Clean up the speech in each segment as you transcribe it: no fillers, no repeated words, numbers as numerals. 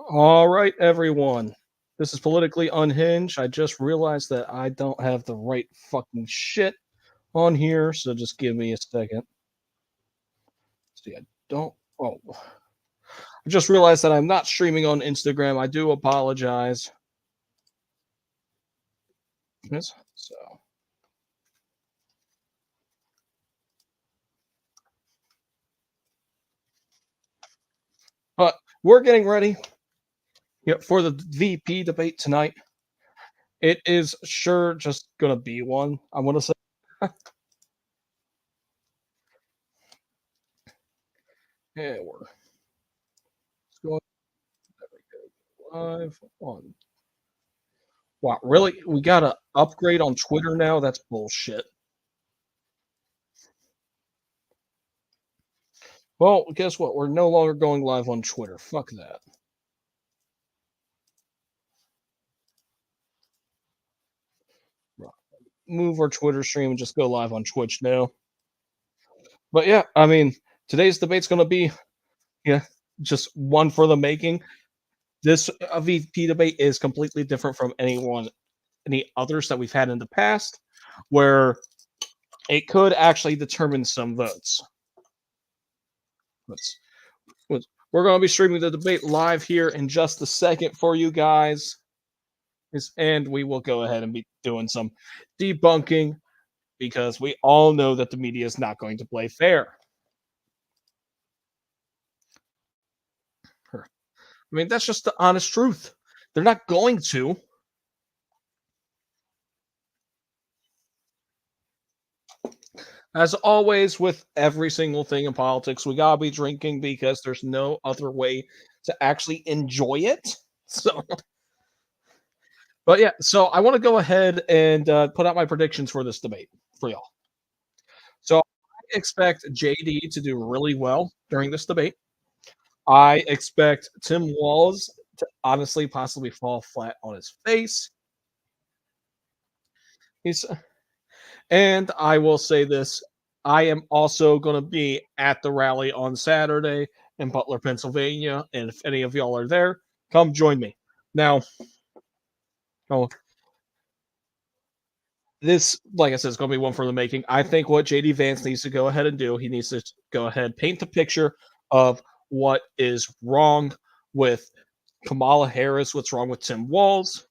All right, everyone. This is politically unhinged. I just realized that I don't have the right fucking shit on here, so just give me a second. See, I don't. Oh, I just realized that I'm not streaming on Instagram. I do apologize. Yes, so, but we're getting ready, for the VP debate tonight. It is sure just gonna be one. I want to say, yeah, we're going live on. Wow, really? We got to upgrade on Twitter now? That's bullshit. Well, guess what? We're no longer going live on Twitter. Fuck that. Move our Twitter stream and just go live on Twitch now. But yeah, I mean, today's debate's going to be, yeah, just one for the making. This VP debate is completely different from any others that we've had in the past, where it could actually determine some votes. Let's, we're going to be streaming the debate live here in just a second for you guys. And we will go ahead and be doing some debunking because we all know that the media is not going to play fair. I mean, that's just the honest truth. They're not going to. As always, with every single thing in politics, we gotta be drinking because there's no other way to actually enjoy it. So, but yeah, so I want to go ahead and put out my predictions for this debate for y'all. So, I expect JD to do really well during this debate. I expect Tim Walz to honestly possibly fall flat on his face. He's, and I will say this: I am also going to be at the rally on Saturday in Butler, Pennsylvania, and if any of y'all are there, come join me. Now, oh, this, like I said, is going to be one for the making. I think what JD Vance needs to go ahead and do, he needs to go ahead paint the picture of what is wrong with Kamala Harris, what's wrong with Tim Walz,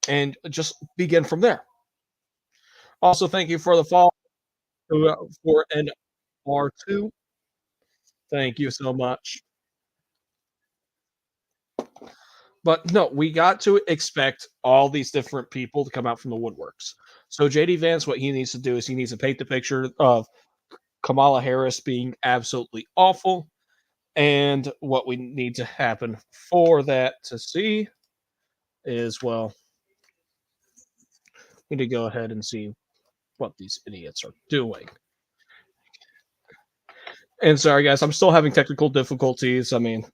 and just begin from there. Also, thank you for the follow for an R2. Thank you so much. But no, we got to expect all these different people to come out from the woodworks. So JD Vance, what he needs to do is he needs to paint the picture of Kamala Harris being absolutely awful. And what we need to happen for that to see is, well, we need to go ahead and see what these idiots are doing. And sorry, guys, I'm still having technical difficulties. I mean,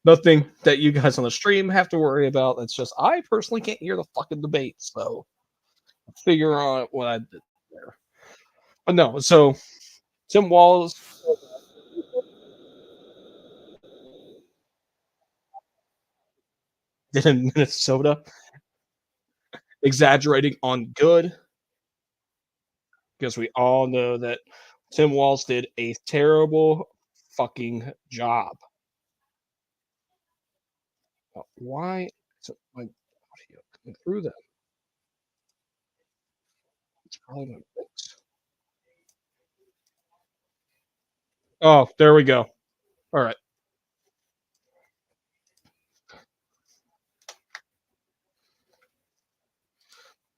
nothing that you guys on the stream have to worry about. It's just I personally can't hear the fucking debate, so figure out what I did there. But no, so Tim Walz did in Minnesota, exaggerating on good, because we all know that Tim Walz did a terrible fucking job. Why is it my audio coming through that? It's probably my mix. Oh, there we go. All right.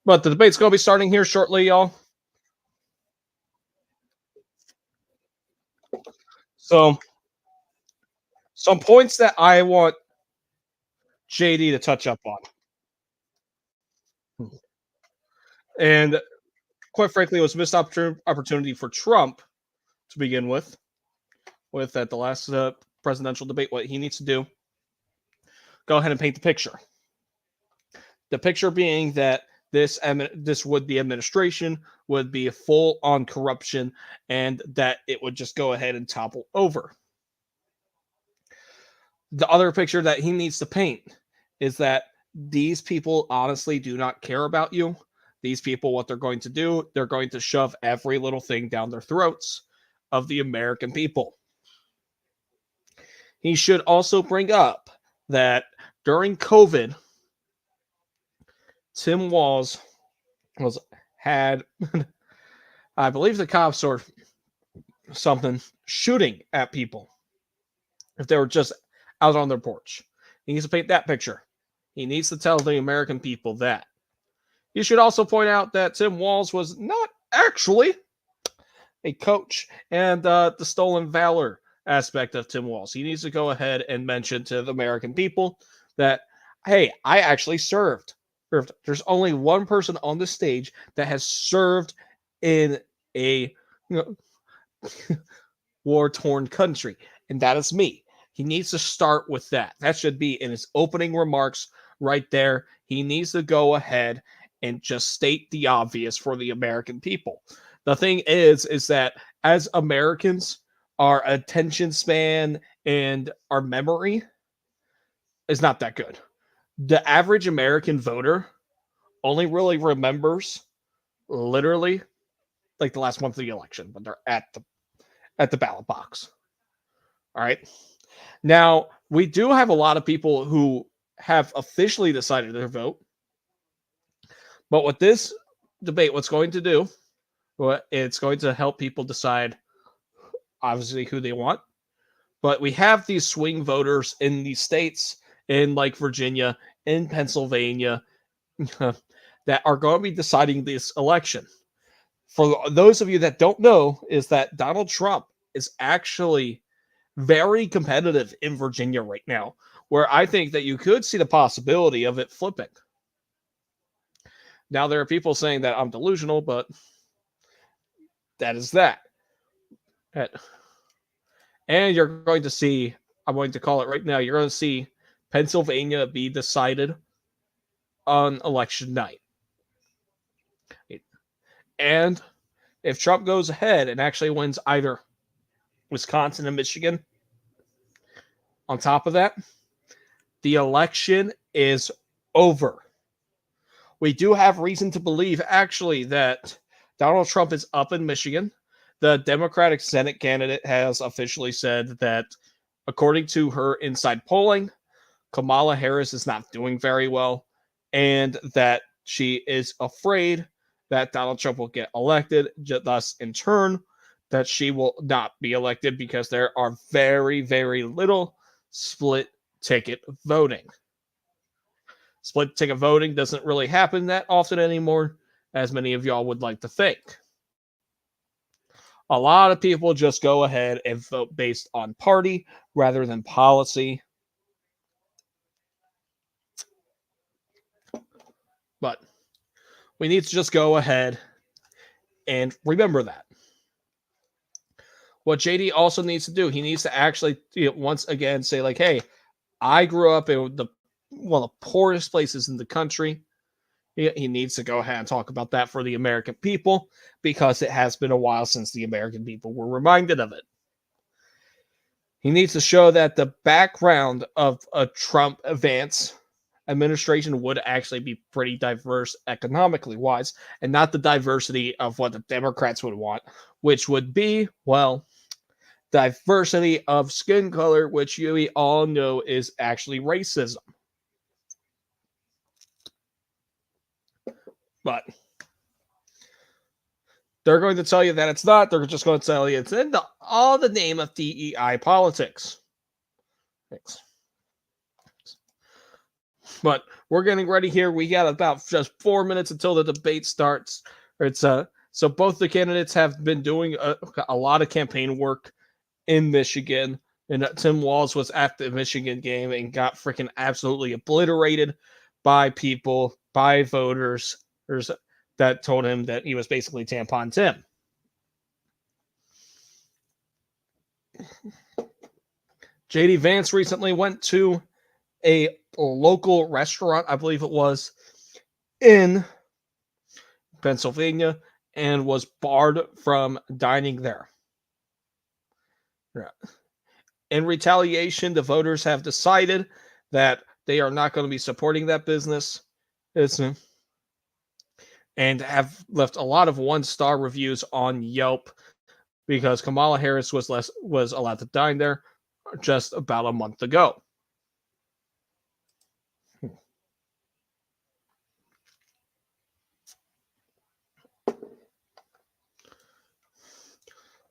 But the debate's going to be starting here shortly, y'all. So, some points that I want JD to touch up on. And quite frankly, it was a missed opportunity for Trump to begin with at the last presidential debate. What he needs to do, go ahead and paint the picture. The picture being that this would be administration would be full on corruption and that it would just go ahead and topple over. The other picture that he needs to paint is that these people honestly do not care about you. These people, what they're going to do, they're going to shove every little thing down their throats of the American people. He should also bring up that during COVID, Tim Walz was had, I believe, the cops or something shooting at people if they were just out on their porch. He needs to paint that picture. He needs to tell the American people that. You should also point out that Tim Walz was not actually a coach, and the stolen valor aspect of Tim Walz. He needs to go ahead and mention to the American people that, hey, I actually served. There's only one person on the stage that has served in a war-torn country, and that is me. He needs to start with that. That should be in his opening remarks right there. He needs to go ahead and just state the obvious for the American people. The thing is that as Americans, our attention span and our memory is not that good. The average American voter only really remembers literally like the last month of the election when they're at the ballot box. All right. Now, we do have a lot of people who have officially decided their vote. But with this debate, what's going to do, well, it's going to help people decide, obviously, who they want. But we have these swing voters in these states, in like Virginia, in Pennsylvania, that are going to be deciding this election. For those of you that don't know, is that Donald Trump is actually very competitive in Virginia right now, where I think that you could see the possibility of it flipping. Now, there are people saying that I'm delusional, but that is that. And you're going to see, I'm going to call it right now, you're going to see Pennsylvania be decided on election night. And if Trump goes ahead and actually wins either Wisconsin and Michigan, on top of that, the election is over. We do have reason to believe, actually, that Donald Trump is up in Michigan. The Democratic Senate candidate has officially said that, according to her inside polling, Kamala Harris is not doing very well, and that she is afraid that Donald Trump will get elected, thus, in turn, that she will not be elected because there are very, very little split ticket voting. Split ticket voting doesn't really happen that often anymore, as many of y'all would like to think. A lot of people just go ahead and vote based on party rather than policy. But we need to just go ahead and remember that. What JD also needs to do, he needs to actually, once again say like, hey, I grew up in one of the poorest places in the country. He needs to go ahead and talk about that for the American people, because it has been a while since the American people were reminded of it. He needs to show that the background of a Trump Vance administration would actually be pretty diverse economically wise, and not the diversity of what the Democrats would want, which would be, well, diversity of skin color, which we all know is actually racism. But they're going to tell you that it's not. They're just going to tell you it's in all the name of DEI politics. Thanks. But we're getting ready here. We got about just 4 minutes until the debate starts. So both the candidates have been doing a lot of campaign work in Michigan. And Tim Walz was at the Michigan game and got freaking absolutely obliterated by people, by voters that told him that he was basically Tampon Tim. JD Vance recently went to a local restaurant, I believe it was, in Pennsylvania, and was barred from dining there. In retaliation, the voters have decided that they are not going to be supporting that business. And have left a lot of 1-star reviews on Yelp because Kamala Harris was allowed to dine there just about a month ago.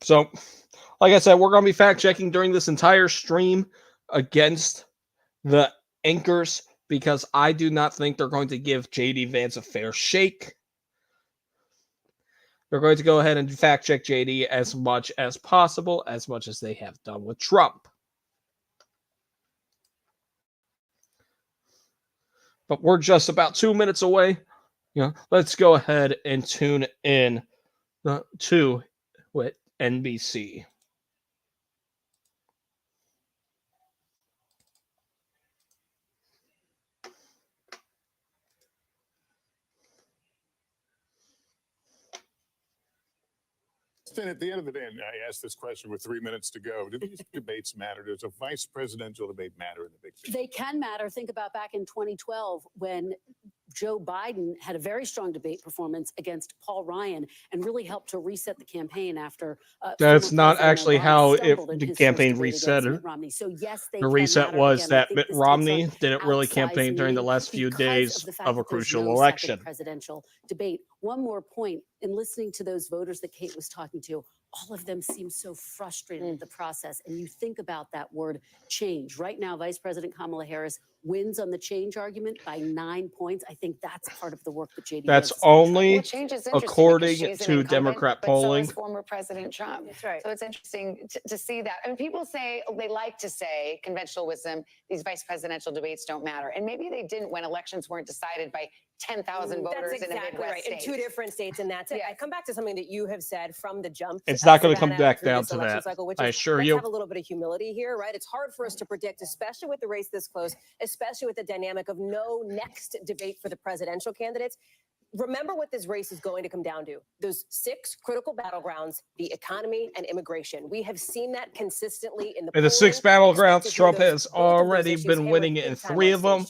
So, like I said, we're going to be fact checking during this entire stream against the anchors because I do not think they're going to give JD Vance a fair shake. They're going to go ahead and fact check JD as much as possible, as much as they have done with Trump. But we're just about 2 minutes away. Let's go ahead and tune in to NBC. At the end of the day, and I asked this question with 3 minutes to go, do these debates matter? Does a vice presidential debate matter in the big picture? They can matter. Think about back in 2012 when Joe Biden had a very strong debate performance against Paul Ryan and really helped to reset the campaign after. That's not actually how the campaign reset. So yes, the reset was that Mitt Romney didn't really campaign during the last few days of a crucial election. Presidential debate. One more point in listening to those voters that Kate was talking to. All of them seem so frustrated with the process. And you think about that word change. Right now, Vice President Kamala Harris wins on the change argument by 9 points. I think that's part of the work that JD. That's only according to Democrat polling. So is former President Trump. That's right. So it's interesting to see that. I mean, people say, they like to say, conventional wisdom, these vice presidential debates don't matter. And maybe they didn't when elections weren't decided by 10,000 voters in a Midwest state. In 2 different states, and that's it. I come back to something that you have said from the jump. It's not going to come back down to that. I assure you. Let's have a little bit of humility here, right? It's hard for us to predict, especially with the race this close, especially with the dynamic of no next debate for the presidential candidates. Remember what this race is going to come down to. Those 6 critical battlegrounds, the economy and immigration. We have seen that consistently in the 6 battlegrounds. Trump has already been winning in 3 of them,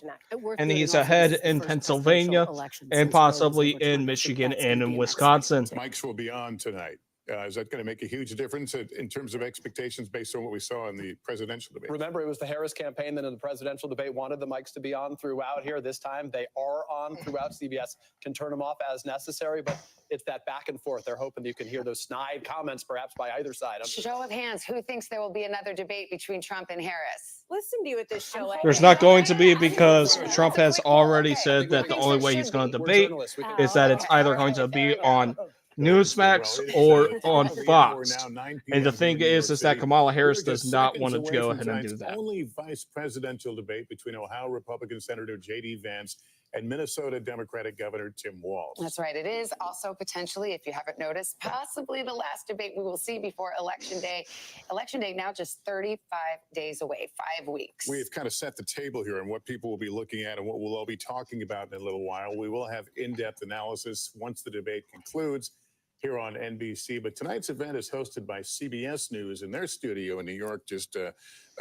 and he's ahead in Pennsylvania and possibly in Michigan and in Wisconsin. Mics will be on tonight. Is that going to make a huge difference in terms of expectations based on what we saw in the presidential debate? Remember, it was the Harris campaign that in the presidential debate wanted the mics to be on throughout here. This time they are on throughout. CBS can turn them off as necessary, but it's that back and forth. They're hoping that you can hear those snide comments perhaps by either side. Show of hands, who thinks there will be another debate between Trump and Harris? Listen to you at this show. There's not going to be, because Trump has already said that the only way he's going to debate is that it's either going to be on Newsmax or on Fox. And the thing is that Kamala Harris does not want to go ahead and do that. Only vice presidential debate between Ohio Republican Senator J.D. Vance and Minnesota Democratic Governor Tim Walz. That's right. It is also potentially, if you haven't noticed, possibly the last debate we will see before Election Day. Election Day now just 35 days away, 5 weeks. We've kind of set the table here on what people will be looking at and what we'll all be talking about in a little while. We will have in-depth analysis once the debate concludes here on NBC. But tonight's event is hosted by CBS News in their studio in New York, just a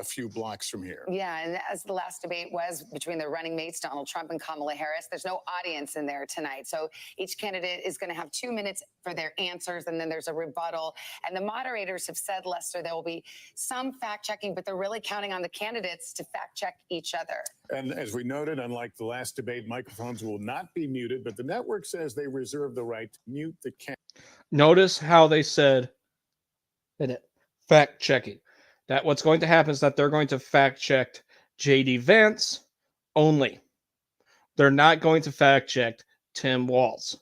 few blocks from here. Yeah, and as the last debate was between the running mates, Donald Trump and Kamala Harris, there's no audience in there tonight. So each candidate is going to have 2 minutes for their answers, and then there's a rebuttal. And the moderators have said, Lester, there will be some fact-checking, but they're really counting on the candidates to fact-check each other. And as we noted, unlike the last debate, microphones will not be muted, but the network says they reserve the right to mute the camera. Notice how they said fact checking. That what's going to happen is that they're going to fact check JD Vance only. They're not going to fact check Tim Walz.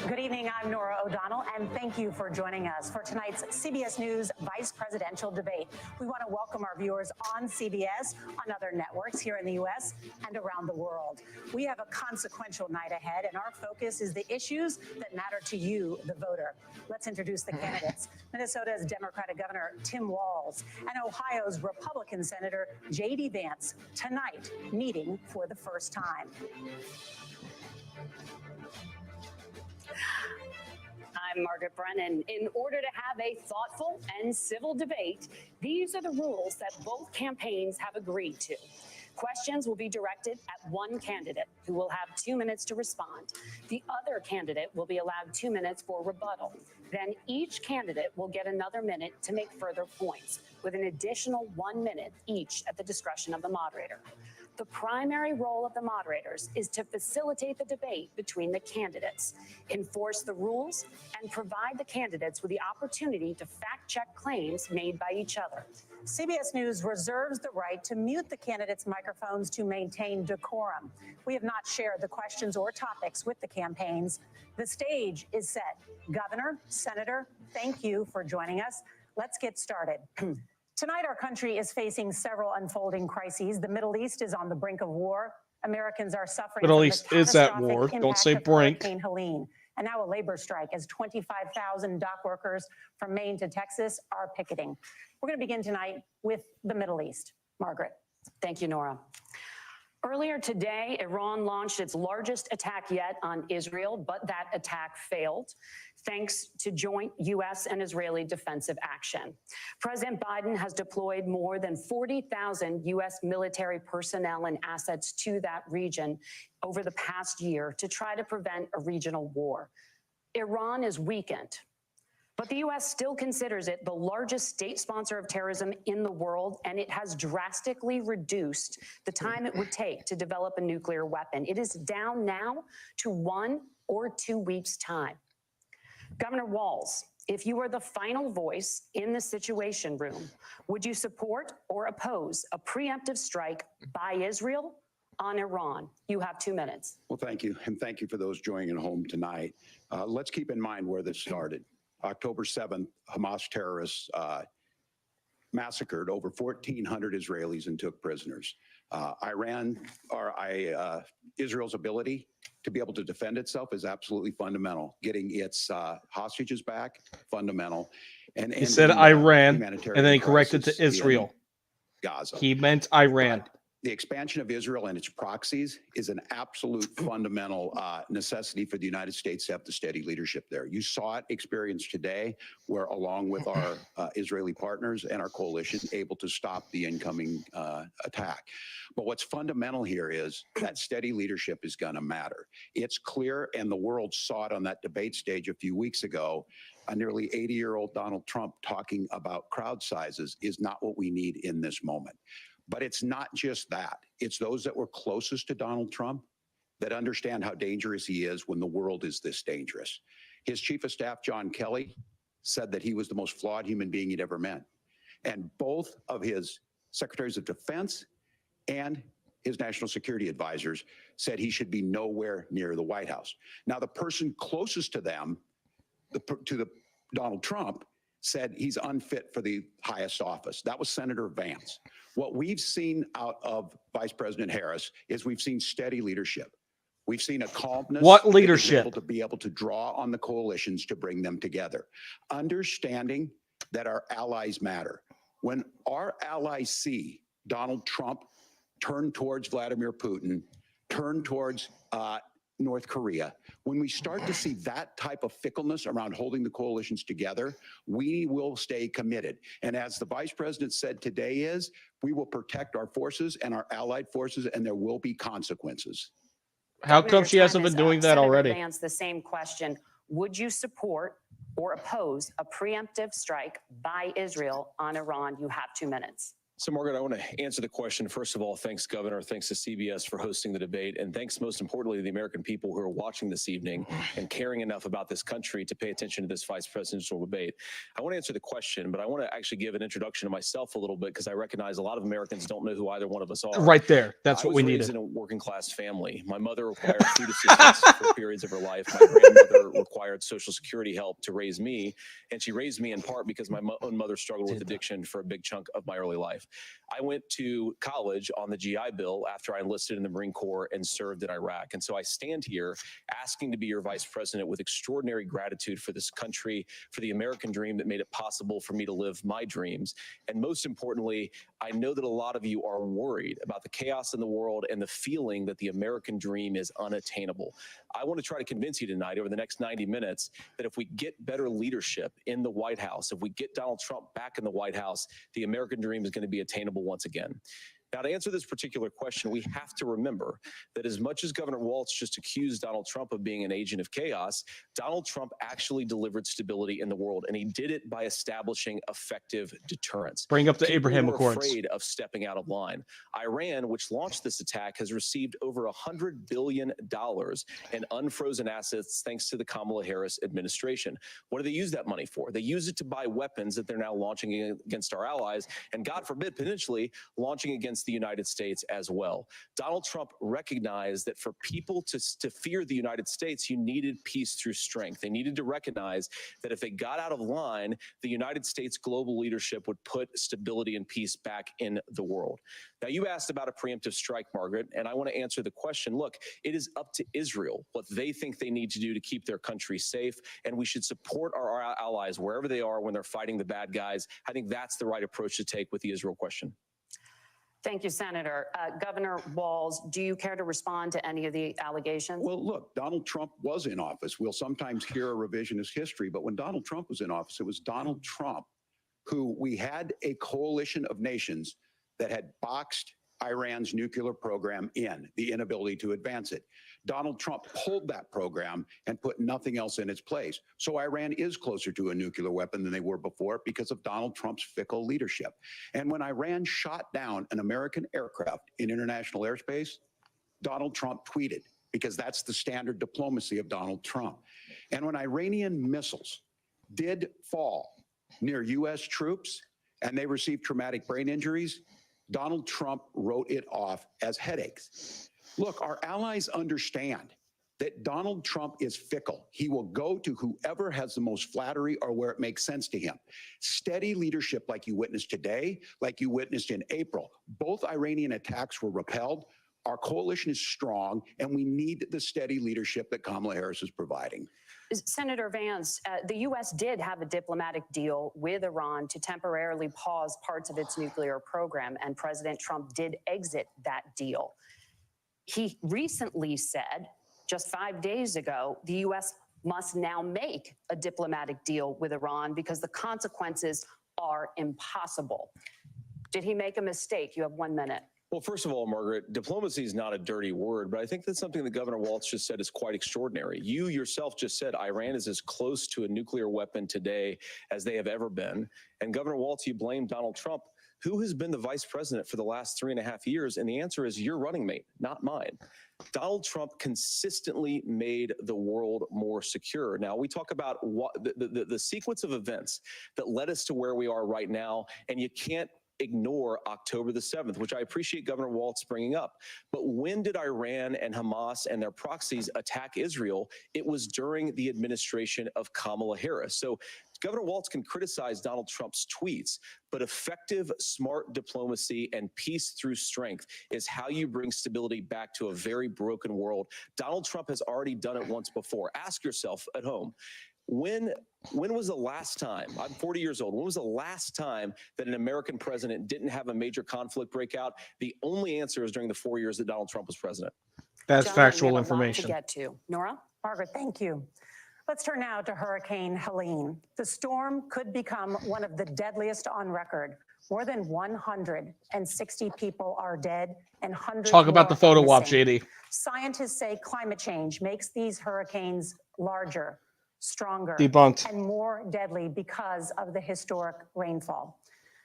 Good evening. I'm Nora O'Donnell, and thank you for joining us for tonight's CBS News Vice Presidential Debate. We want to welcome our viewers on CBS, on other networks here in the U.S. and around the world. We have a consequential night ahead, and our focus is the issues that matter to you, the voter. Let's introduce the candidates. Minnesota's Democratic Governor Tim Walz and Ohio's Republican Senator J.D. Vance tonight meeting for the first time. I'm Margaret Brennan. In order to have a thoughtful and civil debate, these are the rules that both campaigns have agreed to. Questions will be directed at one candidate who will have 2 minutes to respond. The other candidate will be allowed 2 minutes for rebuttal. Then each candidate will get another minute to make further points, with an additional 1 minute each at the discretion of the moderator. The primary role of the moderators is to facilitate the debate between the candidates, enforce the rules, and provide the candidates with the opportunity to fact-check claims made by each other. CBS News reserves the right to mute the candidates' microphones to maintain decorum. We have not shared the questions or topics with the campaigns. The stage is set. Governor, Senator, thank you for joining us. Let's get started. Tonight, our country is facing several unfolding crises. The Middle East is on the brink of war. Americans are suffering Middle from East the is at catastrophic war. Don't impact say of brink. Hurricane Helene. And now a labor strike as 25,000 dock workers from Maine to Texas are picketing. We're going to begin tonight with the Middle East. Margaret. Thank you, Nora. Earlier today, Iran launched its largest attack yet on Israel, but that attack failed, thanks to joint U.S. and Israeli defensive action. President Biden has deployed more than 40,000 U.S. military personnel and assets to that region over the past year to try to prevent a regional war. Iran is weakened, but the U.S. still considers it the largest state sponsor of terrorism in the world, and it has drastically reduced the time it would take to develop a nuclear weapon. It is down now to 1 or 2 weeks' time. Governor Walz, if you were the final voice in the Situation Room, would you support or oppose a preemptive strike by Israel on Iran? You have 2 minutes. Well, thank you. And thank you for those joining at home tonight. Let's keep in mind where this started. October 7th, Hamas terrorists massacred over 1,400 Israelis and took prisoners. Israel's ability to be able to defend itself is absolutely fundamental. Getting its hostages back, fundamental. And He said Iran, and then he corrected to Israel. Gaza. He meant Iran. But the expansion of Israel and its proxies is an absolute fundamental necessity for the United States to have the steady leadership there. You saw it experienced today, where along with our Israeli partners and our coalition, able to stop the incoming attack. But what's fundamental here is that steady leadership is going to matter. It's clear, and the world saw it on that debate stage a few weeks ago. A nearly 80-year-old Donald Trump talking about crowd sizes is not what we need in this moment. But it's not just that. It's those that were closest to Donald Trump that understand how dangerous he is when the world is this dangerous. His chief of staff, John Kelly, said that he was the most flawed human being he'd ever met. And both of his secretaries of defense and his national security advisors said he should be nowhere near the White House. Now, the person closest to them, Donald Trump, said he's unfit for the highest office. That was Senator Vance. What we've seen out of Vice President Harris is we've seen steady leadership. We've seen a calmness. What leadership? Able to be able to draw on the coalitions to bring them together. Understanding that our allies matter. When our allies see Donald Trump turn towards Vladimir Putin, turn towards North Korea, when we start to see that type of fickleness around holding the coalitions together, we will stay committed. And as the vice president said today we will protect our forces and our allied forces, and there will be consequences. How come she hasn't been doing that Senator already? Vance, the same question. Would you support or oppose a preemptive strike by Israel on Iran? You have 2 minutes. So, Margaret, I want to answer the question. First of all, thanks, Governor. Thanks to CBS for hosting the debate. And thanks, most importantly, to the American people who are watching this evening and caring enough about this country to pay attention to this vice presidential debate. I want to answer the question, but I want to actually give an introduction to myself a little bit, because I recognize a lot of Americans don't know who either one of us are. Right there. That's what we I was needed. raised in a working-class family. My mother required food assistance for periods of her life. My grandmother required Social Security help to raise me, and she raised me in part because my own mother struggled with addiction for a big chunk of my early life. I went to college on the GI Bill after I enlisted in the Marine Corps and served in Iraq. And so I stand here asking to be your vice president with extraordinary gratitude for this country, for the American dream that made it possible for me to live my dreams. And most importantly, I know that a lot of you are worried about the chaos in the world and the feeling that the American dream is unattainable. I want to try to convince you tonight over the next 90 minutes that if we get better leadership in the White House, if we get Donald Trump back in the White House, the American dream is going to be attainable once again. Now, to answer this particular question, we have to remember that as much as Governor Walz just accused Donald Trump of being an agent of chaos, Donald Trump actually delivered stability in the world, and he did it by establishing effective deterrence. Bring up the People Abraham were Accords. afraid of stepping out of line. Iran, which launched this attack, has received over $100 billion in unfrozen assets thanks to the Kamala Harris administration. What do they use that money for? They use it to buy weapons that they're now launching against our allies, and God forbid, potentially launching against the United States as well. Donald Trump recognized that for people to fear the United States, you needed peace through strength. They needed to recognize that if they got out of line, the United States global leadership would put stability and peace back in the world. Now, you asked about a preemptive strike, Margaret, and I want to answer the question. Look, it is up to Israel what they think they need to do to keep their country safe, and we should support our allies wherever they are when they're fighting the bad guys. I think that's the right approach to take with the Israel question. Thank you, Senator. Governor Walz, do you care to respond to any of the allegations? Well, look, Donald Trump was in office. We'll sometimes hear a revisionist history, but when Donald Trump was in office, it was Donald Trump who we had a coalition of nations that had boxed Iran's nuclear program in, the inability to advance it. Donald Trump pulled that program and put nothing else in its place. So Iran is closer to a nuclear weapon than they were before because of Donald Trump's fickle leadership. And when Iran shot down an American aircraft in international airspace, Donald Trump tweeted, because that's the standard diplomacy of Donald Trump. And when Iranian missiles did fall near U.S. troops and they received traumatic brain injuries, Donald Trump wrote it off as headaches. Look, our allies understand that Donald Trump is fickle. He will go to whoever has the most flattery or where it makes sense to him. Steady leadership like you witnessed today, like you witnessed in April. Both Iranian attacks were repelled. Our coalition is strong, and we need the steady leadership that Kamala Harris is providing. Senator Vance, the U.S. did have a diplomatic deal with Iran to temporarily pause parts of its nuclear program, and President Trump did exit that deal. He recently said, just 5 days ago, the U.S. must now make a diplomatic deal with Iran because the consequences are impossible. Did he make a mistake? You have 1 minute. Well, first of all, Margaret, diplomacy is not a dirty word, but I think that's something that Governor Walz just said is quite extraordinary. You yourself just said Iran is as close to a nuclear weapon today as they have ever been. And Governor Walz, you blame Donald Trump. Who has been the vice president for the last 3.5 years? And the answer is your running mate, not mine. Donald Trump consistently made the world more secure. Now, we talk about what the sequence of events that led us to where we are right now, and you can't ignore October the 7th, which I appreciate Governor Walz bringing up. But when did Iran and Hamas and their proxies attack Israel? It was during the administration of Kamala Harris. So Governor Walz can criticize Donald Trump's tweets, but effective, smart diplomacy and peace through strength is how you bring stability back to a very broken world. Donald Trump has already done it once before. Ask yourself at home, when was the last time, I'm 40 years old, when was the last time that an American president didn't have a major conflict break out? The only answer is during the 4 years that Donald Trump was president. That's John, factual we have a lot information. to get to. Nora? Margaret, thank you. Let's turn now to Hurricane Helene. The storm could become one of the deadliest on record. More than 160 people are dead and hundreds Talk about the more photo are op, missing. JD. Scientists say climate change makes these hurricanes larger, stronger, Debunked. and more deadly because of the historic rainfall.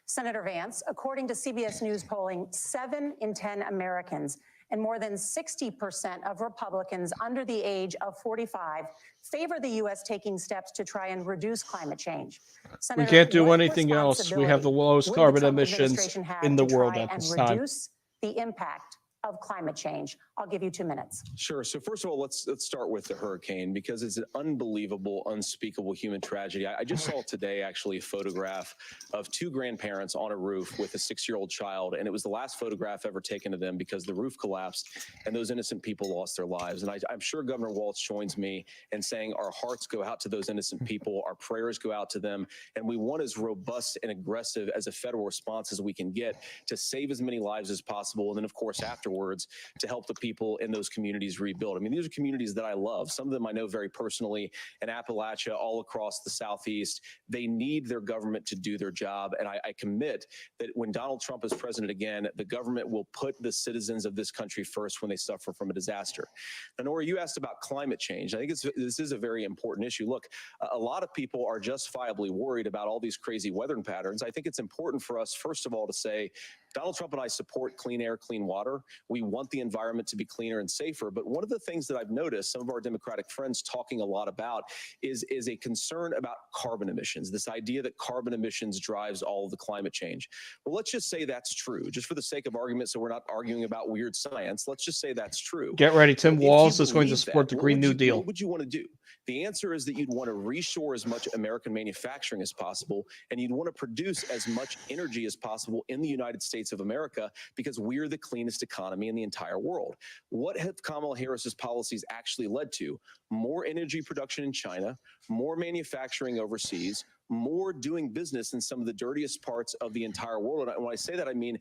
Senator Vance, according to CBS News polling, 7 in 10 Americans and more than 60% of Republicans under the age of 45 favor the U.S. taking steps to try and reduce climate change. We Senator, can't do what anything else. We have the responsibility lowest will carbon Trump emissions administration have in the to world try at and this time. reduce the impact of climate change? I'll give you 2 minutes. Sure. So first of all, let's start with the hurricane, because it's an unbelievable, unspeakable human tragedy. I just saw today actually a photograph of two grandparents on a roof with a 6-year-old child, and it was the last photograph ever taken of them because the roof collapsed and those innocent people lost their lives. And I'm sure Governor Walz joins me in saying our hearts go out to those innocent people, our prayers go out to them, and we want as robust and aggressive as a federal response as we can get to save as many lives as possible, and then of course afterwards to help the people in those communities rebuild. I mean, these are communities that I love. Some of them I know very personally in Appalachia, all across the Southeast. They need their government to do their job, and I commit that when Donald Trump is president again, the government will put the citizens of this country first when they suffer from a disaster. Now, Nora, you asked about climate change. I think this is a very important issue. Look, a lot of people are justifiably worried about all these crazy weather patterns. I think it's important for us, first of all, to say Donald Trump and I support clean air, clean water. We want the environment to be cleaner and safer. But one of the things that I've noticed some of our Democratic friends talking a lot about is a concern about carbon emissions, this idea that carbon emissions drives all of the climate change. Well, let's just say that's true, just for the sake of argument, so we're not arguing about weird science. Let's just say that's true. Get ready. Tim But if Walz you is going to believe support that, the Green New Deal. What would you want to do? The answer is that you'd want to reshore as much American manufacturing as possible, and you'd want to produce as much energy as possible in the United States of America, because we're the cleanest economy in the entire world. What have Kamala Harris's policies actually led to? More energy production in China, more manufacturing overseas, more doing business in some of the dirtiest parts of the entire world. And when I say that, I mean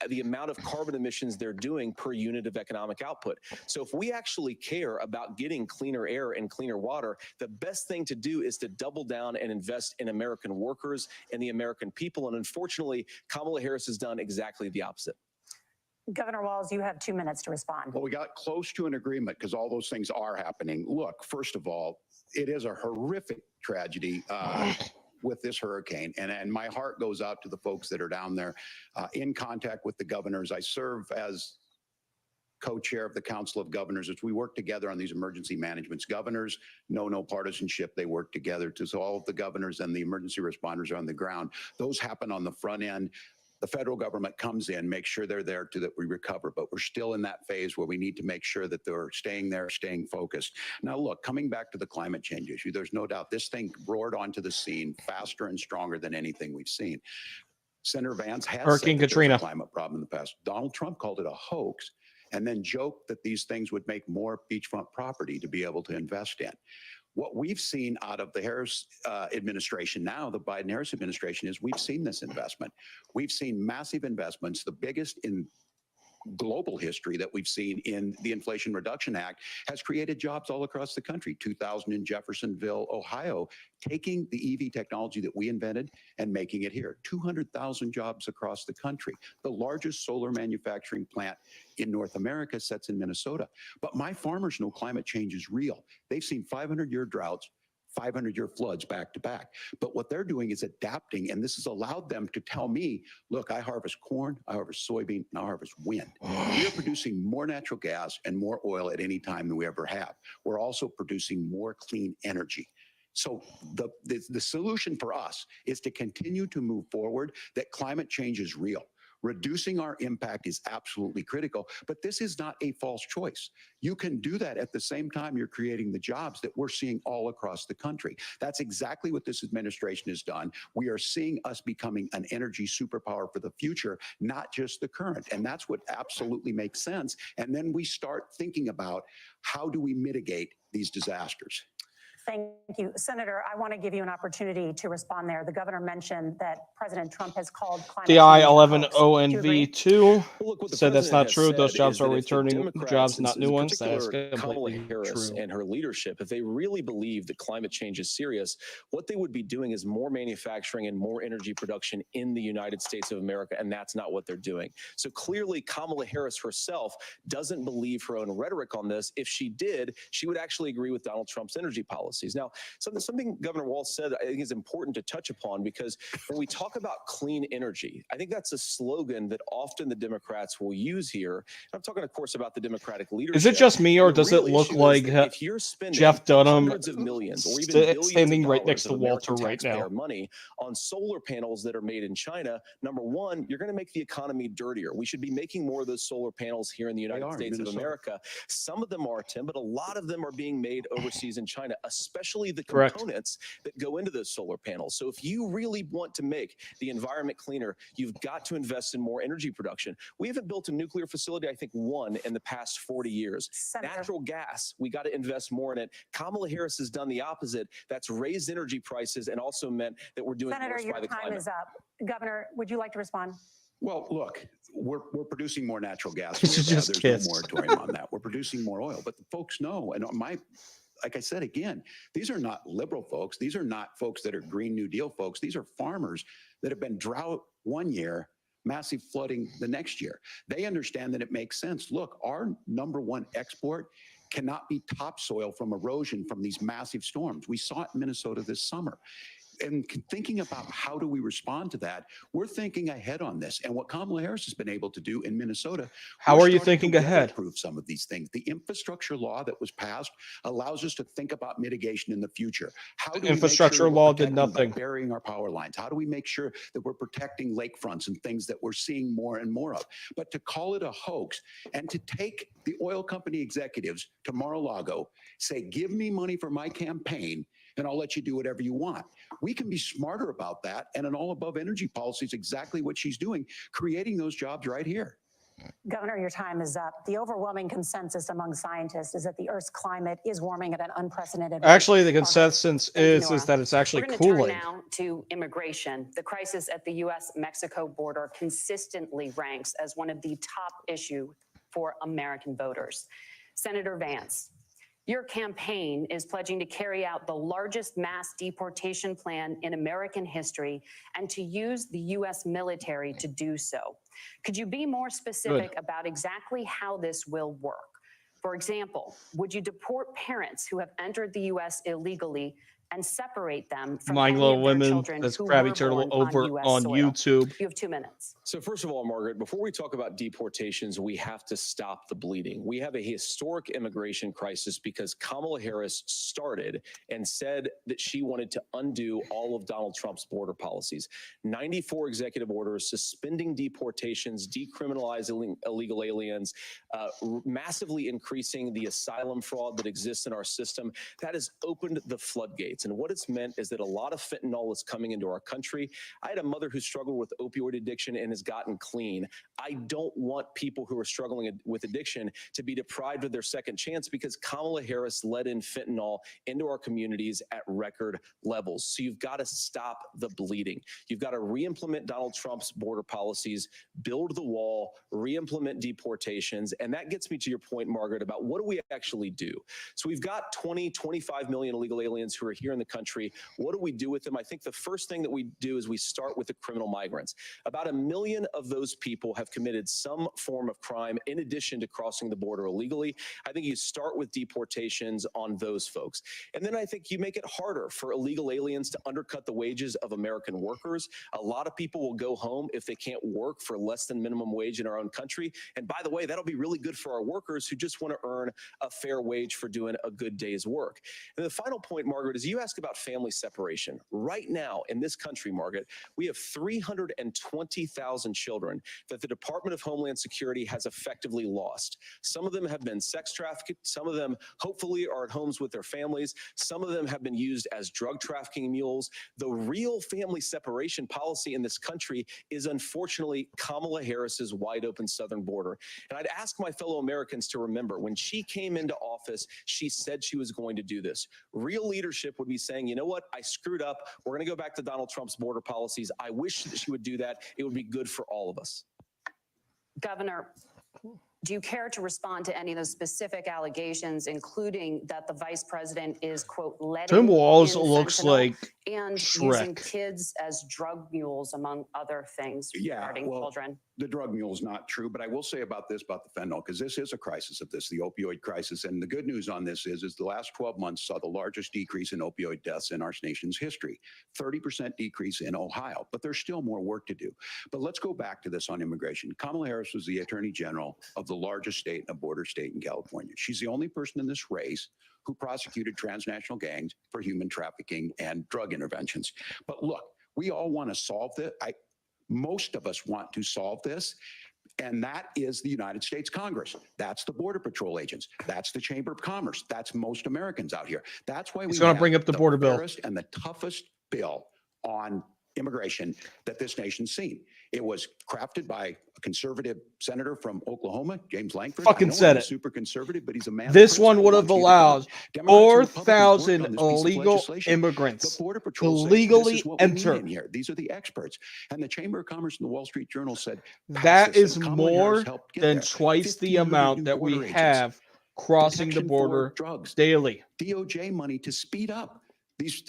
the amount of carbon emissions they're doing per unit of economic output. So if we actually care about getting cleaner air and cleaner water, the best thing to do is to double down and invest in American workers and the American people. And unfortunately, Kamala Harris has done exactly the opposite. Governor Walz, you have 2 minutes to respond. Well, we got close to an agreement because all those things are happening. Look, first of all, it is a horrific tragedy with this hurricane. And my heart goes out to the folks that are down there in contact with the governors. I serve as co-chair of the Council of Governors as we work together on these emergency managements. Governors know no partisanship. They work together. So all of the governors and the emergency responders are on the ground. Those happen on the front end. The federal government comes in, makes sure they're there that we recover, but we're still in that phase where we need to make sure that they're staying there, staying focused. Now, look, coming back to the climate change issue, there's no doubt this thing roared onto the scene faster and stronger than anything we've seen. Senator Vance has Hurricane said that Katrina. there's a climate problem in the past. Donald Trump called it a hoax and then joked that these things would make more beachfront property to be able to invest in. What we've seen out of the Harris administration now, the Biden-Harris administration, is we've seen this investment. We've seen massive investments, the biggest in global history that we've seen in the Inflation Reduction Act, has created jobs all across the country. 2,000 in Jeffersonville, Ohio, taking the EV technology that we invented and making it here. 200,000 jobs across the country. The largest solar manufacturing plant in North America sits in Minnesota. But my farmers know climate change is real. They've seen 500-year droughts, 500-year floods back to back. But what they're doing is adapting, and this has allowed them to tell me, look, I harvest corn, I harvest soybean, and I harvest wind. We are producing more natural gas and more oil at any time than we ever have. We're also producing more clean energy. So the solution for us is to continue to move forward, that climate change is real. Reducing our impact is absolutely critical, but this is not a false choice. You can do that at the same time you're creating the jobs that we're seeing all across the country. That's exactly what this administration has done. We are seeing us becoming an energy superpower for the future, not just the current. And that's what absolutely makes sense. And then we start thinking about how do we mitigate these disasters. Thank you. Senator, I want to give you an opportunity to respond there. The governor mentioned that President Trump has called climate DI change a hoax. Do you agree? 11ONV2 Look, what the said that's not president has true. said Those jobs is are that if the returning Democrats, jobs, in not new ones. That is particular Kamala completely Harris true. and her leadership, if they really believe that climate change is serious, what they would be doing is more manufacturing and more energy production in the United States of America, and that's not what they're doing. So clearly, Kamala Harris herself doesn't believe her own rhetoric on this. If she did, she would actually agree with Donald Trump's energy policy. policies. Now, something Governor Walz said I think is important to touch upon, because when we talk about clean energy, I think that's a slogan that often the Democrats will use here. And I'm talking, of course, about the Democratic leadership. Is it just me, or The does it real look issue is like that if you're spending Jeff Dunham hundreds of millions or even billions standing of right dollars next to of Walter American right now? taxpayer money on solar panels that are made in China, number one, you're going to make the economy dirtier. We should be making more of those solar panels here in the United States of America. Some of them are, Tim, but a lot of them are being made overseas in China, especially the Correct. components that go into those solar panels. So if you really want to make the environment cleaner, you've got to invest in more energy production. We haven't built a nuclear facility, I think, one in the past 40 years. Senator. Natural gas, we got to invest more in it. Kamala Harris has done the opposite. That's raised energy prices and also meant that we're doing Senator, worse your by the time climate. is up. Governor, would you like to respond? Well, look, we're producing more natural gas. You should just There's kiss. no moratorium on that. We're producing more oil, but the folks know, and like I said, again, these are not liberal folks. These are not folks that are Green New Deal folks. These are farmers that have been drought one year, massive flooding the next year. They understand that it makes sense. Look, our number one export cannot be topsoil from erosion from these massive storms. We saw it in Minnesota this summer. And thinking about how do we respond to that, we're thinking ahead on this. And what Kamala Harris has been able to do in Minnesota, How we're are you starting thinking to ahead? weatherproof some of these things. The infrastructure law that was passed allows us to think about mitigation in the future. How do we make Infrastructure sure we're law did protecting by nothing. burying our power lines? How do we make sure that we're protecting lakefronts and things that we're seeing more and more of? But to call it a hoax and to take the oil company executives to Mar-a-Lago, say, give me money for my campaign, and I'll let you do whatever you want. We can be smarter about that. And an all above energy policy is exactly what she's doing, creating those jobs right here. Governor, your time is up. The overwhelming consensus among scientists is that the Earth's climate is warming at an unprecedented rate. Actually, the consensus Thank you, is Nora. that it's actually We're going to turn cooling. now to immigration. The crisis at the U.S.-Mexico border consistently ranks as one of the top issues for American voters. Senator Vance, your campaign is pledging to carry out the largest mass deportation plan in American history and to use the U.S. military to do so. Could you be more specific about exactly how this will work? For example, would you deport parents who have entered the U.S. illegally and separate them from My any little of their women, children that's who Krabby were Turtle born over US on soil? YouTube. You have 2 minutes. So first of all, Margaret, before we talk about deportations, we have to stop the bleeding. We have a historic immigration crisis because Kamala Harris started and said that she wanted to undo all of Donald Trump's border policies. 94 executive orders suspending deportations, decriminalizing illegal aliens, massively increasing the asylum fraud that exists in our system. That has opened the floodgates. And what it's meant is that a lot of fentanyl is coming into our country. I had a mother who struggled with opioid addiction and has gotten clean. I don't want people who are struggling with addiction to be deprived of their second chance because Kamala Harris let in fentanyl into our communities at record levels. So you've got to stop the bleeding. You've got to re-implement Donald Trump's border policies, build the wall, re-implement deportations. And that gets me to your point, Margaret, about what do we actually do? So we've got 25 million illegal aliens who are here in the country. What do we do with them? I think the first thing that we do is we start with the criminal migrants. About 1 million of those people have committed some form of crime in addition to crossing the border illegally. I think you start with deportations on those folks. And then I think you make it harder for illegal aliens to undercut the wages of American workers. A lot of people will go home if they can't work for less than minimum wage in our own country. And by the way, that'll be really good for our workers who just want to earn a fair wage for doing a good day's work. And the final point, Margaret, is you ask about family separation. Right now in this country, Margaret, we have 320,000 children that the Department of Homeland Security has effectively lost. Some of them have been sex trafficked. Some of them hopefully are at homes with their families. Some of them have been used as drug trafficking mules. The real family separation policy in this country is unfortunately Kamala Harris's wide open southern border. And I'd ask my fellow Americans to remember when she came into office, she said she was going to do this. Real leadership would be saying, you know what, I screwed up. We're going to go back to Donald Trump's border policies. I wish that she would do that. It would be good for all of us. Governor, Do you care to respond to any of those specific allegations, including that the vice president is, quote, letting Tim Walz in looks fentanyl like and using Shrek. kids as drug mules, among other things regarding children? The drug mule is not true, but I will say about this, about the fentanyl, because this is a crisis of this, the opioid crisis. And the good news on this is the last 12 months saw the largest decrease in opioid deaths in our nation's history, 30% decrease in Ohio, but there's still more work to do. But let's go back to this on immigration. Kamala Harris was the attorney general of the largest state, a border state in California. She's the only person in this race who prosecuted transnational gangs for human trafficking and drug interventions. But look, we all want to solve this. Most of us want to solve this, and that is the United States Congress. That's the Border Patrol agents. That's the Chamber of Commerce. That's most Americans out here. That's why we going to bring up the border bill. fairest and the toughest bill on immigration that this nation's seen. It was crafted by a conservative senator from Oklahoma, James Langford. Fucking I know said he's it. super conservative, but he's a man. of This one principle, would have wants you to allowed vote. Democrats and Republicans worked 4,000 on this piece of illegal legislation. immigrants The Border to Patrol says legally this is what we need enter. in here. These are the experts. And the Chamber of Commerce and the Wall Street Journal said pass That this, is and Kamala Harris more helped get than there. twice the 1,500 amount new that we border agents, have crossing the protection for border drugs, daily. DOJ money to speed up these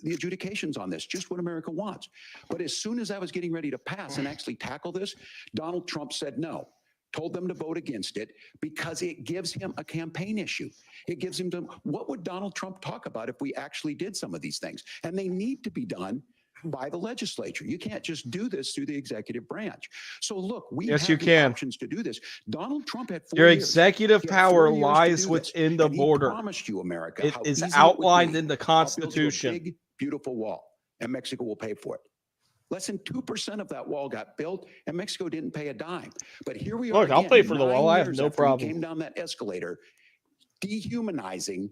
the adjudications on this, just what America wants. But as soon as I was getting ready to pass and actually tackle this, Donald Trump said no, told them to vote against it because it gives him a campaign issue. It gives him what would Donald Trump talk about if we actually did some of these things? And they need to be done by the legislature. You can't just do this through the executive branch. So look, we Yes, have you the can. options to do this. Donald Trump had 4 Your years. executive He had 4 power years to lies do this, within the and he border. promised you, America, It how is easy it would outlined be. in the I'll build you a Constitution. big, beautiful wall, and Mexico will pay for it. Less than 2% of that wall got built, and Mexico didn't pay a dime. But here we are. Look, I'll again, pay for the 9 wall. I have years no after we problem. Came down that escalator, dehumanizing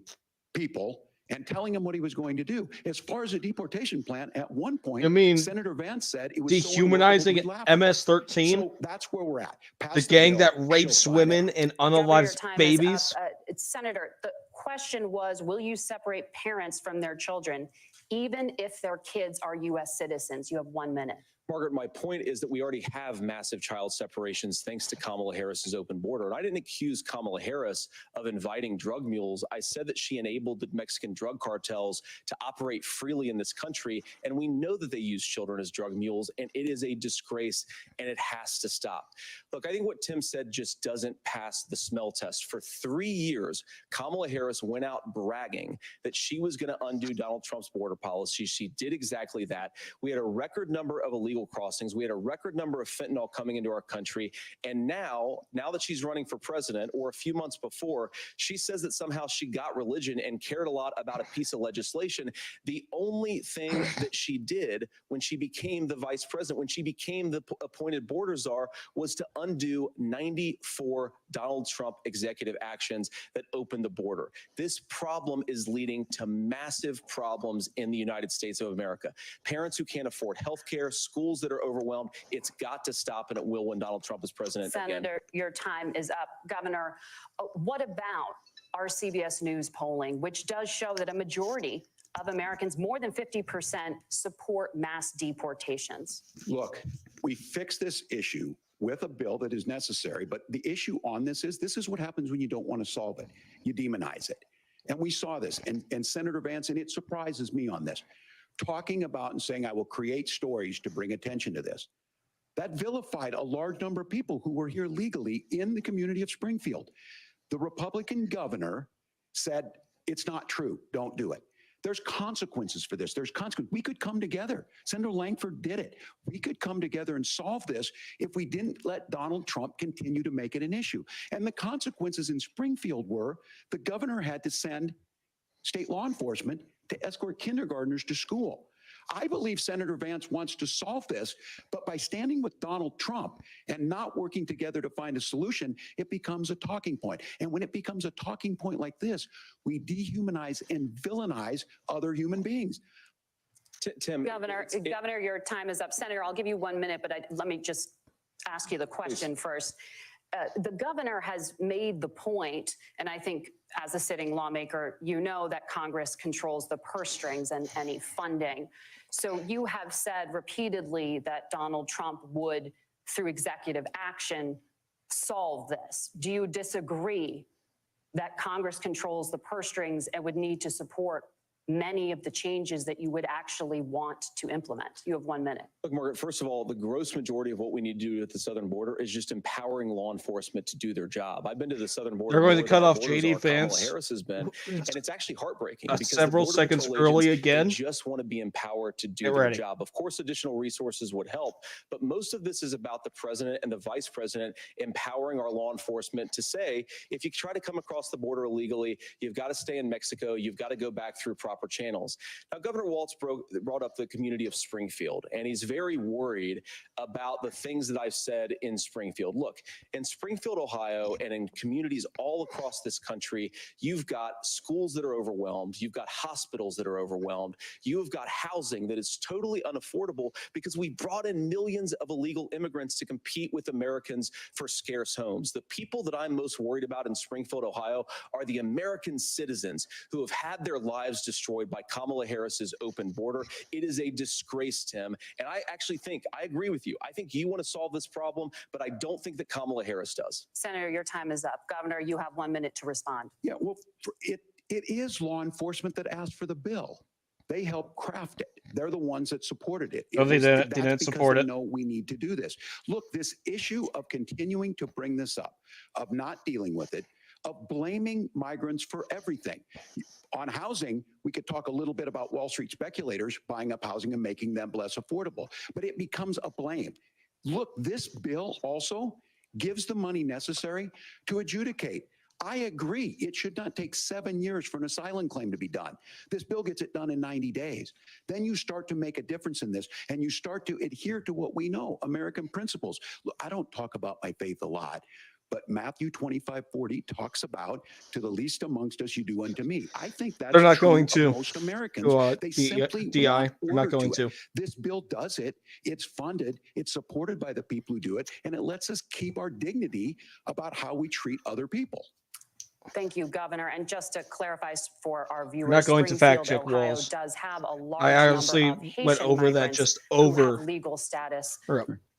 people and telling him what he was going to do. As far as a deportation plan, at one point, I mean, Senator Vance said it was so dehumanizing unworkable, we'd laugh at it. MS-13, So that's where we're at. the Pass gang bill, that she'll rapes sign it. women and Governor, your unalived time is babies. up. Senator, the question was, will you separate parents from their children, even if their kids are U.S. citizens? You have 1 minute. Margaret, my point is that we already have massive child separations thanks to Kamala Harris's open border. And I didn't accuse Kamala Harris of inviting drug mules. I said that she enabled the Mexican drug cartels to operate freely in this country. And we know that they use children as drug mules, and it is a disgrace, and it has to stop. Look, I think what Tim said just doesn't pass the smell test. For 3 years, Kamala Harris went out bragging that she was going to undo Donald Trump's border policy. She did exactly that. We had a record number of illegal crossings. We had a record number of fentanyl coming into our country. And now that she's running for president, or a few months before, she says that somehow she got religion and cared a lot about a piece of legislation. The only thing that she did when she became the vice president, when she became the appointed border czar, was to undo 94 Donald Trump executive actions that opened the border. This problem is leading to massive problems in the United States of America. Parents who can't afford health care, schools that are overwhelmed. It's got to stop, and it will when Donald Trump is president again. Senator, your time is up. Governor, what about our CBS News polling, which does show that a majority of Americans, more than 50%, support mass deportations? Look, we fix this issue with a bill that is necessary, but the issue on this is what happens when you don't want to solve it. You demonize it. And we saw this, and Senator Vance, and it surprises me on this, talking about and saying, I will create stories to bring attention to this. That vilified a large number of people who were here legally in the community of Springfield. The Republican governor said, it's not true, don't do it. There's consequences for this. There's consequences. We could come together. Senator Langford did it. We could come together and solve this if we didn't let Donald Trump continue to make it an issue. And the consequences in Springfield were the governor had to send state law enforcement to escort kindergartners to school. I believe Senator Vance wants to solve this, but by standing with Donald Trump and not working together to find a solution, it becomes a talking point. And when it becomes a talking point like this, we dehumanize and villainize other human beings. Tim, Governor, your time is up. Senator, I'll give you 1 minute, but let me just ask you the question first. The governor has made the point, and I think as a sitting lawmaker, you know that Congress controls the purse strings and any funding. So you have said repeatedly that Donald Trump would, through executive action, solve this? Do you disagree that Congress controls the purse strings and would need to support many of the changes that you would actually want to implement? You have 1 minute. Look, Margaret, first of all, the gross majority of what we need to do at the southern border is just empowering law enforcement to do their job. I've been to the southern border. They're going to more cut than our off borders JD are. Kamala Vance. Harris has been, and it's actually heartbreaking. because the Several Border seconds Patrol early agents, again. They just want to be empowered to do Get their ready. job. Of course, additional resources would help, but most of this is about the president and the vice president empowering our law enforcement to say, if you try to come across the border illegally, you've got to stay in Mexico. You've got to go back through proper channels. Now, Governor Walz brought up the community of Springfield, and he's very worried about the things that I've said in Springfield. Look, in Springfield, Ohio, and in communities all across this country, you've got schools that are overwhelmed. You've got hospitals that are overwhelmed. You've got housing that is totally unaffordable because we brought in millions of illegal immigrants to compete with Americans for scarce homes. The people that I'm most worried about in Springfield, Ohio, are the American citizens who have had their lives destroyed by Kamala Harris's open border. It is a disgrace, Tim. And I actually think, I agree with you. I think you want to solve this problem, but I don't think that Kamala Harris does. Senator, your time is up. Governor, you have 1 minute to respond. Yeah, well, it is law enforcement that asked for the bill. They helped craft it. They're the ones that supported it. No, they didn't That's support because it. they know we need to do this. Look, this issue of continuing to bring this up, of not dealing with it, of blaming migrants for everything. On housing, we could talk a little bit about Wall Street speculators buying up housing and making them less affordable, but it becomes a blame. Look, this bill also gives the money necessary to adjudicate. I agree. It should not take 7 years for an asylum claim to be done. This bill gets it done in 90 days. Then you start to make a difference in this, and you start to adhere to what we know, American principles. Look, I don't talk about my faith a lot, but Matthew 25:40 talks about, to the least amongst us, you do unto me. I think that's They're not true going of to. most Americans. They DI, simply they're want not order going it. to. This bill does it. It's funded. It's supported by the people who do it, and it lets us keep our dignity about how we treat other people. Thank you, Governor. And just to clarify for our viewers, not going to fact check Springfield, Ohio Walz. does have a large I honestly number of went Haitian over that migrants just who over. have legal status,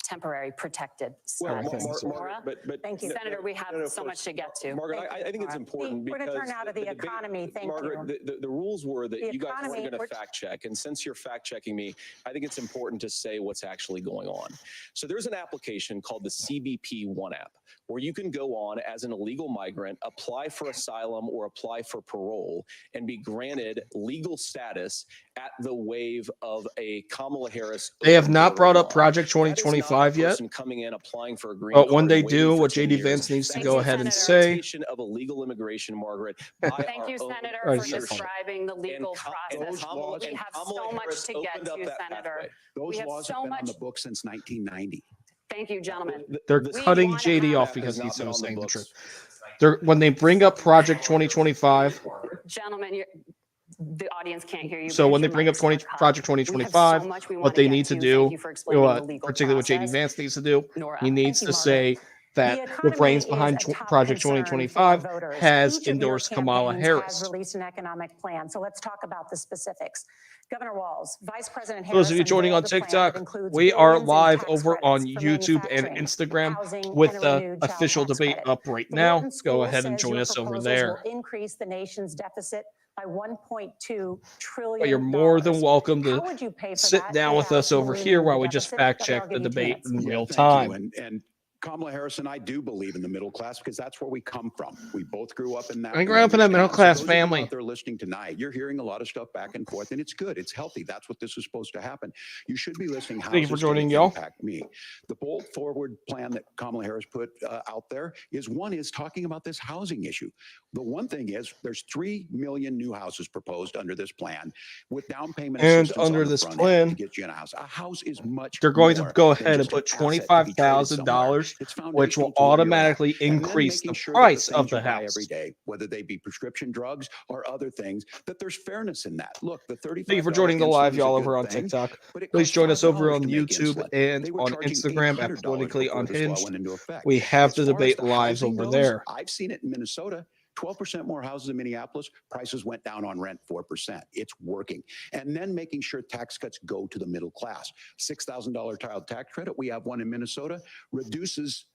temporary protected Well, status. Nora? but Thank you, Senator. We have so much to get to. Margaret, I think it's important We're because going to turn out of the debate- economy. Thank Margaret, you. the rules were that The you guys economy, weren't going which- to fact check. And since you're fact checking me, I think it's important to say what's actually going on. So there's an application called the CBP One app where you can go on as an illegal migrant, apply for asylum or apply for parole, and be granted legal status at the wave of a Kamala Harris. They have not open brought border up law. Project That is not a 2025 yet. person coming in, applying for a green But when card they and waiting do, for what 10 JD years. Vance needs to Thank go you, ahead and Senator. say. Implementation of illegal immigration, Margaret. by Thank our you, own Senator, Right, for leadership. describing the legal process. Kamala- We and have Kamala so much Harris to get opened up to, that Senator. pathway. Those We have laws so have been on much- the books since 1990. Thank you, gentlemen. They're The cutting wanna JD have- off Has because not he's been so on the saying the books. truth. When they bring up Project 2025, Gentlemen, the audience can't hear you. so because when they your bring up mics 20, are cut. Project We have 2025, so much we what wanna they get need to to. do, Thank you for explaining the legal particularly what JD process. Vance needs to do, Nora. he needs Thank to you, say that The the economy brains is behind a top Project concern 2025 for voters. has Each of your endorsed Kamala campaigns Harris. has released an economic plan. So let's talk about the specifics. Governor Walz, Vice President For Harris. those of you joining on unveiled a plan TikTok, that includes we are billions in live tax over on credits for YouTube and manufacturing, Instagram housing, with and a the renewed child official tax debate credit. up right The now. Wharton Go School ahead and says join your us over proposals there. will increase the nation's deficit by $1.2 trillion. But you're more than welcome How to would you pay for sit that down with without us over ballooning here while the we just deficit? fact Governor, I'll check the give you 2 debate minutes. in real Thank time. you. And Kamala Harris and I do believe in the middle class because that's where we come from. We both grew up in that. I grew up in a middle class family. They're listening tonight. You're hearing a lot of stuff back and forth, and it's good. It's healthy. That's what this is supposed to happen. You should be listening. How Thank you is for this gonna joining, y'all. impact me? The bold forward plan that Kamala Harris put out there is talking about this housing issue. The one thing is there's 3 million new houses proposed under this plan with down payment And assistance under on the this front plan, end to get you in a house. A house is much they're going to more go than ahead and just an put asset to be traded somewhere. $25,000, It's which will foundational to what you're at. automatically And then increase making the sure that price of things the you buy house. every day, whether they be prescription drugs or other things, that there's fairness in that. Look, the $35 Thank you for joining the live, insulin is a y'all, good over on thing, TikTok. but it Please costs join us over $5 on to make YouTube insulin. and They were on charging Instagram at $800 Politically before this law Unhinged. went into effect. We have As the far as debate the lives housing over goes, there. I've seen it in Minnesota. 12% more houses in Minneapolis, prices went down on rent 4%. It's working. And then making sure tax cuts go to the middle class. $6,000 child tax credit, we have one in Minnesota, reduces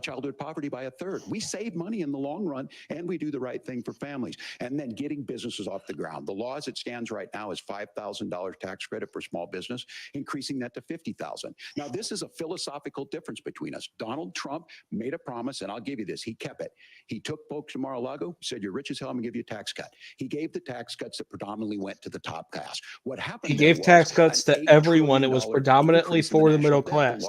childhood poverty by a third. We save money in the long run, and we do the right thing for families. And then getting businesses off the ground. The law as it stands right now is $5,000 tax credit for small business, increasing that to $50,000. Now, this is a philosophical difference between us. Donald Trump made a promise, and I'll give you this. He kept it. He took folks to Mar-a-Lago, said, you're rich as hell, I'm going to give you a tax cut. He gave the tax cuts that predominantly went to the top class. What happened? He gave tax cuts to everyone. It was predominantly for the middle class.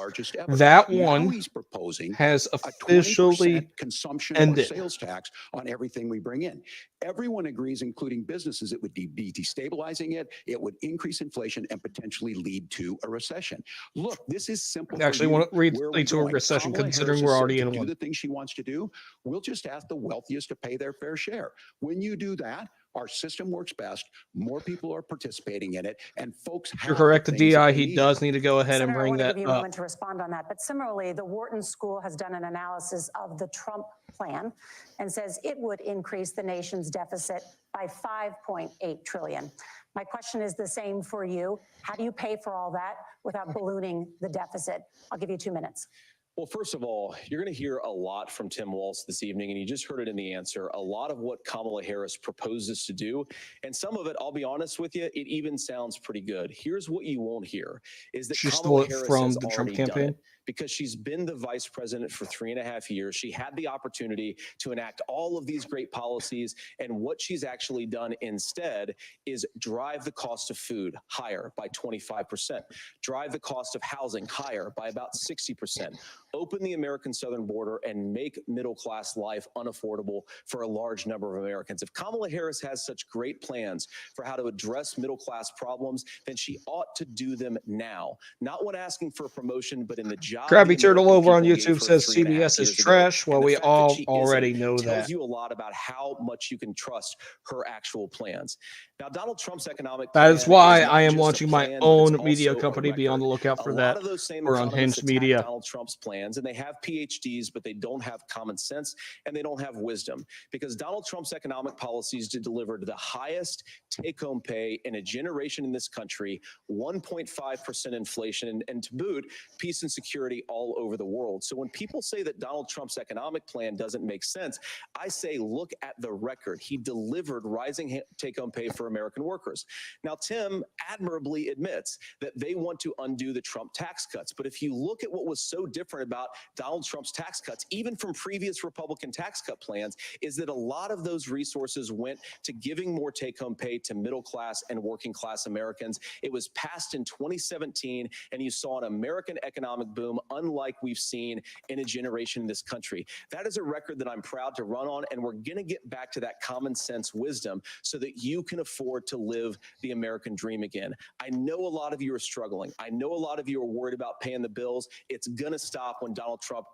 That one he's proposing has a officially 20% consumption ended. or sales tax on everything we bring in. Everyone agrees, including businesses, it would be destabilizing it. It would increase inflation and potentially lead to a recession. Look, this is simple. Actually, won't lead to a recession, considering we're already in one. Do the things she wants to do. We'll just ask the wealthiest to pay their fair share. When you do that, our system works best. More people are participating in it, and folks. You're correct. The DI, he does need to go ahead and bring that I want to give you a up. moment to respond on that. But similarly, the Wharton School has done an analysis of the Trump plan and says it would increase the nation's deficit by $5.8 trillion. My question is the same for you. How do you pay for all that without ballooning the deficit? I'll give you 2 minutes. Well, first of all, you're going to hear a lot from Tim Walz this evening, and you just heard it in the answer, a lot of what Kamala Harris proposes to do. And some of it, I'll be honest with you, it even sounds pretty good. Here's what you won't hear is that She Kamala stole it Harris from has the Trump already done campaign. it. Because she's been the vice president for 3.5 years. She had the opportunity to enact all of these great policies. And what she's actually done instead is drive the cost of food higher by 25%, drive the cost of housing higher by about 60%, open the American southern border and make middle-class life unaffordable for a large number of Americans. If Kamala Harris has such great plans for how to address middle-class problems, then she ought to do them now, not when asking for a promotion, but in the job. Krabby Turtle over on YouTube says CBS is trash. Well, we all already know that. Tells you a lot about how much you can trust her actual plans. Now, Donald Trump's economic That is why I am just a launching my plan, but own it's media also a company. Be on the lookout for a that. lot of those same Or economists Unhinged attack Media. Donald Trump's plans, and they have PhDs, but they don't have common sense and they don't have wisdom, because Donald Trump's economic policies delivered the highest take-home pay in a generation in this country, 1.5% inflation, and to boot, peace and security all over the world. So when people say that Donald Trump's economic plan doesn't make sense, I say look at the record. He delivered rising take-home pay for American workers. Now, Tim admirably admits that they want to undo the Trump tax cuts. But if you look at what was so different about Donald Trump's tax cuts, even from previous Republican tax cut plans, is that a lot of those resources went to giving more take-home pay to middle-class and working-class Americans. It was passed in 2017, and you saw an American economic boom unlike we've seen in a generation in this country. That is a record that I'm proud to run on, and we're going to get back to that common sense wisdom so that you can afford to live the American dream again. I know a lot of you are struggling. I know a lot of you are worried about paying the bills. It's going to stop when Donald Trump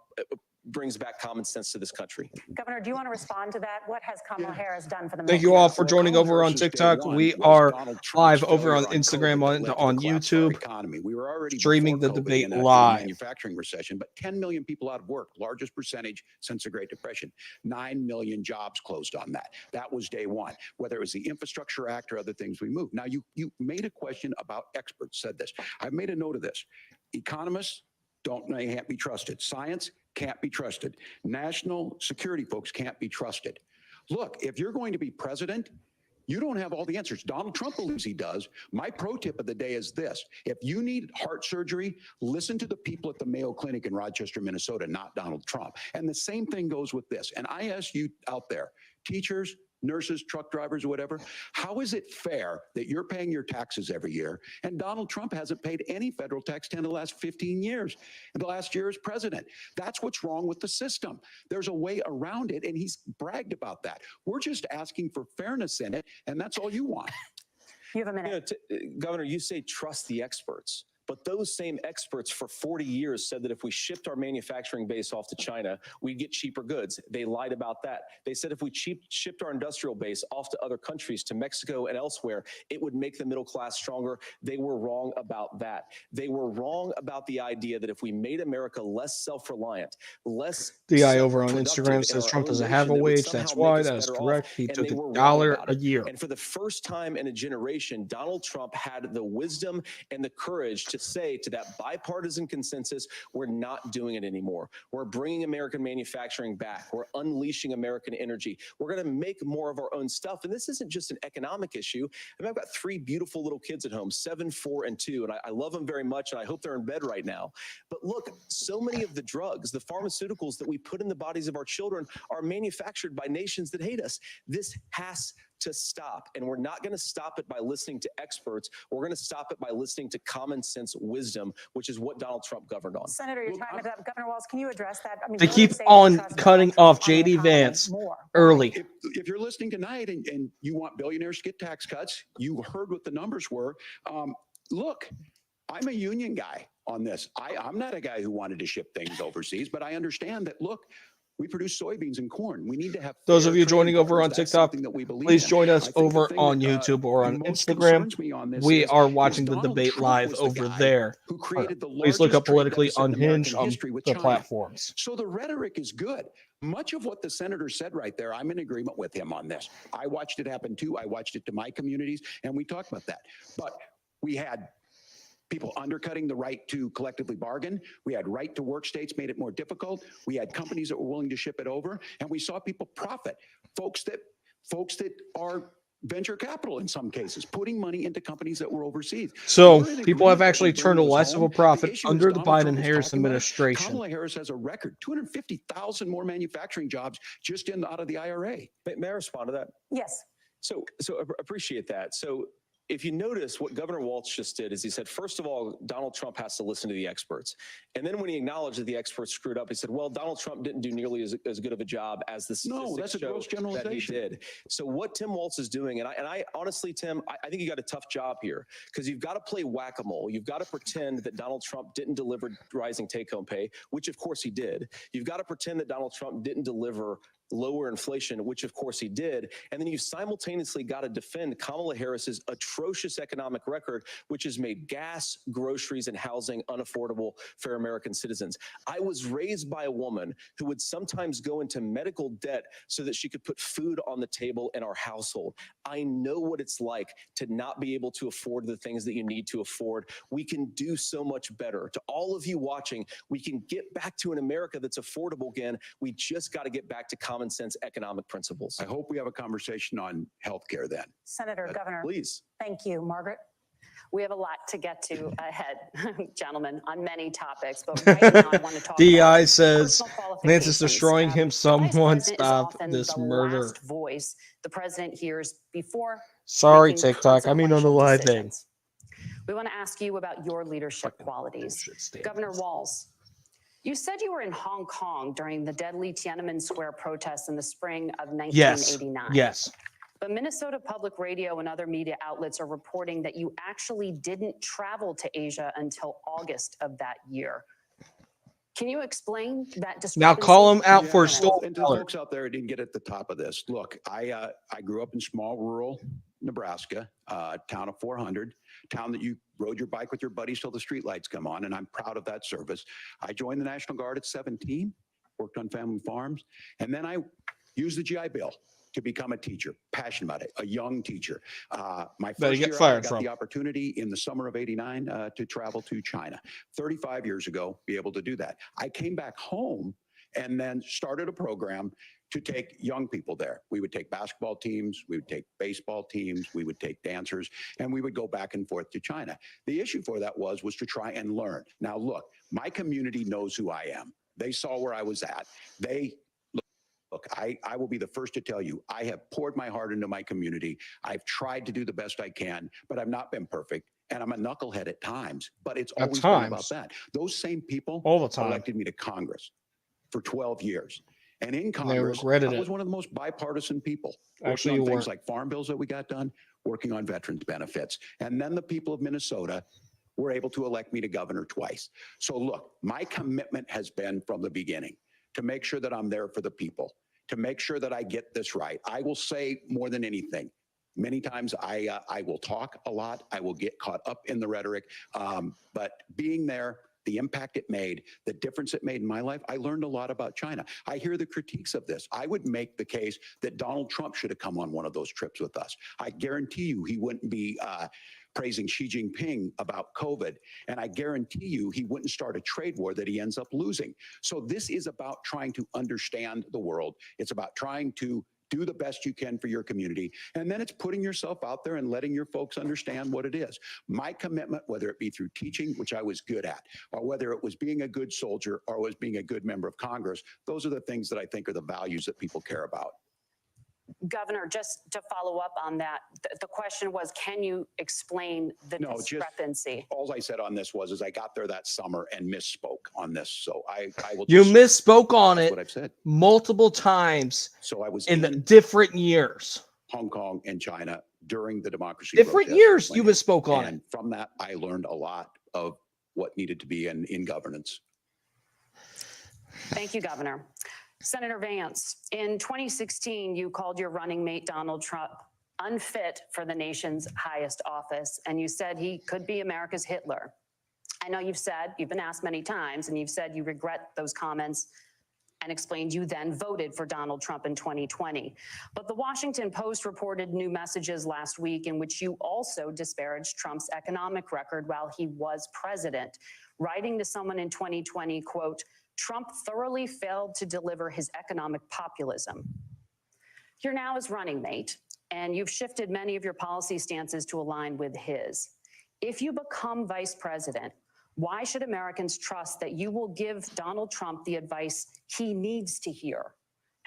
brings back common sense to this country. Governor, do you want to respond to that? What has Kamala Harris done for the Thank you all for joining over on TikTok. We are live over on Instagram, on YouTube, We were already streaming the before COVID debate in a live. manufacturing recession, but 10 million people out of work, largest percentage since the Great Depression. 9 million jobs closed on that. That was day one, whether it was the Infrastructure Act or other things we moved. Now, you made a question about experts, said this. I've made a note of this. Economists can't be trusted. Science can't be trusted. National security folks can't be trusted. Look, if you're going to be president, you don't have all the answers. Donald Trump believes he does. My pro tip of the day is this. If you need heart surgery, listen to the people at the Mayo Clinic in Rochester, Minnesota, not Donald Trump. And the same thing goes with this. And I ask you out there, teachers, nurses, truck drivers, or whatever, how is it fair that you're paying your taxes every year and Donald Trump hasn't paid any federal tax in the last 15 years, and the last year as president? That's what's wrong with the system. There's a way around it, and he's bragged about that. We're just asking for fairness in it, and that's all you want. You have a minute. Governor, you say trust the experts. But those same experts for 40 years said that if we shipped our manufacturing base off to China, we'd get cheaper goods. They lied about that. They said if we shipped our industrial base off to other countries, to Mexico and elsewhere, it would make the middle class stronger. They were wrong about that. They were wrong about the idea that if we made America less self-reliant, less DI over on Instagram says Trump doesn't have a wage. That's why. That is correct. He took $1 a year. And for the first time in a generation, Donald Trump had the wisdom and the courage to say to that bipartisan consensus, we're not doing it anymore. We're bringing American manufacturing back. We're unleashing American energy. We're going to make more of our own stuff. And this isn't just an economic issue. I mean, I've got 3 beautiful little kids at home, 7, 4, and 2, and I love them very much, and I hope they're in bed right now. But look, so many of the drugs, the pharmaceuticals that we put in the bodies of our children are manufactured by nations that hate us. This has to stop, and we're not going to stop it by listening to experts. We're going to stop it by listening to common sense wisdom, which is what Donald Trump governed on. Senator, your time is up. Governor Walz, can you address that? I mean, They voters keep say on trust cutting Donald off Trump on the JD economy Vance more. early. If you're listening tonight and you want billionaires to get tax cuts, you heard what the numbers were. Look, I'm a union guy on this. I'm not a guy who wanted to ship things overseas, but I understand that, look, we produce soybeans and corn. We need to have Those of fair you trade joining over partners. on That's TikTok, something that we believe please in. join us I think the over thing on that, YouTube or on most Instagram. concerns me on this We is are watching the Donald debate Trump live was the over guy there. who created the Please look largest up trade Politically deficit in Unhinged American on history with the China. platforms. So the rhetoric is good. Much of what the senator said right there, I'm in agreement with him on this. I watched it happen too. I watched it to my communities, and we talked about that. But we had people undercutting the right to collectively bargain. We had right to work states made it more difficult. We had companies that were willing to ship it over, and we saw people profit. Folks that are venture capital in some cases, putting money into companies that were overseas. So We're in people have agreement that actually we bring turned a those less of home. a profit The issue is under the Donald Trump was Biden-Harris talking about it. administration. Kamala Harris has a record, 250,000 more manufacturing jobs just out of the IRA. May I respond to that? Yes. So appreciate that. So if you notice what Governor Walz just did is he said, first of all, Donald Trump has to listen to the experts. And then when he acknowledged that the experts screwed up, he said, well, Donald Trump didn't do nearly as good of a job as the No, that's a gross that he generalization. did. So what Tim Walz is doing, and I honestly, Tim, I think you got a tough job here because you've got to play whack-a-mole. You've got to pretend that Donald Trump didn't deliver rising take-home pay, which of course he did. You've got to pretend that Donald Trump didn't deliver lower inflation, which of course he did. And then you simultaneously got to defend Kamala Harris's atrocious economic record, which has made gas, groceries, and housing unaffordable for American citizens. I was raised by a woman who would sometimes go into medical debt so that she could put food on the table in our household. I know what it's like to not be able to afford the things that you need to afford. We can do so much better. To all of you watching, we can get back to an America that's affordable again. We just got to get back to common sense economic principles. I hope we have a conversation on healthcare then. Senator, Governor, Please. thank you. Margaret? We have a lot to get to ahead, gentlemen, on many topics. But right now, I want to talk DI about says personal Vance is qualifications. destroying him. The vice Someone president is stop often this the murder. last voice the president hears before Sorry, making TikTok. I mean on the consequential live thing. decisions. We want to ask you about your leadership qualities. Governor Walz, you said you were in Hong Kong during the deadly Tiananmen Square protests in the spring of 1989. Yes. But Minnesota Public Radio and other media outlets are reporting that you actually didn't travel to Asia until August of that year. Can you explain that discrepancy? Now call him out for Yeah, stolen and to the folks out there who didn't get at the top of this, look, I grew up in small rural Nebraska, town of 400, town that you rode your bike with your buddies till the streetlights come on, and I'm proud of that service. I joined the National Guard at 17, worked on family farms, and then I used the GI Bill to become a teacher, passionate about it, a young teacher. My first year, I got the opportunity in the summer of '89 to travel to China. 35 years ago, be able to do that. I came back home and then started a program to take young people there. We would take basketball teams, we would take baseball teams, we would take dancers, and we would go back and forth to China. The issue for that was to try and learn. Now, look, my community knows who I am. They saw where I was at. Look, I will be the first to tell you, I have poured my heart into my community. I've tried to do the best I can, but I've not been perfect. And I'm a knucklehead at times, but it's always been about that. Those same people all the time elected me to Congress for 12 years. And in Congress, I was one of the most bipartisan people. Actually, working on things like farm bills that we got done, working on veterans benefits. And then the people of Minnesota were able to elect me to governor twice. So look, my commitment has been from the beginning to make sure that I'm there for the people, to make sure that I get this right. I will say more than anything. Many times I will talk a lot. I will get caught up in the rhetoric. But being there, the impact it made, the difference it made in my life, I learned a lot about China. I hear the critiques of this. I would make the case that Donald Trump should have come on one of those trips with us. I guarantee you he wouldn't be praising Xi Jinping about COVID. And I guarantee you he wouldn't start a trade war that he ends up losing. So this is about trying to understand the world. It's about trying to do the best you can for your community. And then it's putting yourself out there and letting your folks understand what it is. My commitment, whether it be through teaching, which I was good at, or whether it was being a good soldier or was being a good member of Congress, those are the things that I think are the values that people care about. Governor, just to follow up on that, the question was, can you explain the discrepancy? All I said on this was I got there that summer and misspoke on this. So I will. You misspoke on it what I've said multiple times. So I was in the different years. Hong Kong and China during the democracy. Different years you misspoke on and it. From that, I learned a lot of what needed to be in governance. Thank you, Governor. Senator Vance, in 2016, you called your running mate, Donald Trump, unfit for the nation's highest office, and you said he could be America's Hitler. I know you've been asked many times, and you've said you regret those comments and explained you then voted for Donald Trump in 2020. But the Washington Post reported new messages last week in which you also disparaged Trump's economic record while he was president, writing to someone in 2020, quote, Trump thoroughly failed to deliver his economic populism. You're now his running mate, and you've shifted many of your policy stances to align with his. If you become vice president, why should Americans trust that you will give Donald Trump the advice he needs to hear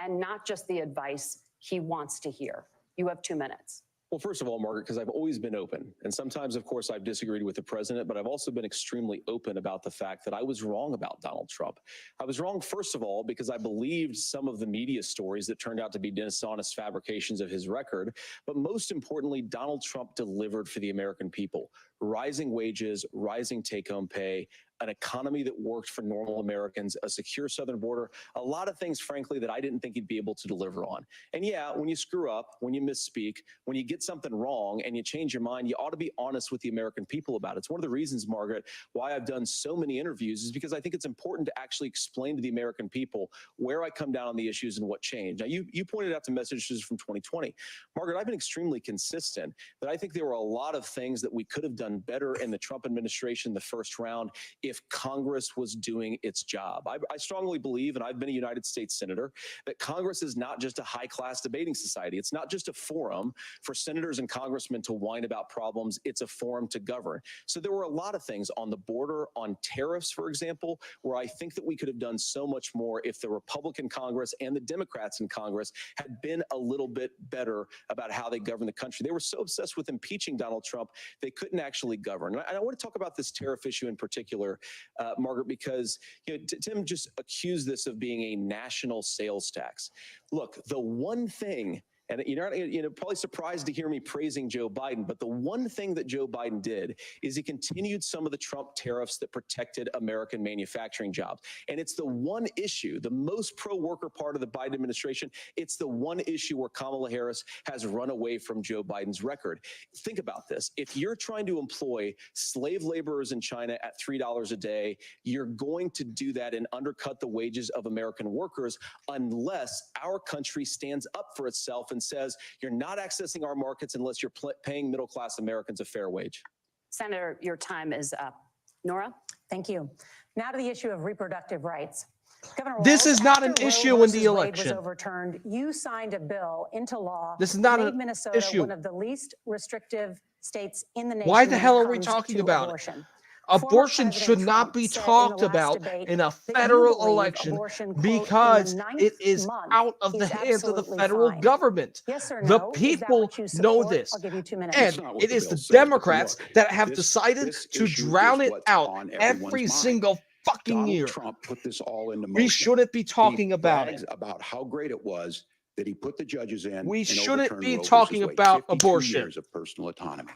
and not just the advice he wants to hear? You have 2 minutes. Well, first of all, Margaret, because I've always been open. And sometimes, of course, I've disagreed with the president, but I've also been extremely open about the fact that I was wrong about Donald Trump. I was wrong, first of all, because I believed some of the media stories that turned out to be dishonest fabrications of his record. But most importantly, Donald Trump delivered for the American people. Rising wages, rising take-home pay, an economy that worked for normal Americans, a secure southern border, a lot of things, frankly, that I didn't think he'd be able to deliver on. And yeah, when you screw up, when you misspeak, when you get something wrong and you change your mind, you ought to be honest with the American people about it. It's one of the reasons, Margaret, why I've done so many interviews is because I think it's important to actually explain to the American people where I come down on the issues and what changed. Now, you pointed out the messages from 2020. Margaret, I've been extremely consistent that I think there were a lot of things that we could have done better in the Trump administration, the first round, if Congress was doing its job. I strongly believe, and I've been a United States senator, that Congress is not just a high-class debating society. It's not just a forum for senators and congressmen to whine about problems. It's a forum to govern. So there were a lot of things on the border, on tariffs, for example, where I think that we could have done so much more if the Republican Congress and the Democrats in Congress had been a little bit better about how they govern the country. They were so obsessed with impeaching Donald Trump, they couldn't actually govern. And I want to talk about this tariff issue in particular, Margaret, because Tim just accused this of being a national sales tax. Look, the one thing, and you're probably surprised to hear me praising Joe Biden, but the one thing that Joe Biden did is he continued some of the Trump tariffs that protected American manufacturing jobs. And it's the one issue, the most pro-worker part of the Biden administration, it's the one issue where Kamala Harris has run away from Joe Biden's record. Think about this. If you're trying to employ slave laborers in China at $3 a day, you're going to do that and undercut the wages of American workers unless our country stands up for itself and says you're not accessing our markets unless you're paying middle-class Americans a fair wage. Senator, your time is up. Nora? Thank you. Now to the issue of reproductive rights. Governor This Walz, is not an after Roe issue in the versus Wade election. was overturned, you signed a bill into law. This is not that an made Minnesota issue. one of the least restrictive states in the nation. Why the when hell it are we comes talking to about abortion. it? Former Abortion President should not Trump be said in the talked last about debate in a that you federal believe election abortion, quote, because in the ninth it is month out of the is hands of the absolutely federal fine. government. Yes or The no? Is that people what you know support? this. I'll give you 2 minutes. And That's not what it the is bill the says, but Democrats look, that have this decided to issue drown is it what's out on everyone's every mind. single fucking Donald year. Trump put this all into motion. We shouldn't be talking He about brags it. about how great it was that he put the judges in. We and shouldn't overturned be Roe versus talking Wade. about 52 abortion. years of personal autonomy.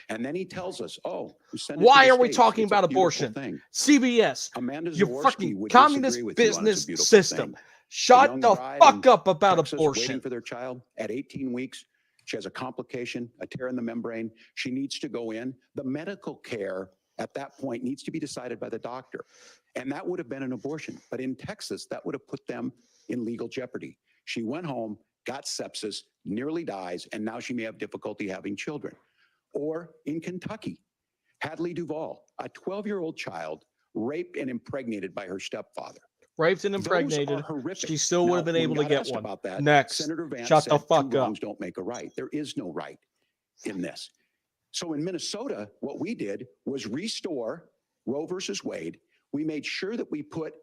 And then he tells us, oh, we send it Why to the are we states. talking It's a about beautiful abortion? thing. CBS, Amanda your Zaworski fucking would communist disagree with you on it's a business beautiful system. thing. A Shut young the bride fuck in up about Texas abortion. waiting for their child at 18 weeks. She has a complication, a tear in the membrane. She needs to go in. The medical care at that point needs to be decided by the doctor. And that would have been an abortion. But in Texas, that would have put them in legal jeopardy. She went home, got sepsis, nearly dies, and now she may have difficulty having children. Or in Kentucky, Hadley Duvall, a 12-year-old child raped and impregnated by her stepfather. Raped and impregnated. Those are horrific. She still would have been Now, able when to we got get asked one. about that, Next. Senator Vance Shut the said fuck two up. wrongs don't make a right. There is no right in this. So in Minnesota, what we did was restore Roe versus Wade. We made sure that we put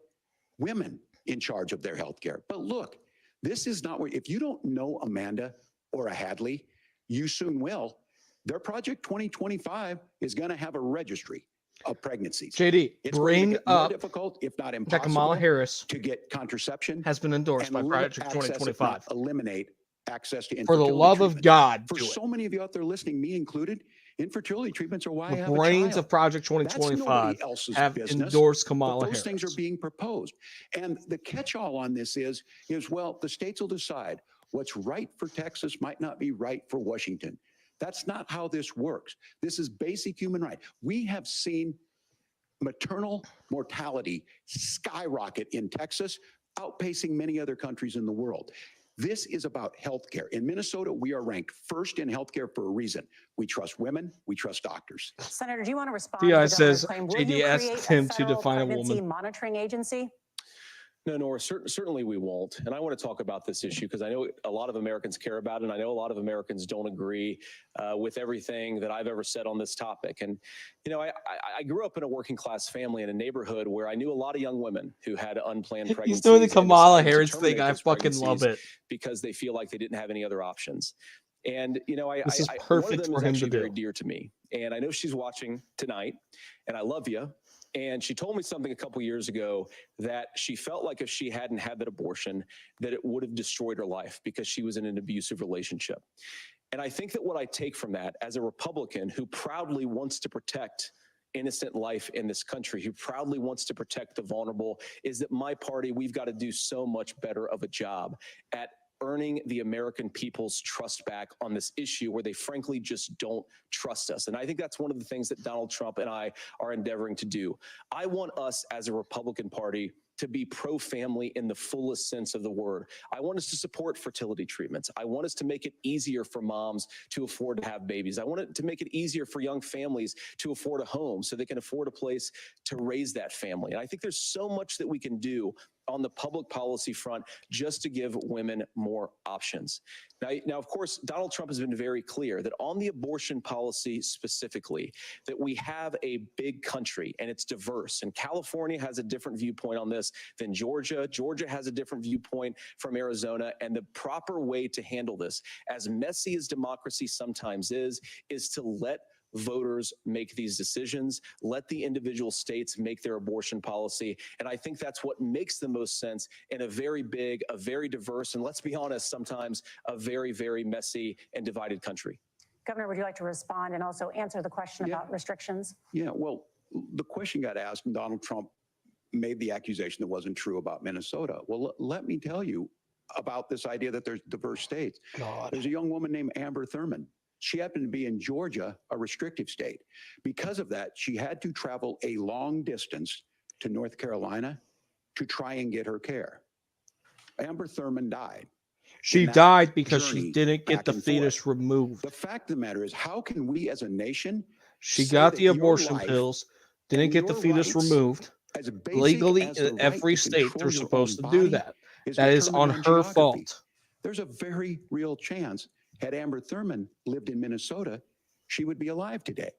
women in charge of their health care. But look, this is not where, if you don't know Amanda or a Hadley, you soon will. Their Project 2025 is going to have a registry of pregnancies. JD, It's going to bring make it more up difficult, if not that impossible, Kamala Harris to get contraception has been endorsed and by limit Project access, if 2025. not eliminate access to For the infertility love of treatment. God, For do it. so many of you out there listening, me included, infertility treatments are why I The have a brains child. of Project That's 2025 nobody else's have business, endorsed but Kamala those things Harris. are being proposed. And the catch-all on this is, well, the states will decide what's right for Texas might not be right for Washington. That's not how this works. This is basic human right. We have seen maternal mortality skyrocket in Texas, outpacing many other countries in the world. This is about healthcare. In Minnesota, we are ranked first in healthcare for a reason. We trust women, we trust doctors. Senator, do you want to respond DI to the governor's says claim? Will JD you asked create him a to federal define a pregnancy woman. monitoring agency? No, Nora, certainly we won't. And I want to talk about this issue because I know a lot of Americans care about it, and I know a lot of Americans don't agree with everything that I've ever said on this topic. And, you know, I grew up in a working class family in a neighborhood where I knew a lot of young women who had unplanned pregnancies. He's doing the and Kamala decided to Harris terminate thing. I those fucking love pregnancies it. because they feel like they didn't have any other options. And, you know, This is one of perfect them for is him to actually very do. dear to me. And I know she's watching tonight, and I love you. And she told me something a couple years ago that she felt like if she hadn't had that abortion, that it would have destroyed her life because she was in an abusive relationship. And I think that what I take from that as a Republican who proudly wants to protect innocent life in this country, who proudly wants to protect the vulnerable, is that my party, we've got to do so much better of a job at earning the American people's trust back on this issue where they frankly just don't trust us. And I think that's one of the things that Donald Trump and I are endeavoring to do. I want us as a Republican Party to be pro-family in the fullest sense of the word. I want us to support fertility treatments. I want us to make it easier for moms to afford to have babies. I want it to make it easier for young families to afford a home so they can afford a place to raise that family. And I think there's so much that we can do on the public policy front just to give women more options. Now, of course, Donald Trump has been very clear that on the abortion policy specifically, that we have a big country and it's diverse. And California has a different viewpoint on this than Georgia. Georgia has a different viewpoint from Arizona. And the proper way to handle this, as messy as democracy sometimes is to let voters make these decisions, let the individual states make their abortion policy. And I think that's what makes the most sense in a very big, a very diverse, and let's be honest, sometimes a very, very messy and divided country. Governor, would you like to respond and also answer the question about restrictions? Yeah, well, the question got asked and Donald Trump made the accusation that wasn't true about Minnesota. Well, let me tell you about this idea that there's diverse states. There's a young woman named Amber Thurman. She happened to be in Georgia, a restrictive state. Because of that, she had to travel a long distance to North Carolina to try and get her care. Amber Thurman died. She that died because she journey didn't get back the and fetus forth. removed. The fact of the matter is, how can we as a nation She say got that the your abortion life pills, didn't and get the your fetus rights removed. as basic Legally, as the in right every to state, control they're your supposed to own do body that. is That is on determined her geography? fault. There's a very real chance, had Amber Thurman lived in Minnesota, she would be alive today.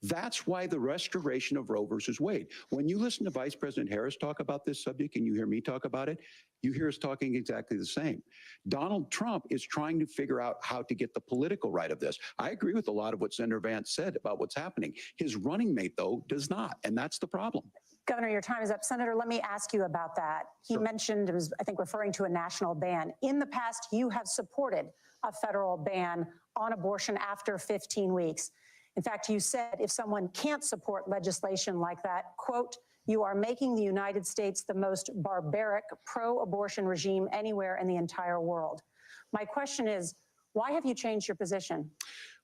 That's why the restoration of Roe versus Wade. When you listen to Vice President Harris talk about this subject and you hear me talk about it, you hear us talking exactly the same. Donald Trump is trying to figure out how to get the political right of this. I agree with a lot of what Senator Vance said about what's happening. His running mate, though, does not, and that's the problem. Governor, your time is up. Senator, let me ask you about that. He mentioned, it was, I think, referring to a national ban. In the past, you have supported a federal ban on abortion after 15 weeks. In fact, you said if someone can't support legislation like that, quote, you are making the United States the most barbaric pro-abortion regime anywhere in the entire world. My question is, why have you changed your position?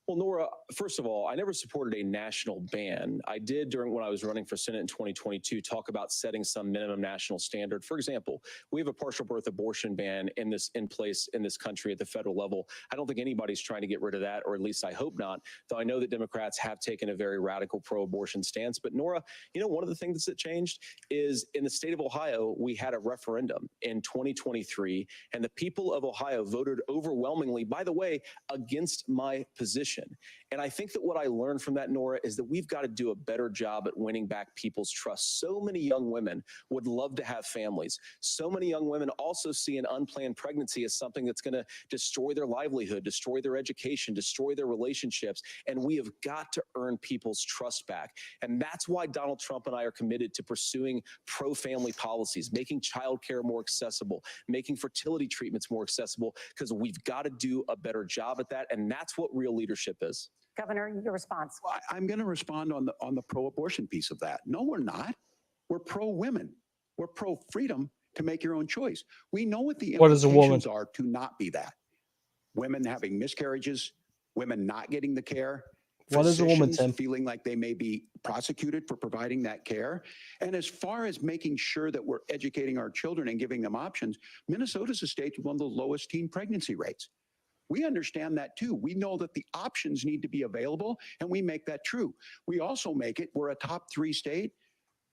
Well, Nora, first of all, I never supported a national ban. I did when I was running for Senate in 2022 talk about setting some minimum national standard. For example, we have a partial birth abortion ban in place in this country at the federal level. I don't think anybody's trying to get rid of that, or at least I hope not, though I know that Democrats have taken a very radical pro-abortion stance. But Nora, one of the things that changed is in the state of Ohio, we had a referendum in 2023, and the people of Ohio voted overwhelmingly, by the way, against my position. And I think that what I learned from that, Nora, is that we've got to do a better job at winning back people's trust. So many young women would love to have families. So many young women also see an unplanned pregnancy as something that's going to destroy their livelihood, destroy their education, destroy their relationships. And we have got to earn people's trust back. And that's why Donald Trump and I are committed to pursuing pro-family policies, making childcare more accessible, making fertility treatments more accessible, because we've got to do a better job at that. And that's what real leadership is. Governor, your response. Well, I'm going to respond on the pro-abortion piece of that. No, we're not. We're pro-women. We're pro-freedom to make your own choice. We know what the implications are to not be that. Women having miscarriages, women not getting the care. What is a woman, Tim? Feeling like they may be prosecuted for providing that care. And as far as making sure that we're educating our children and giving them options, Minnesota's a state with one of the lowest teen pregnancy rates. We understand that too. We know that the options need to be available, and we make that true. We also make it, we're a top 3 state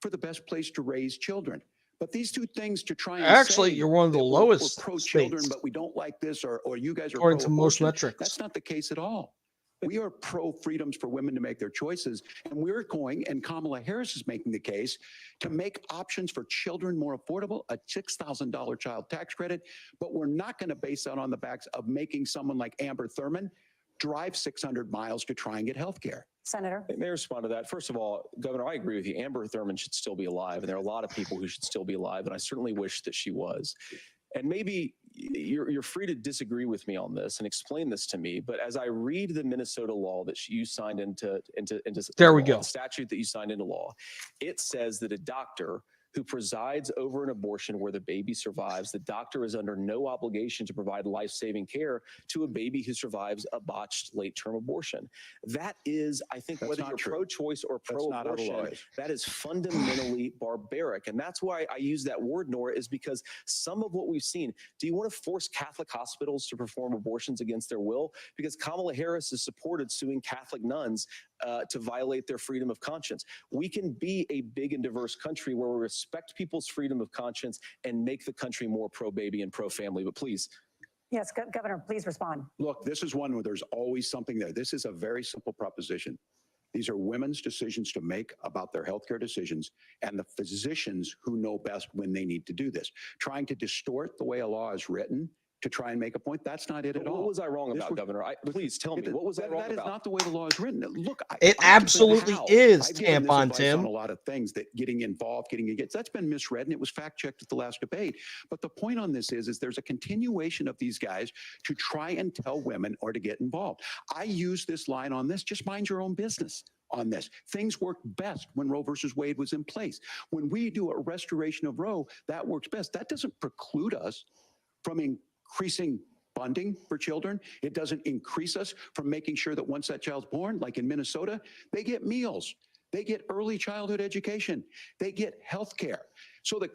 for the best place to raise children. But these two things to try and actually, say you're one of the lowest we're pro-children, states, but we don't like this, or you guys are according to most pro-abortion. metrics. That's not the case at all. We are pro-freedoms for women to make their choices, and we're going, and Kamala Harris is making the case, to make options for children more affordable, a $6,000 child tax credit, but we're not going to base that on the backs of making someone like Amber Thurman drive 600 miles to try and get health care. Senator? May I respond to that? First of all, Governor, I agree with you. Amber Thurman should still be alive, and there are a lot of people who should still be alive, and I certainly wish that she was. And maybe you're free to disagree with me on this and explain this to me, but as I read the Minnesota law that you signed into there we go, statute that you signed into law, it says that a doctor who presides over an abortion where the baby survives, the doctor is under no obligation to provide life-saving care to a baby who survives a botched late-term abortion. That is, I think, whether you're pro-choice or pro-abortion, that is fundamentally barbaric. And that's why I use that word, Nora, is because some of what we've seen, do you want to force Catholic hospitals to perform abortions against their will? Because Kamala Harris has supported suing Catholic nuns to violate their freedom of conscience. We can be a big and diverse country where we respect people's freedom of conscience and make the country more pro-baby and pro-family. But please. Yes, Governor, please respond. Look, this is one where there's always something there. This is a very simple proposition. These are women's decisions to make about their healthcare decisions, and the physicians who know best when they need to do this. Trying to distort the way a law is written to try and make a point, that's not it at all. What was I wrong about, Governor? Please tell me, what was I wrong about? That is not the way the law is written. Look, it absolutely is, Tampon Tim. On a lot of things that getting involved, that's been misread, and it was fact-checked at the last debate. But the point on this is there's a continuation of these guys to try and tell women or to get involved. I use this line on this, just mind your own business on this. Things worked best when Roe versus Wade was in place. When we do a restoration of Roe, that works best. That doesn't preclude us from increasing funding for children. It doesn't increase us from making sure that once that child's born, like in Minnesota, they get meals, they get early childhood education, they get health care. So the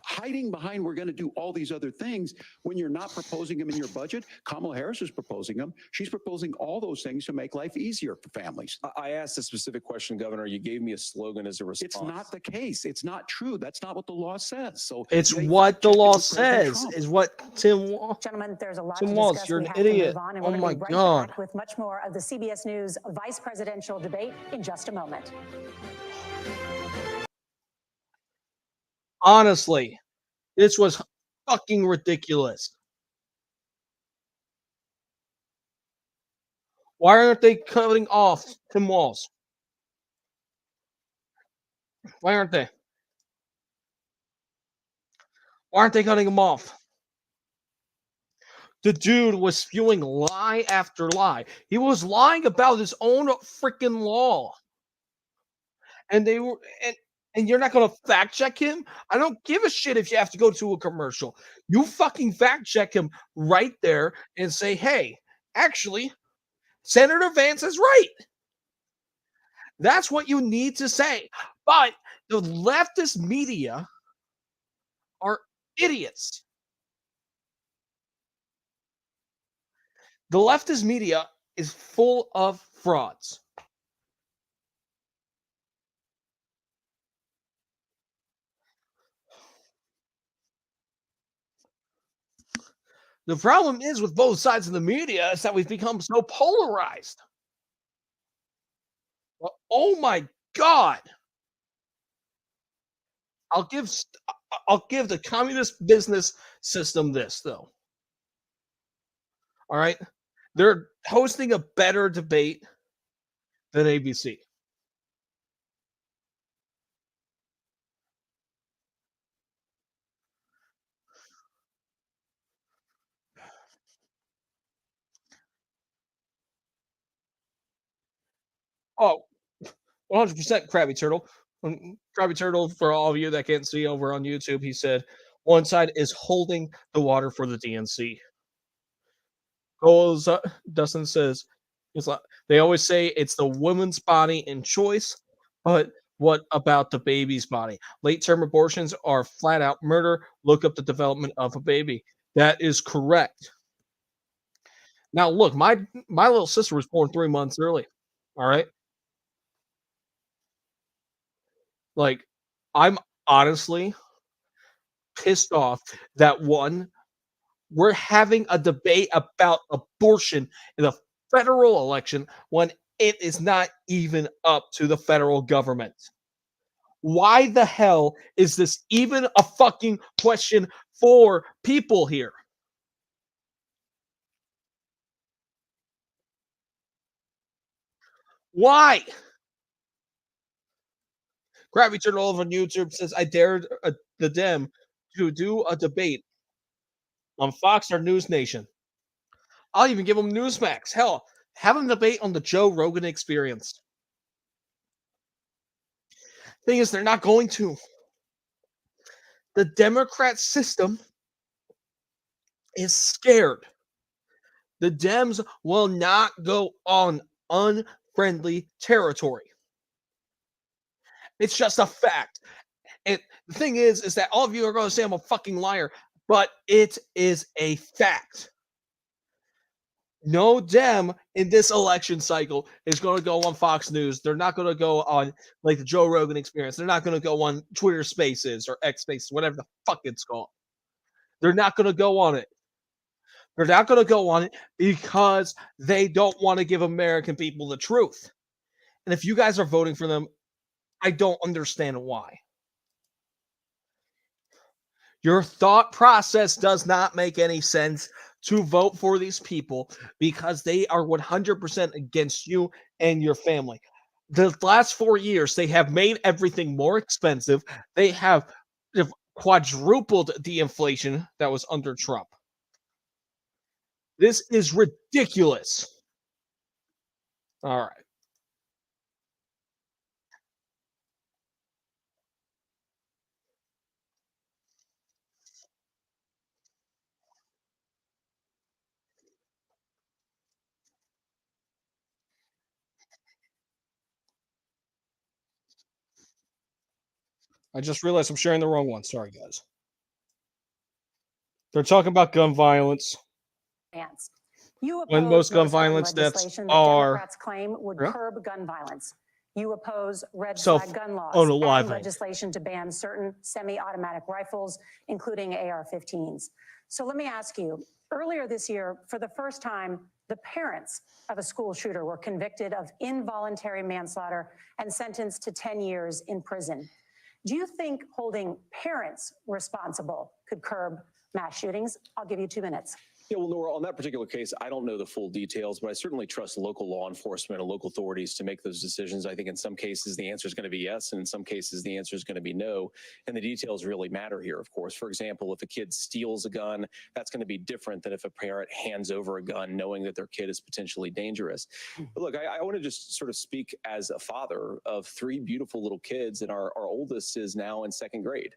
hiding behind we're going to do all these other things when you're not proposing them in your budget. Kamala Harris is proposing them. She's proposing all those things to make life easier for families. I asked a specific question, Governor. You gave me a slogan as a response. It's not the case. It's not true. That's not what the law says. So it's what the law says is what Tim Walz. Gentlemen, there's a lot Tim to Walz, discuss. you're We an have to idiot. move on, and Oh we're my gonna be right God. back with much more of the CBS News vice presidential debate in just a moment. Honestly, this was fucking ridiculous. Why aren't they cutting off Tim Walz? Why aren't they? Why aren't they cutting him off? The dude was spewing lie after lie. He was lying about his own freaking law. And they were and you're not going to fact check him? I don't give a shit if you have to go to a commercial. You fucking fact check him right there and say, hey, actually, Senator Vance is right. That's what you need to say. But the leftist media are idiots. The leftist media is full of frauds. The problem is with both sides of the media is that we've become so polarized. Well, oh my God. I'll give the communist business system this, though. All right. They're hosting a better debate than ABC. Oh, 100% Krabby Turtle. Krabby Turtle, for all of you that can't see over on YouTube, he said, one side is holding the water for the DNC. Goes, Dustin says, it's like, they always say it's the woman's body and choice, but what about the baby's body? Late-term abortions are flat-out murder. Look up the development of a baby. That is correct. Now, look, my little sister was born 3 months early. All right. Like, I'm honestly pissed off that we're having a debate about abortion in a federal election when it is not even up to the federal government. Why the hell is this even a fucking question for people here? Why? Krabby Turtle over on YouTube says, I dared the Dem to do a debate on Fox or News Nation. I'll even give them Newsmax. Hell, have a debate on the Joe Rogan Experience. Thing is, they're not going to. The Democrat system is scared. The Dems will not go on unfriendly territory. It's just a fact. And the thing is that all of you are going to say I'm a fucking liar, but it is a fact. No Dem in this election cycle is going to go on Fox News. They're not going to go on like the Joe Rogan Experience. They're not going to go on Twitter Spaces or X Spaces, whatever the fuck it's called. They're not going to go on it. They're not going to go on it because they don't want to give American people the truth. And if you guys are voting for them, I don't understand why. Your thought process does not make any sense to vote for these people because they are 100% against you and your family. The last 4 years, they have made everything more expensive. They've quadrupled the inflation that was under Trump. This is ridiculous. All right. I just realized I'm sharing the wrong one. Sorry, guys. They're talking about gun violence. Vance. You oppose When most gun violence deaths legislation that are Democrats claim would curb gun violence. You oppose red Self- flag gun laws unaliving. and legislation to ban certain semi-automatic rifles, including AR-15s. So let me ask you, earlier this year, for the first time, the parents of a school shooter were convicted of involuntary manslaughter and sentenced to 10 years in prison. Do you think holding parents responsible could curb mass shootings? I'll give you 2 minutes. Yeah, well, Nora, on that particular case, I don't know the full details, but I certainly trust local law enforcement and local authorities to make those decisions. I think in some cases the answer is going to be yes, and in some cases the answer is going to be no. And the details really matter here, of course. For example, if a kid steals a gun, that's going to be different than if a parent hands over a gun knowing that their kid is potentially dangerous. But look, I want to just sort of speak as a father of 3 beautiful little kids, and our oldest is now in 2nd grade.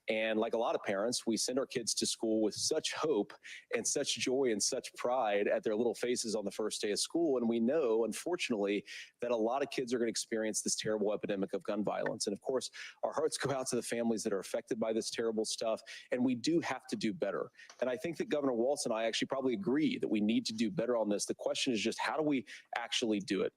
And like a lot of parents, we send our kids to school with such hope and such joy and such pride at their little faces on the first day of school. And we know, unfortunately, that a lot of kids are going to experience this terrible epidemic of gun violence. And of course, our hearts go out to the families that are affected by this terrible stuff. And we do have to do better. And I think that Governor Walz and I actually probably agree that we need to do better on this. The question is just, how do we actually do it?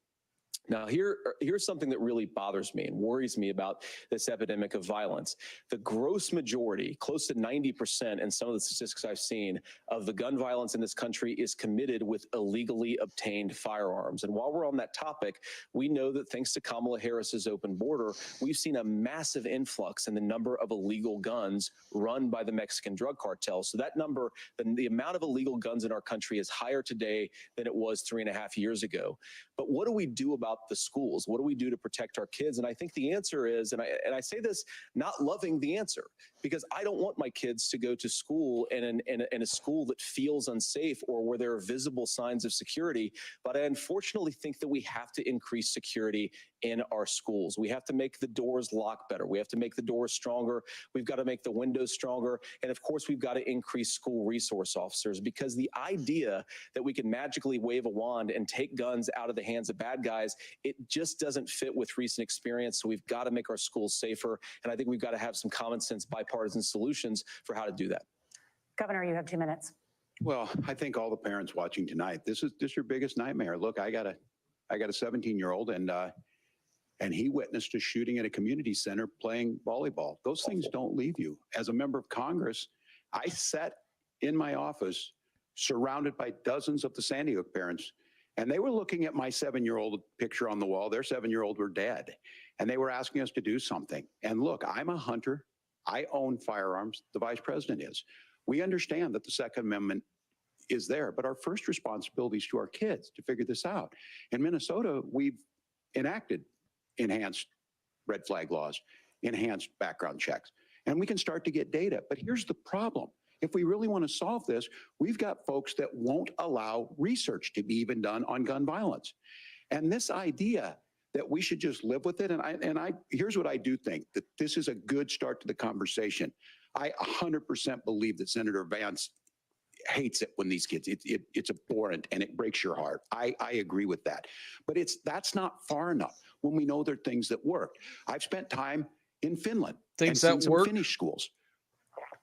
Now, here's something that really bothers me and worries me about this epidemic of violence. The gross majority, close to 90% in some of the statistics I've seen, of the gun violence in this country is committed with illegally obtained firearms. And while we're on that topic, we know that thanks to Kamala Harris's open border, we've seen a massive influx in the number of illegal guns run by the Mexican drug cartel. So that number, the amount of illegal guns in our country is higher today than it was 3.5 years ago. But what do we do about the schools? What do we do to protect our kids? And I think the answer is, and I say this not loving the answer, because I don't want my kids to go to school in a school that feels unsafe or where there are visible signs of security. But I unfortunately think that we have to increase security in our schools. We have to make the doors lock better. We have to make the doors stronger. We've got to make the windows stronger. And of course, we've got to increase school resource officers, because the idea that we can magically wave a wand and take guns out of the hands of bad guys, it just doesn't fit with recent experience. So we've got to make our schools safer. And I think we've got to have some common sense bipartisan solutions for how to do that. Governor, you have 2 minutes. Well, I think all the parents watching tonight, this is your biggest nightmare. Look, I got a 17-year-old, and he witnessed a shooting at a community center playing volleyball. Those things don't leave you. As a member of Congress, I sat in my office surrounded by dozens of the Sandy Hook parents, and they were looking at my 7-year-old picture on the wall. Their 7-year-old were dead, and they were asking us to do something. And look, I'm a hunter. I own firearms. The vice president is. We understand that the Second Amendment is there, but our first responsibility is to our kids to figure this out. In Minnesota, we've enacted enhanced red flag laws, enhanced background checks, and we can start to get data. But here's the problem. If we really want to solve this, we've got folks that won't allow research to be even done on gun violence. And this idea that we should just live with it, here's what I do think, that this is a good start to the conversation. I 100% believe that Senator Vance hates it when these kids, it's abhorrent and it breaks your heart. I agree with that. But that's not far enough when we know there are things that work. I've spent time in Finland. Things and that seen work. some Finnish schools.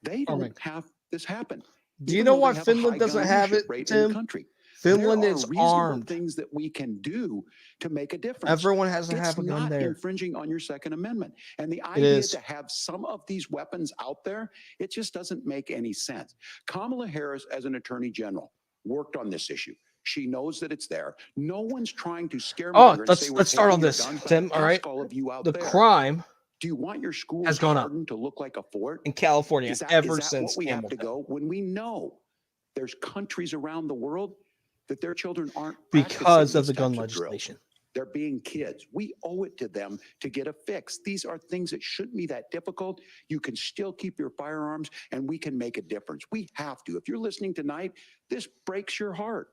They don't have this happen. Do you even know though why they have a Finland high doesn't gun have ownership it, rate in the Tim? country. Finland There are is reasonable armed. things that we can do to make a difference. Everyone has to It's have a gun not there. infringing on your Second Amendment. And the idea is. to have some of these weapons out there, it just doesn't make any sense. Kamala Harris, as an attorney general, worked on this issue. She knows that it's there. No one's trying to scare me. Oh, and let's say we're start on taking your this, guns back. Tim. All Ask right. all of you out The there. crime Do you want your schools has gone up hardened to look like a fort? in California Is that ever what since we have to Hamilton. go when we know there's countries around the world that their children aren't Because practicing of the these gun types of drills. legislation. They're being kids. We owe it to them to get a fix. These are things that shouldn't be that difficult. You can still keep your firearms and we can make a difference. We have to. If you're listening tonight, this breaks your heart.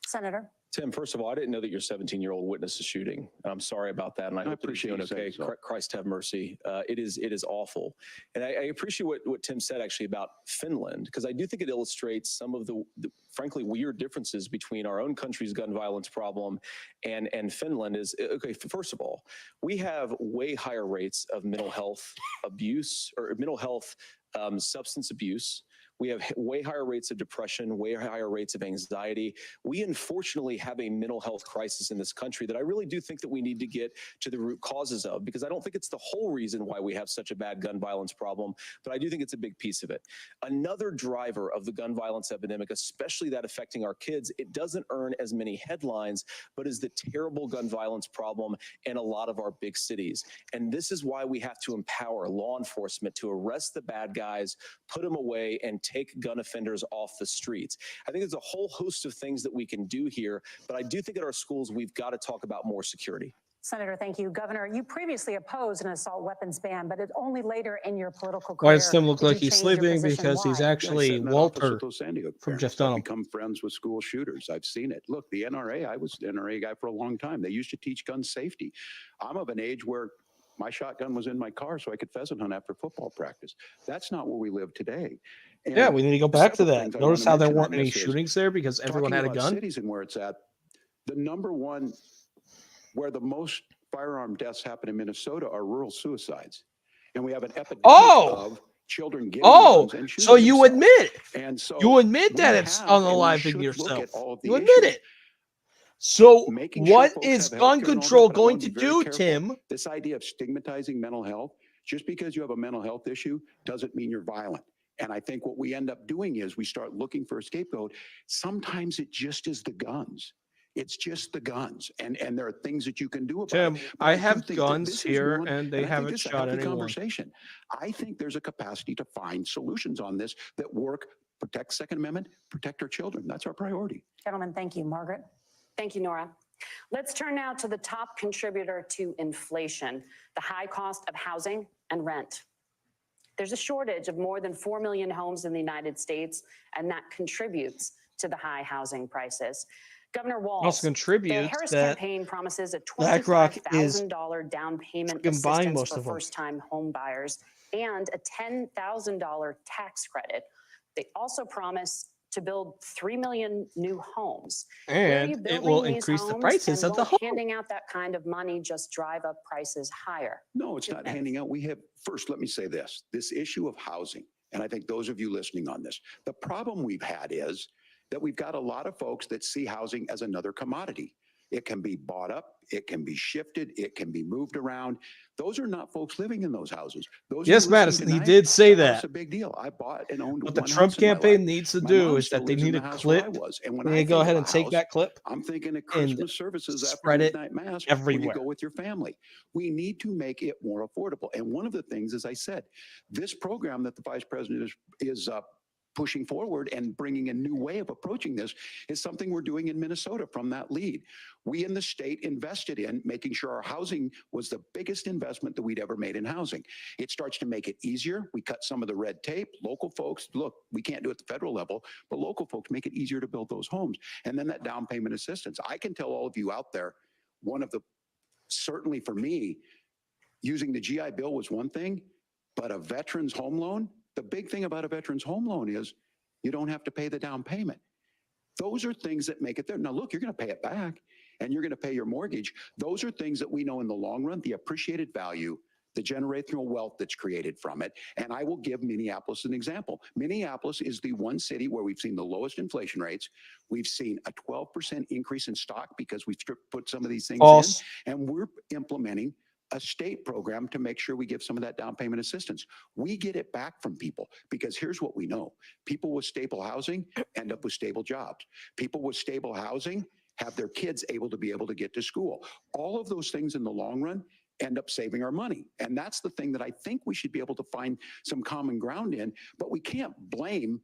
Senator. Tim, first of all, I didn't know that your 17-year-old witnessed a shooting. I'm sorry about that, and I hope that he's doing appreciate you okay. saying so. Christ have mercy. It is awful. And I appreciate what Tim said actually about Finland, because I do think it illustrates some of the frankly weird differences between our own country's gun violence problem and Finland. Is okay, first of all, we have way higher rates of mental health abuse or mental health substance abuse. We have way higher rates of depression, way higher rates of anxiety. We unfortunately have a mental health crisis in this country that I really do think that we need to get to the root causes of, because I don't think it's the whole reason why we have such a bad gun violence problem, but I do think it's a big piece of it. Another driver of the gun violence epidemic, especially that affecting our kids, it doesn't earn as many headlines, but is the terrible gun violence problem in a lot of our big cities. And this is why we have to empower law enforcement to arrest the bad guys, put them away, and take gun offenders off the streets. I think there's a whole host of things that we can do here, but I do think at our schools, we've got to talk about more security. Senator, thank you. Governor, you previously opposed an assault weapons ban, but it's only later in your political career. Why does Tim look did like you he's change your sleeping? position. Because he's Why? actually I sat in that office Walter with those Sandy Hook from parents. Jeff I've Dunham. become friends with school shooters. I've seen it. Look, the NRA, I was the NRA guy for a long time. They used to teach gun safety. I'm of an age where My shotgun was in my car so I could pheasant hunt after football practice. That's not where we live today. And Yeah, we need to go back to several that. things I Notice wanna how there mention weren't on any this is shootings there because everyone talking had a about gun. cities and where it's at. The number one, where the most firearm deaths happen in Minnesota are rural suicides. And we have an epidemic of children getting guns and shooting so you themselves. admit it. And so You admit we that it's have, and we unaliving should look yourself. at all of the You admit issues. it. So Making sure what folks is have gun healthcare and all that, control but I going wanna to be very do, careful. Tim? This idea of stigmatizing mental health, just because you have a mental health issue doesn't mean you're violent. And I think what we end up doing is we start looking for a scapegoat. Sometimes it just is the guns. It's just the guns. And there are things that you can do about Tim, it. But I do have think that guns this is here one, and they I think haven't this is a shot healthy anyone. conversation. I think there's a capacity to find solutions on this that work, protect Second Amendment, protect our children. That's our priority. Gentlemen, thank you. Margaret? Thank you, Nora. Let's turn now to the top contributor to inflation, the high cost of housing and rent. There's a shortage of more than 4 million homes in the United States, and that contributes to the high housing prices. Governor Walz, Also the contributes Harris that campaign promises a BlackRock is $25,000 down payment freaking buying assistance most for of them. first-time home buyers and a $10,000 tax credit. They also promise to build 3 million new homes. Where are you And it building will these increase the homes, prices and of the won't home. handing out that kind of money just drive up prices higher? No, it's not handing out. We have, first, let me say this issue of housing, and I think those of you listening on this, the problem we've had is that we've got a lot of folks that see housing as another commodity. It can be bought up, it can be shifted, it can be moved around. Those are not folks living in those houses. Those who Yes, are listening Madison, he tonight, did say the house that. a big deal. I bought and owned What the one Trump house in my campaign life. needs to My do mom is still that they lives in need the a house where I clip. was. And when They I need to go think ahead of and a take house, that clip I'm thinking of and Christmas services after spread it midnight mass when you everywhere. go with your family. We need to make it more affordable. And one of the things, as I said, this program that the vice president is pushing forward and bringing a new way of approaching this is something we're doing in Minnesota from that lead. We in the state invested in making sure our housing was the biggest investment that we'd ever made in housing. It starts to make it easier. We cut some of the red tape. Local folks, look, we can't do it at the federal level, but local folks make it easier to build those homes. And then that down payment assistance. I can tell all of you out there, one of the, certainly for me, using the GI Bill was one thing, but a veteran's home loan, the big thing about a veteran's home loan is you don't have to pay the down payment. Those are things that make it there. Now, look, you're going to pay it back and you're going to pay your mortgage. Those are things that we know in the long run, the appreciated value, the generational wealth that's created from it. And I will give Minneapolis an example. Minneapolis is the one city where we've seen the lowest inflation rates. We've seen a 12% increase in stock because we've put some of these things False. in. And we're implementing a state program to make sure we give some of that down payment assistance. We get it back from people because here's what we know. People with stable housing end up with stable jobs. People with stable housing have their kids able to get to school. All of those things in the long run end up saving our money. And that's the thing that I think we should be able to find some common ground in, but we can't blame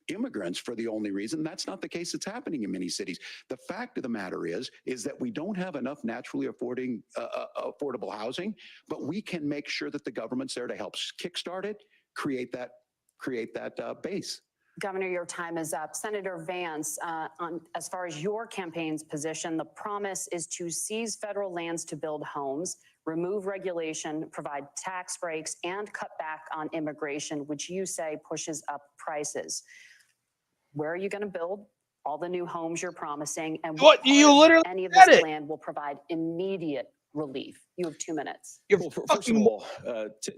immigrants for the only reason. That's not the case that's happening in many cities. The fact of the matter is that we don't have enough naturally affordable housing, but we can make sure that the government's there to help kickstart it, create that base. Governor, your time is up. Senator Vance, as far as your campaign's position, the promise is to seize federal lands to build homes, remove regulation, provide tax breaks, and cut back on immigration, which you say pushes up prices. Where are you going to build all the new homes you're promising? And What? You literally any of said this it. land will provide immediate relief? You have 2 minutes. You're First of all,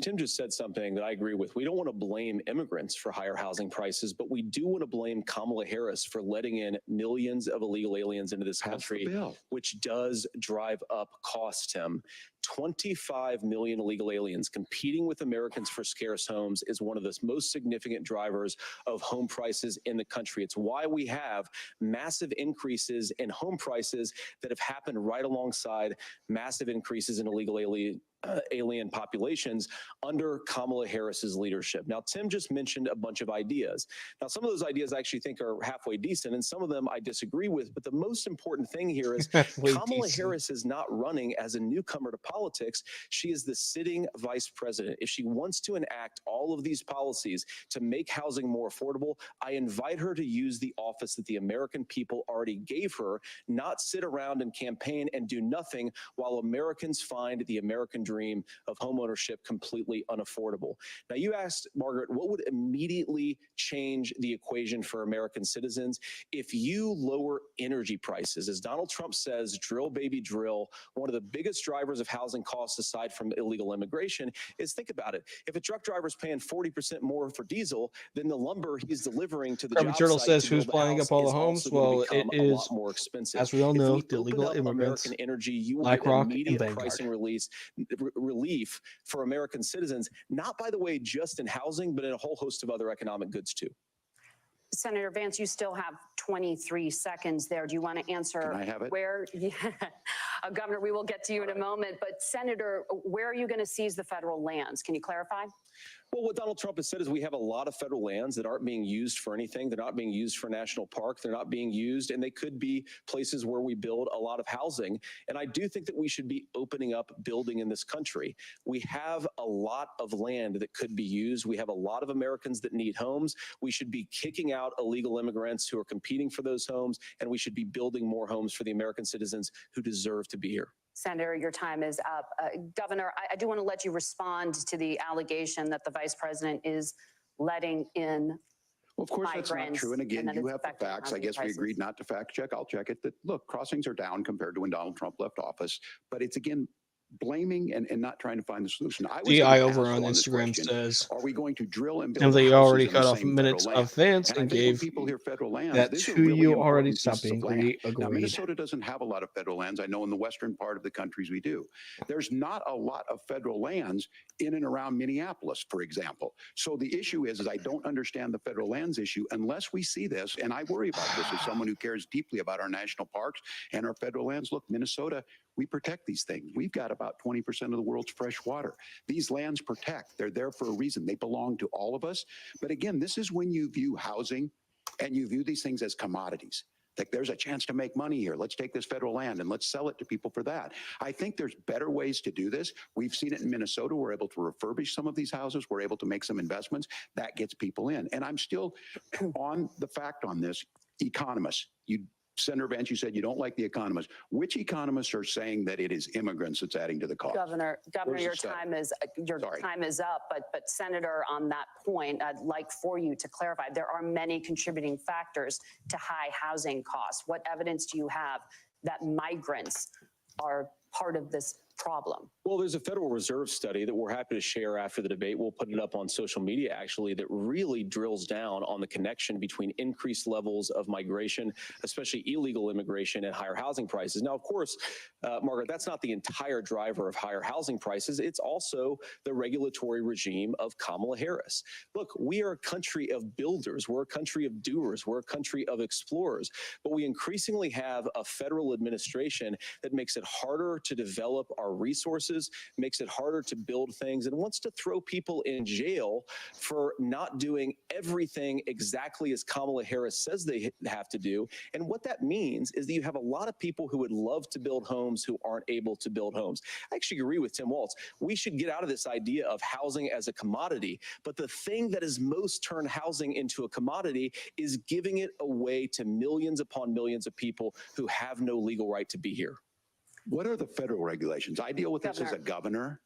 Tim just said something that I agree with. We don't want to blame immigrants for higher housing prices, but we do want to blame Kamala Harris for letting in millions of illegal aliens into this country, which does drive up costs, Tim. 25 million illegal aliens competing with Americans for scarce homes is one of the most significant drivers of home prices in the country. It's why we have massive increases in home prices that have happened right alongside massive increases in illegal alien populations under Kamala Harris's leadership. Now, Tim just mentioned a bunch of ideas. Now, some of those ideas I actually think are halfway decent, and some of them I disagree with. But the most important thing here is Kamala Harris is not running as a newcomer to politics. She is the sitting vice president. If she wants to enact all of these policies to make housing more affordable, I invite her to use the office that the American people already gave her, not sit around and campaign and do nothing while Americans find the American dream of homeownership completely unaffordable. Now, you asked, Margaret, what would immediately change the equation for American citizens if you lower energy prices? As Donald Trump says, drill, baby, drill. One of the biggest drivers of housing costs, aside from illegal immigration, is, think about it. If a truck driver is paying 40% more for diesel, then the lumber he's delivering to the Kirby job Turtle site says, to who's build the buying house up all the is homes? also going Well, to it become a lot is, more expensive. as we all If know, we the open illegal up immigrants, American energy, you will get BlackRock and immediate Vanguard. pricing relief for American citizens, not, by the way, just in housing, but in a whole host of other economic goods too. Senator Vance, you still have 23 seconds there. Do you want to answer? Can I have it? Where, yeah. Governor, we will get to you in a moment, but Senator, where are you going to seize the federal lands? Can you clarify? Well, what Donald Trump has said is we have a lot of federal lands that aren't being used for anything. They're not being used for national park. They're not being used, and they could be places where we build a lot of housing. And I do think that we should be opening up building in this country. We have a lot of land that could be used. We have a lot of Americans that need homes. We should be kicking out illegal immigrants who are competing for those homes, and we should be building more homes for the American citizens who deserve to be here. Senator, your time is up. Governor, I do want to let you respond to the allegation that the vice president is letting in. Well, of course, that's not migrants, true. And again, that you it's have the affecting facts. I housing guess we prices. agreed not to fact check. I'll check it. That, look, crossings are down compared to when Donald Trump left office. But it's, again, blaming and not trying to find the solution. I was DI gonna over ask on this Instagram question, says, are we going to drill and build and they houses already in the cut off same minutes federal land? of Vance And I and think when gave people hear federal lands, that these are to really you already. important Stop pieces being of land. greedy. Now, Agreed. Minnesota doesn't have a lot of federal lands. I know in the western part of the countries we do. There's not a lot of federal lands in and around Minneapolis, for example. So the issue is I don't understand the federal lands issue unless we see this, and I worry about this as someone who cares deeply about our national parks and our federal lands. Look, Minnesota, we protect these things. We've got about 20% of the world's fresh water. These lands protect. They're there for a reason. They belong to all of us. But again, this is when you view housing and you view these things as commodities. Like, there's a chance to make money here. Let's take this federal land and let's sell it to people for that. I think there's better ways to do this. We've seen it in Minnesota. We're able to refurbish some of these houses. We're able to make some investments. That gets people in. And I'm still on the fact on this. Economists, Senator Vance, you said you don't like the economists. Which economists are saying that it is immigrants that's adding to the cost? Governor, Where's your the study? time is up. But Senator, on that point, I'd like for you to clarify. There are many contributing factors to high housing costs. What evidence do you have that migrants are part of this problem? Well, there's a Federal Reserve study that we're happy to share after the debate. We'll put it up on social media, actually, that really drills down on the connection between increased levels of migration, especially illegal immigration, and higher housing prices. Now, of course, Margaret, that's not the entire driver of higher housing prices. It's also the regulatory regime of Kamala Harris. Look, we are a country of builders. We're a country of doers. We're a country of explorers. But we increasingly have a federal administration that makes it harder to develop our resources, makes it harder to build things, and wants to throw people in jail for not doing everything exactly as Kamala Harris says they have to do. And what that means is that you have a lot of people who would love to build homes who aren't able to build homes. I actually agree with Tim Walz. We should get out of this idea of housing as a commodity. But the thing that has most turned housing into a commodity is giving it away to millions upon millions of people who have no legal right to be here. What are the federal regulations? I deal with this as a governor.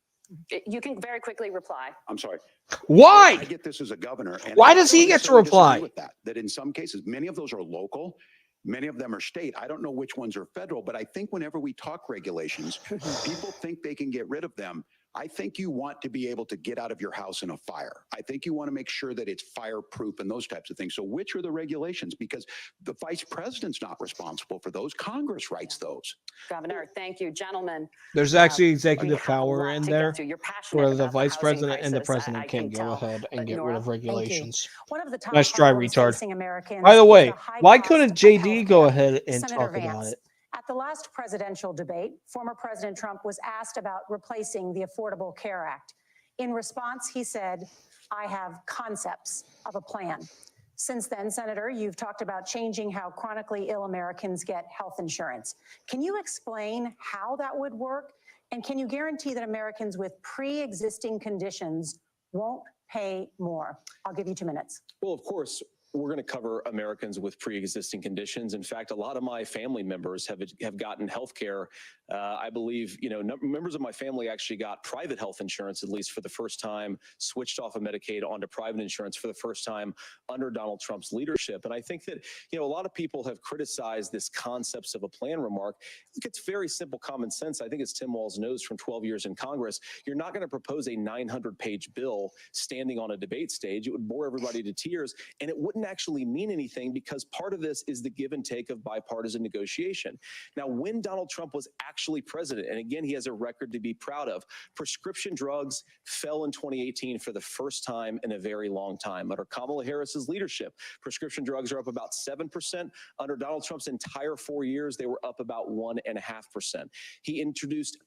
You can very quickly reply. I'm sorry. Why? I get this as a governor. And Why I does don't he get to necessarily disagree reply? with that in some cases, many of those are local. Many of them are state. I don't know which ones are federal, but I think whenever we talk regulations, people think they can get rid of them. I think you want to be able to get out of your house in a fire. I think you want to make sure that it's fireproof and those types of things. So which are the regulations? Because the vice president's not responsible for those. Congress writes those. Governor, thank you. Gentlemen. There's actually we executive have a power lot in to there get to. You're passionate where the about vice housing president and the crisis, president I can can go tell. ahead and get rid Nora? of regulations. One of the top Nice try, problems retard. facing Americans By the is way, high why cost couldn't of JD go healthcare. ahead and Senator talk about Vance, it? at the last presidential debate, former President Trump was asked about replacing the Affordable Care Act. In response, he said, "I have concepts of a plan." Since then, Senator, you've talked about changing how chronically ill Americans get health insurance. Can you explain how that would work? And can you guarantee that Americans with pre-existing conditions won't pay more? I'll give you 2 minutes. Well, of course, we're going to cover Americans with pre-existing conditions. In fact, a lot of my family members have gotten health care. I believe, members of my family actually got private health insurance, at least for the first time, switched off of Medicaid onto private insurance for the first time under Donald Trump's leadership. And I think that, a lot of people have criticized this concepts of a plan remark. Look, it's very simple common sense. I think as Tim Walz knows from 12 years in Congress, you're not going to propose a 900-page bill standing on a debate stage. It would bore everybody to tears, and it wouldn't actually mean anything because part of this is the give and take of bipartisan negotiation. Now, when Donald Trump was actually president, and again, he has a record to be proud of, prescription drugs fell in 2018 for the first time in a very long time. Under Kamala Harris's leadership, prescription drugs are up about 7%. Under Donald Trump's entire 4 years, they were up about 1.5%. He introduced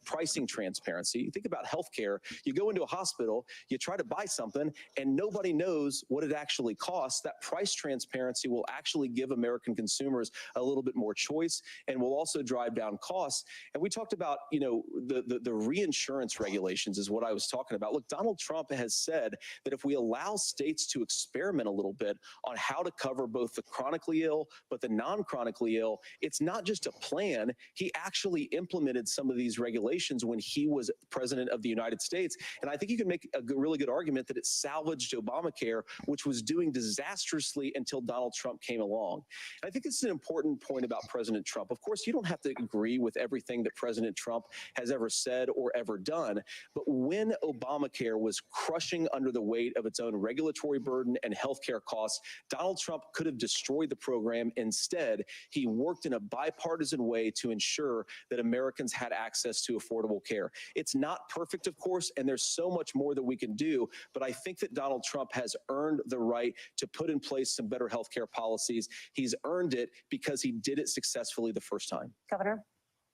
pricing transparency. You think about healthcare, you go into a hospital, you try to buy something, and nobody knows what it actually costs. That price transparency will actually give American consumers a little bit more choice and will also drive down costs. And we talked about, the reinsurance regulations is what I was talking about. Look, Donald Trump has said that if we allow states to experiment a little bit on how to cover both the chronically ill, but the non-chronically ill, it's not just a plan. He actually implemented some of these regulations when he was president of the United States. And I think you can make a really good argument that it salvaged Obamacare, which was doing disastrously until Donald Trump came along. And I think this is an important point about President Trump. Of course, you don't have to agree with everything that President Trump has ever said or ever done. But when Obamacare was crushing under the weight of its own regulatory burden and healthcare costs, Donald Trump could have destroyed the program. Instead, he worked in a bipartisan way to ensure that Americans had access to affordable care. It's not perfect, of course, and there's so much more that we can do. But I think that Donald Trump has earned the right to put in place some better healthcare policies. He's earned it because he did it successfully the first time. Governor?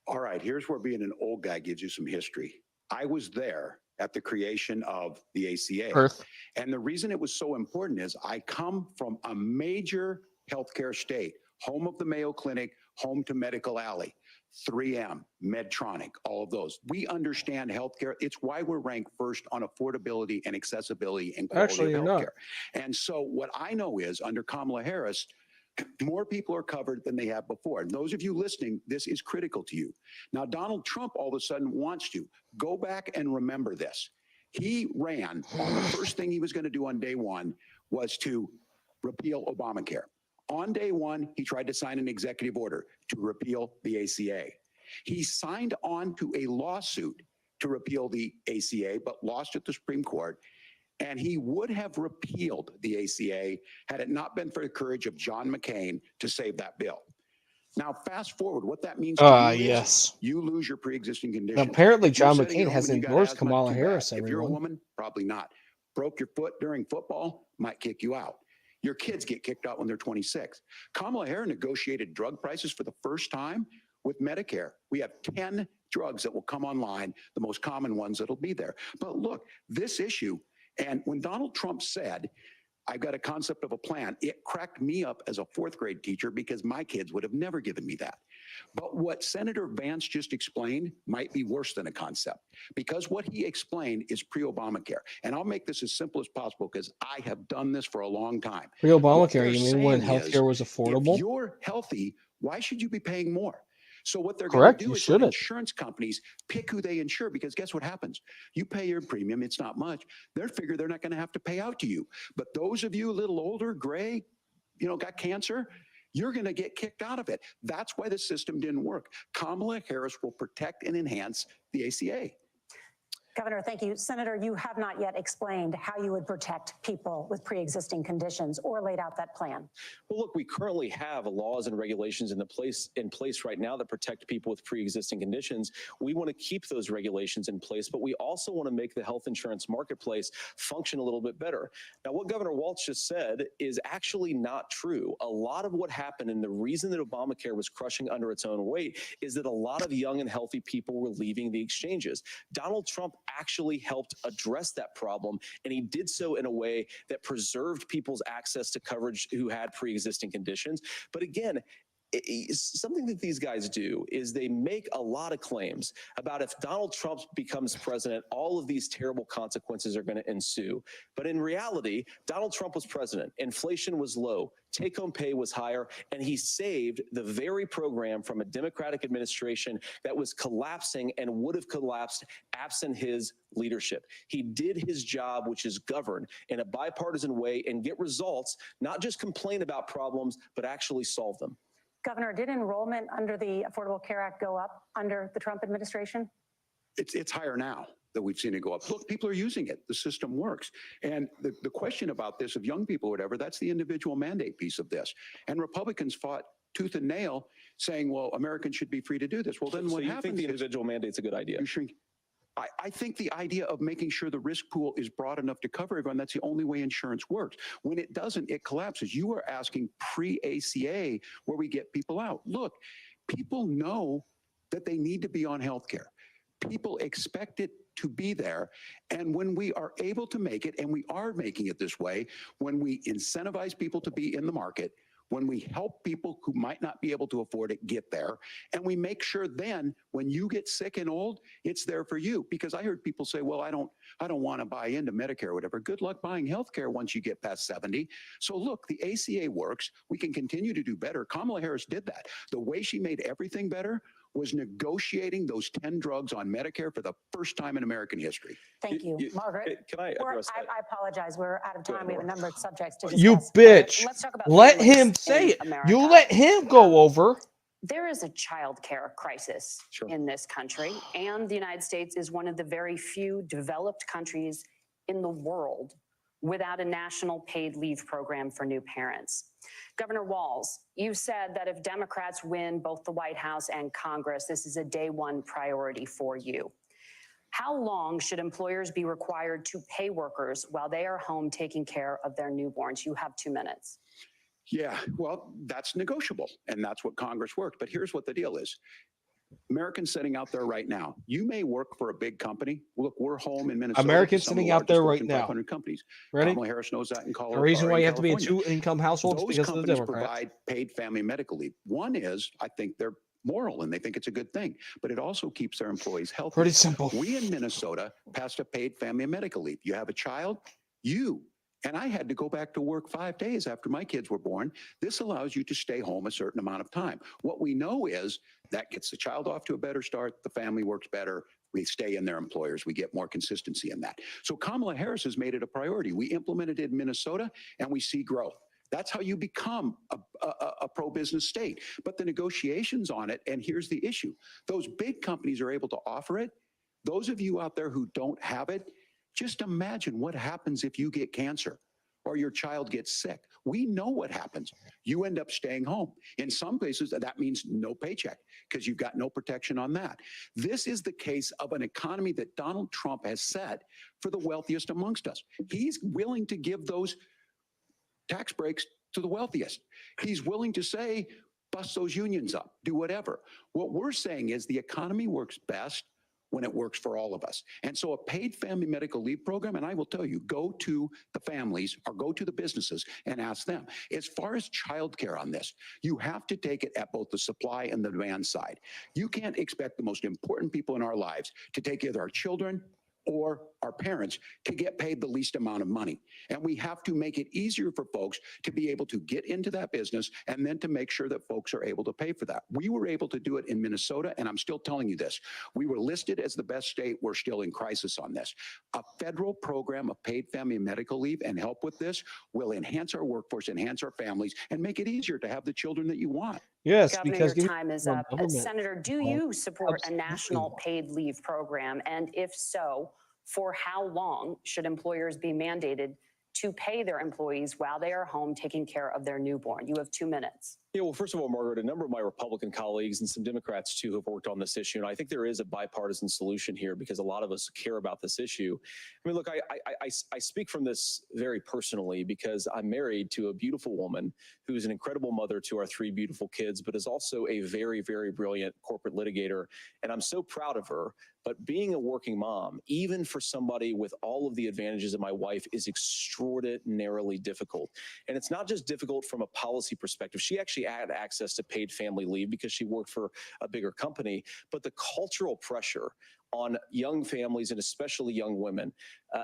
All right, here's where being an old guy gives you some history. I was there at the creation of the ACA. Earth. And the reason it was so important is I come from a major healthcare state, home of the Mayo Clinic, home to Medical Alley, 3M, Medtronic, all of those. We understand healthcare. It's why we're ranked first on affordability and accessibility and quality Actually, of you're not. healthcare. And so what I know is under Kamala Harris, more people are covered than they have before. And those of you listening, this is critical to you. Now, Donald Trump all of a sudden wants to go back and remember this. He ran on the first thing he was going to do on day one was to repeal Obamacare. On day one, he tried to sign an executive order to repeal the ACA. He signed on to a lawsuit to repeal the ACA, but lost at the Supreme Court. And he would have repealed the ACA had it not been for the courage of John McCain to save that bill. Now, fast forward, what that means to you is Yes. you lose your pre-existing conditions. Apparently, You're John sitting at McCain has home and you got endorsed asthma, Kamala too bad. Harris, If you're a everyone. woman, probably not. Broke your foot during football, might kick you out. Your kids get kicked out when they're 26. Kamala Harris negotiated drug prices for the first time with Medicare. We have 10 drugs that will come online, the most common ones that'll be there. But look, this issue, and when Donald Trump said, I've got a concept of a plan, it cracked me up as a fourth grade teacher because my kids would have never given me that. But what Senator Vance just explained might be worse than a concept because what he explained is pre-Obamacare. And I'll make this as simple as possible because I have done this for a long time. Pre-Obamacare, you mean when saying is, healthcare was affordable? If you're healthy, why should you be paying more? So what they're Correct, going to do you is let shouldn't. insurance companies pick who they insure because guess what happens? You pay your premium, it's not much. They figure they're not going to have to pay out to you. But those of you a little older, gray, got cancer, you're going to get kicked out of it. That's why the system didn't work. Kamala Harris will protect and enhance the ACA. Governor, thank you. Senator, you have not yet explained how you would protect people with pre-existing conditions or laid out that plan. Well, look, we currently have laws and regulations in place right now that protect people with pre-existing conditions. We want to keep those regulations in place, but we also want to make the health insurance marketplace function a little bit better. Now, what Governor Walz just said is actually not true. A lot of what happened and the reason that Obamacare was crushing under its own weight is that a lot of young and healthy people were leaving the exchanges. Donald Trump actually helped address that problem, and he did so in a way that preserved people's access to coverage who had pre-existing conditions. But again, something that these guys do is they make a lot of claims about if Donald Trump becomes president, all of these terrible consequences are going to ensue. But in reality, Donald Trump was president. Inflation was low. Take-home pay was higher, and he saved the very program from a Democratic administration that was collapsing and would have collapsed absent his leadership. He did his job, which is govern in a bipartisan way and get results, not just complain about problems, but actually solve them. Governor, did enrollment under the Affordable Care Act go up under the Trump administration? It's higher now that we've seen it go up. Look, people are using it. The system works. And the question about this of young people or whatever, that's the individual mandate piece of this. And Republicans fought tooth and nail saying, well, Americans should be free to do this. Well, then So what you happens think the is individual mandate's a good idea? you shrink. I think the idea of making sure the risk pool is broad enough to cover everyone, that's the only way insurance works. When it doesn't, it collapses. You are asking pre-ACA where we get people out. Look, people know that they need to be on health care. People expect it to be there. And when we are able to make it, and we are making it this way, when we incentivize people to be in the market, when we help people who might not be able to afford it get there, and we make sure then when you get sick and old, it's there for you. Because I heard people say, well, I don't want to buy into Medicare or whatever. Good luck buying health care once you get past 70. So look, the ACA works. We can continue to do better. Kamala Harris did that. The way she made everything better was negotiating those 10 drugs on Medicare for the first time in American history. Thank you, Margaret. Can I address that? I apologize. We're out of time. We have a number of subjects to discuss. You bitch. Let's talk about Let families him say in it. America. You let him go over. There is a child care crisis in this country, and the United States is one of the very few developed countries in the world without a national paid leave program for new parents. Governor Walz, you said that if Democrats win both the White House and Congress, this is a day one priority for you. How long should employers be required to pay workers while they are home taking care of their newborns? You have 2 minutes. Yeah, well, that's negotiable, and that's what Congress worked. But here's what the deal is. Americans sitting out there right now, you may work for a big company. Look, we're home in Minnesota. Americans sitting out there right now. Companies. Ready? Kamala Harris knows that in Colorado. The reason why you have to be in California. two-income households Those because of the companies Democrats. provide paid family medical leave. One is, I think they're moral and they think it's a good thing, but it also keeps their employees healthy. Pretty simple. We in Minnesota passed a paid family medical leave. You have a child, and I had to go back to work 5 days after my kids were born. This allows you to stay home a certain amount of time. What we know is that gets the child off to a better start. The family works better. We stay in their employers. We get more consistency in that. So Kamala Harris has made it a priority. We implemented it in Minnesota and we see growth. That's how you become a pro-business state. But the negotiations on it, and here's the issue. Those big companies are able to offer it. Those of you out there who don't have it, just imagine what happens if you get cancer or your child gets sick. We know what happens. You end up staying home. In some places, that means no paycheck because you've got no protection on that. This is the case of an economy that Donald Trump has set for the wealthiest amongst us. He's willing to give those tax breaks to the wealthiest. He's willing to say, bust those unions up, do whatever. What we're saying is the economy works best when it works for all of us. And so a paid family medical leave program, and I will tell you, go to the families or go to the businesses and ask them. As far as childcare on this, you have to take it at both the supply and the demand side. You can't expect the most important people in our lives to take either our children or our parents to get paid the least amount of money. And we have to make it easier for folks to be able to get into that business and then to make sure that folks are able to pay for that. We were able to do it in Minnesota, and I'm still telling you this. We were listed as the best state. We're still in crisis on this. A federal program of paid family and medical leave and help with this will enhance our workforce, enhance our families, and make it easier to have the children that you want. Yes, Governor, because your time is up. government- Senator, do you support a Absolutely. national paid leave program? And if so, for how long should employers be mandated to pay their employees while they are home taking care of their newborn? You have 2 minutes. Yeah, well, first of all, Margaret, a number of my Republican colleagues and some Democrats, too, have worked on this issue. And I think there is a bipartisan solution here because a lot of us care about this issue. I mean, look, I speak from this very personally because I'm married to a beautiful woman who's an incredible mother to our 3 beautiful kids, but is also a very, very brilliant corporate litigator. And I'm so proud of her. But being a working mom, even for somebody with all of the advantages of my wife, is extraordinarily difficult. And it's not just difficult from a policy perspective. She actually had access to paid family leave because she worked for a bigger company. But the cultural pressure on young families and especially young women,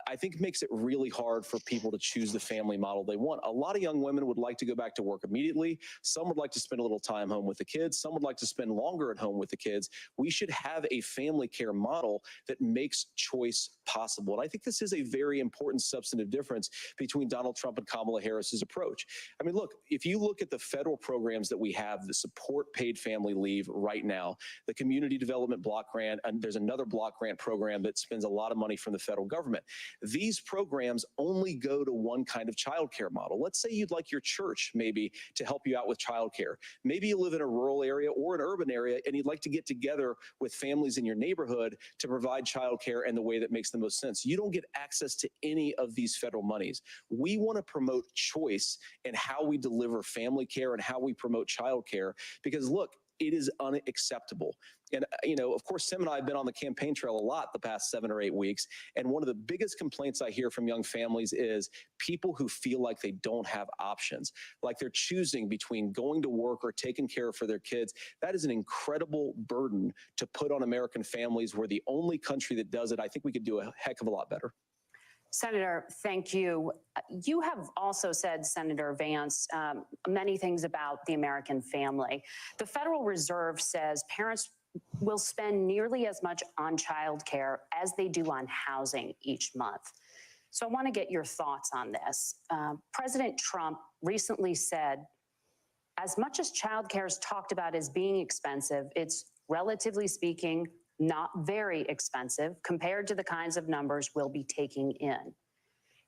I think makes it really hard for people to choose the family model they want. A lot of young women would like to go back to work immediately. Some would like to spend a little time home with the kids. Some would like to spend longer at home with the kids. We should have a family care model that makes choice possible. And I think this is a very important substantive difference between Donald Trump and Kamala Harris's approach. I mean, look, if you look at the federal programs that we have that support paid family leave right now, the Community Development Block Grant, and there's another block grant program that spends a lot of money from the federal government. These programs only go to one kind of childcare model. Let's say you'd like your church maybe to help you out with childcare. Maybe you live in a rural area or an urban area and you'd like to get together with families in your neighborhood to provide childcare in the way that makes the most sense. You don't get access to any of these federal monies. We want to promote choice in how we deliver family care and how we promote childcare, because look, it is unacceptable. And, you know, of course, Tim and I have been on the campaign trail a lot the past 7 or 8 weeks. And one of the biggest complaints I hear from young families is people who feel like they don't have options, like they're choosing between going to work or taking care for their kids. That is an incredible burden to put on American families. We're the only country that does it. I think we could do a heck of a lot better. Senator, thank you. You have also said, Senator Vance, many things about the American family. The Federal Reserve says parents will spend nearly as much on childcare as they do on housing each month. So I want to get your thoughts on this. President Trump recently said, as much as childcare is talked about as being expensive, it's relatively speaking not very expensive compared to the kinds of numbers we'll be taking in.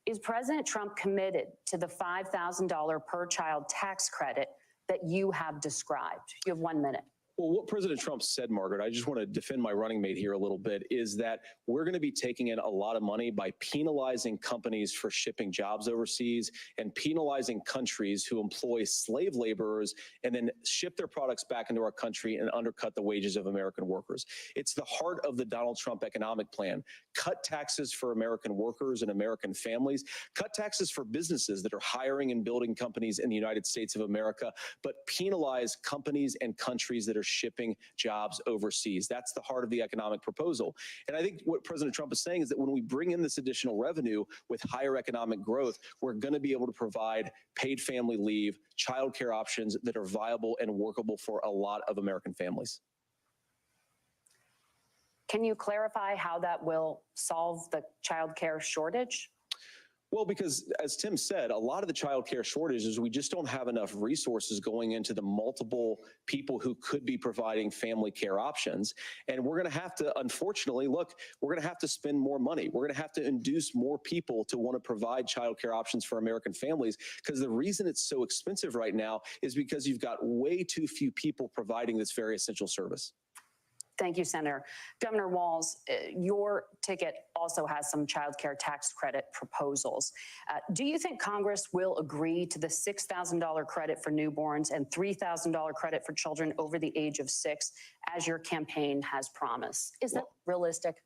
Is President Trump committed to the $5,000 per child tax credit that you have described? You have 1 minute. Well, what President Trump said, Margaret, I just want to defend my running mate here a little bit, is that we're going to be taking in a lot of money by penalizing companies for shipping jobs overseas and penalizing countries who employ slave laborers and then ship their products back into our country and undercut the wages of American workers. It's the heart of the Donald Trump economic plan. Cut taxes for American workers and American families. Cut taxes for businesses that are hiring and building companies in the United States of America, but penalize companies and countries that are shipping jobs overseas. That's the heart of the economic proposal. And I think what President Trump is saying is that when we bring in this additional revenue with higher economic growth, we're going to be able to provide paid family leave, childcare options that are viable and workable for a lot of American families. Can you clarify how that will solve the childcare shortage? Well, because as Tim said, a lot of the child care shortage is we just don't have enough resources going into the multiple people who could be providing family care options. And we're going to have to, unfortunately, look, we're going to have to spend more money. We're going to have to induce more people to want to provide child care options for American families, because the reason it's so expensive right now is because you've got way too few people providing this very essential service. Thank you, Senator. Governor Walz, your ticket also has some child care tax credit proposals. Do you think Congress will agree to the $6,000 credit for newborns and $3,000 credit for children over the age of 6, as your campaign has promised? Is that realistic?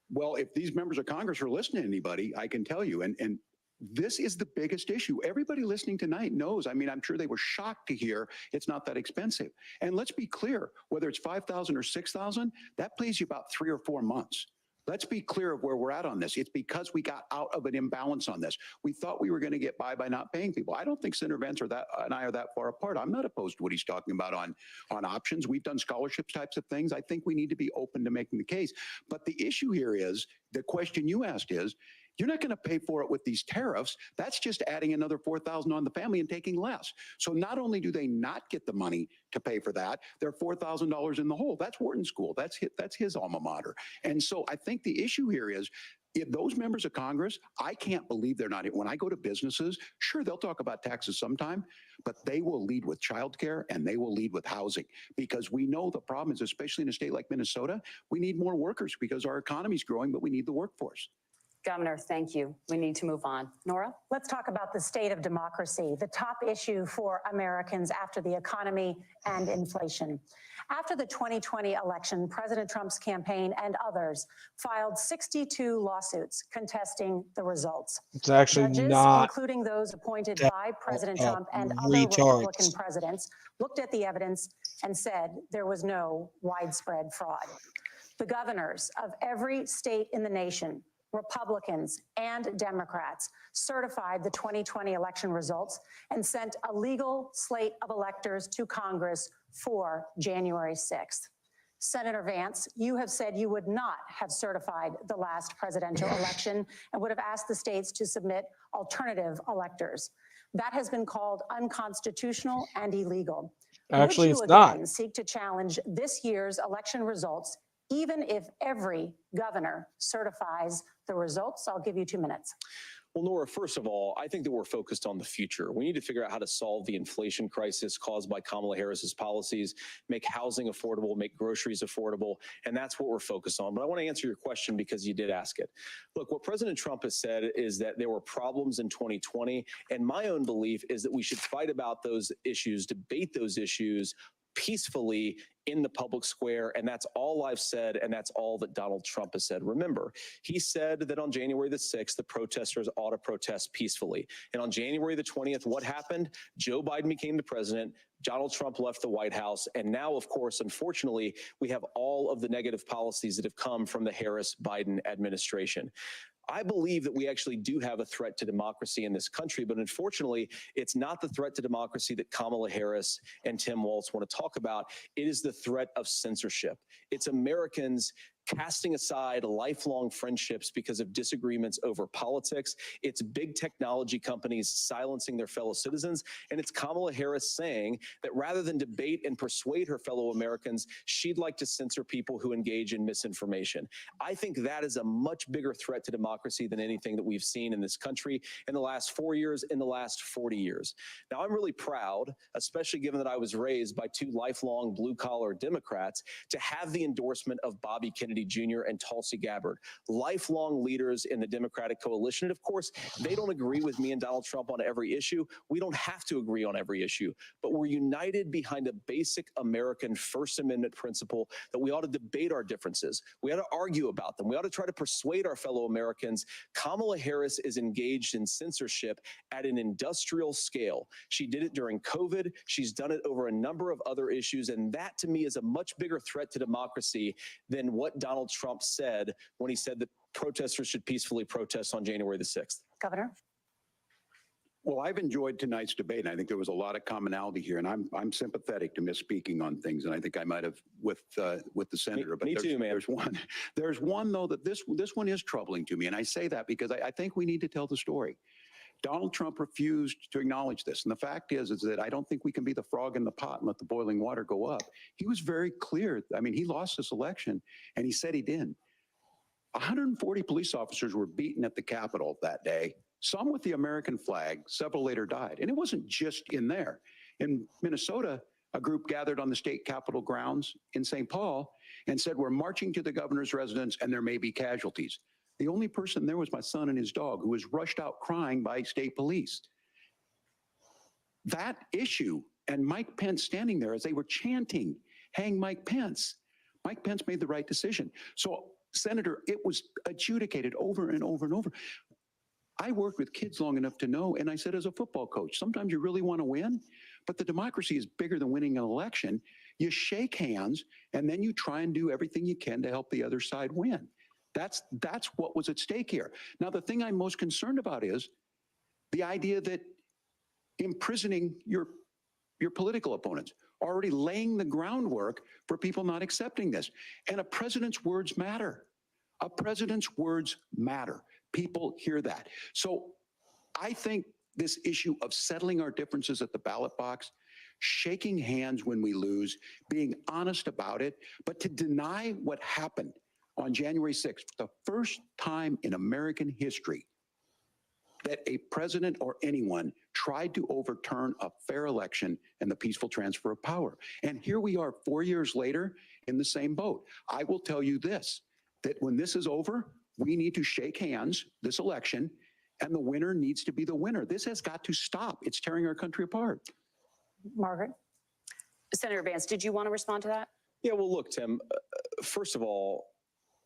Well, if these members of Congress are listening to anybody, I can tell you, and this is the biggest issue. Everybody listening tonight knows. I mean, I'm sure they were shocked to hear it's not that expensive. And let's be clear, whether it's 5,000 or 6,000, that pays you about 3 or 4 months. Let's be clear of where we're at on this. It's because we got out of an imbalance on this. We thought we were going to get by not paying people. I don't think Senator Vance and I are that far apart. I'm not opposed to what he's talking about on options. We've done scholarships types of things. I think we need to be open to making the case. But the issue here is, the question you asked is, you're not going to pay for it with these tariffs. That's just adding another $4,000 on the family and taking less. So not only do they not get the money to pay for that, they're $4,000 in the hole. That's Wharton School. That's his alma mater. And so I think the issue here is, if those members of Congress, I can't believe they're not. When I go to businesses, sure, they'll talk about taxes sometime, but they will lead with childcare and they will lead with housing, because we know the problem is, especially in a state like Minnesota, we need more workers because our economy is growing, but we need the workforce. Governor, thank you. We need to move on. Nora? Let's talk about the state of democracy, the top issue for Americans after the economy and inflation. After the 2020 election, President Trump's campaign and others filed 62 lawsuits contesting the results. It's actually Judges, not including those appointed by President uh, Trump and other retards. Republican presidents, looked at the evidence and said there was no widespread fraud. The governors of every state in the nation, Republicans and Democrats, certified the 2020 election results and sent a legal slate of electors to Congress for January 6th. Senator Vance, you have said you would not have certified the last presidential election and would have asked the states to submit alternative electors. That has been called unconstitutional and illegal. Actually, Would you it's not. again seek to challenge this year's election results, even if every governor certifies the results? I'll give you 2 minutes. Well, Nora, first of all, I think that we're focused on the future. We need to figure out how to solve the inflation crisis caused by Kamala Harris's policies, make housing affordable, make groceries affordable, and that's what we're focused on. But I want to answer your question because you did ask it. Look, what President Trump has said is that there were problems in 2020, and my own belief is that we should fight about those issues, debate those issues peacefully in the public square, and that's all I've said, and that's all that Donald Trump has said. Remember, he said that on January the 6th, the protesters ought to protest peacefully. And on January the 20th, what happened? Joe Biden became the president, Donald Trump left the White House, and now, of course, unfortunately, we have all of the negative policies that have come from the Harris-Biden administration. I believe that we actually do have a threat to democracy in this country, but unfortunately, it's not the threat to democracy that Kamala Harris and Tim Walz want to talk about. It is the threat of censorship. It's Americans casting aside lifelong friendships because of disagreements over politics. It's big technology companies silencing their fellow citizens. And it's Kamala Harris saying that rather than debate and persuade her fellow Americans, she'd like to censor people who engage in misinformation. I think that is a much bigger threat to democracy than anything that we've seen in this country in the last 4 years, in the last 40 years. Now, I'm really proud, especially given that I was raised by two lifelong blue-collar Democrats, to have the endorsement of Bobby Kennedy Jr. and Tulsi Gabbard, lifelong leaders in the Democratic coalition. And of course, they don't agree with me and Donald Trump on every issue. We don't have to agree on every issue, but we're united behind a basic American First Amendment principle that we ought to debate our differences. We ought to argue about them. We ought to try to persuade our fellow Americans. Kamala Harris is engaged in censorship at an industrial scale. She did it during COVID. She's done it over a number of other issues. And that, to me, is a much bigger threat to democracy than what Donald Trump said when he said that protesters should peacefully protest on January the 6th. Governor? Well, I've enjoyed tonight's debate, and I think there was a lot of commonality here, and I'm sympathetic to misspeaking on things, and I think I might have with the senator. But me too, man. There's one though that this one is troubling to me, and I say that because I think we need to tell the story. Donald Trump refused to acknowledge this, and the fact is that I don't think we can be the frog in the pot and let the boiling water go up. He was very clear. I mean, he lost this election, and he said he did. 140 police officers were beaten at the Capitol that day, some with the American flag, several later died. And it wasn't just in there. In Minnesota, a group gathered on the state capitol grounds in St. Paul and said, we're marching to the governor's residence and there may be casualties. The only person there was my son and his dog, who was rushed out crying by state police. That issue, and Mike Pence standing there as they were chanting, hang Mike Pence. Mike Pence made the right decision. So, Senator, it was adjudicated over and over and over. I worked with kids long enough to know, and I said as a football coach, sometimes you really want to win, but the democracy is bigger than winning an election. You shake hands, and then you try and do everything you can to help the other side win. That's what was at stake here. Now, the thing I'm most concerned about is the idea that imprisoning your political opponents, already laying the groundwork for people not accepting this. And a president's words matter. A president's words matter. People hear that. So I think this issue of settling our differences at the ballot box, shaking hands when we lose, being honest about it, but to deny what happened on January 6th, the first time in American history that a president or anyone tried to overturn a fair election and the peaceful transfer of power. And here we are 4 years later in the same boat. I will tell you this, that when this is over, We need to shake hands this election, and the winner needs to be the winner. This has got to stop. It's tearing our country apart. Margaret? Senator Vance, did you want to respond to that? Yeah, well, look, Tim, first of all,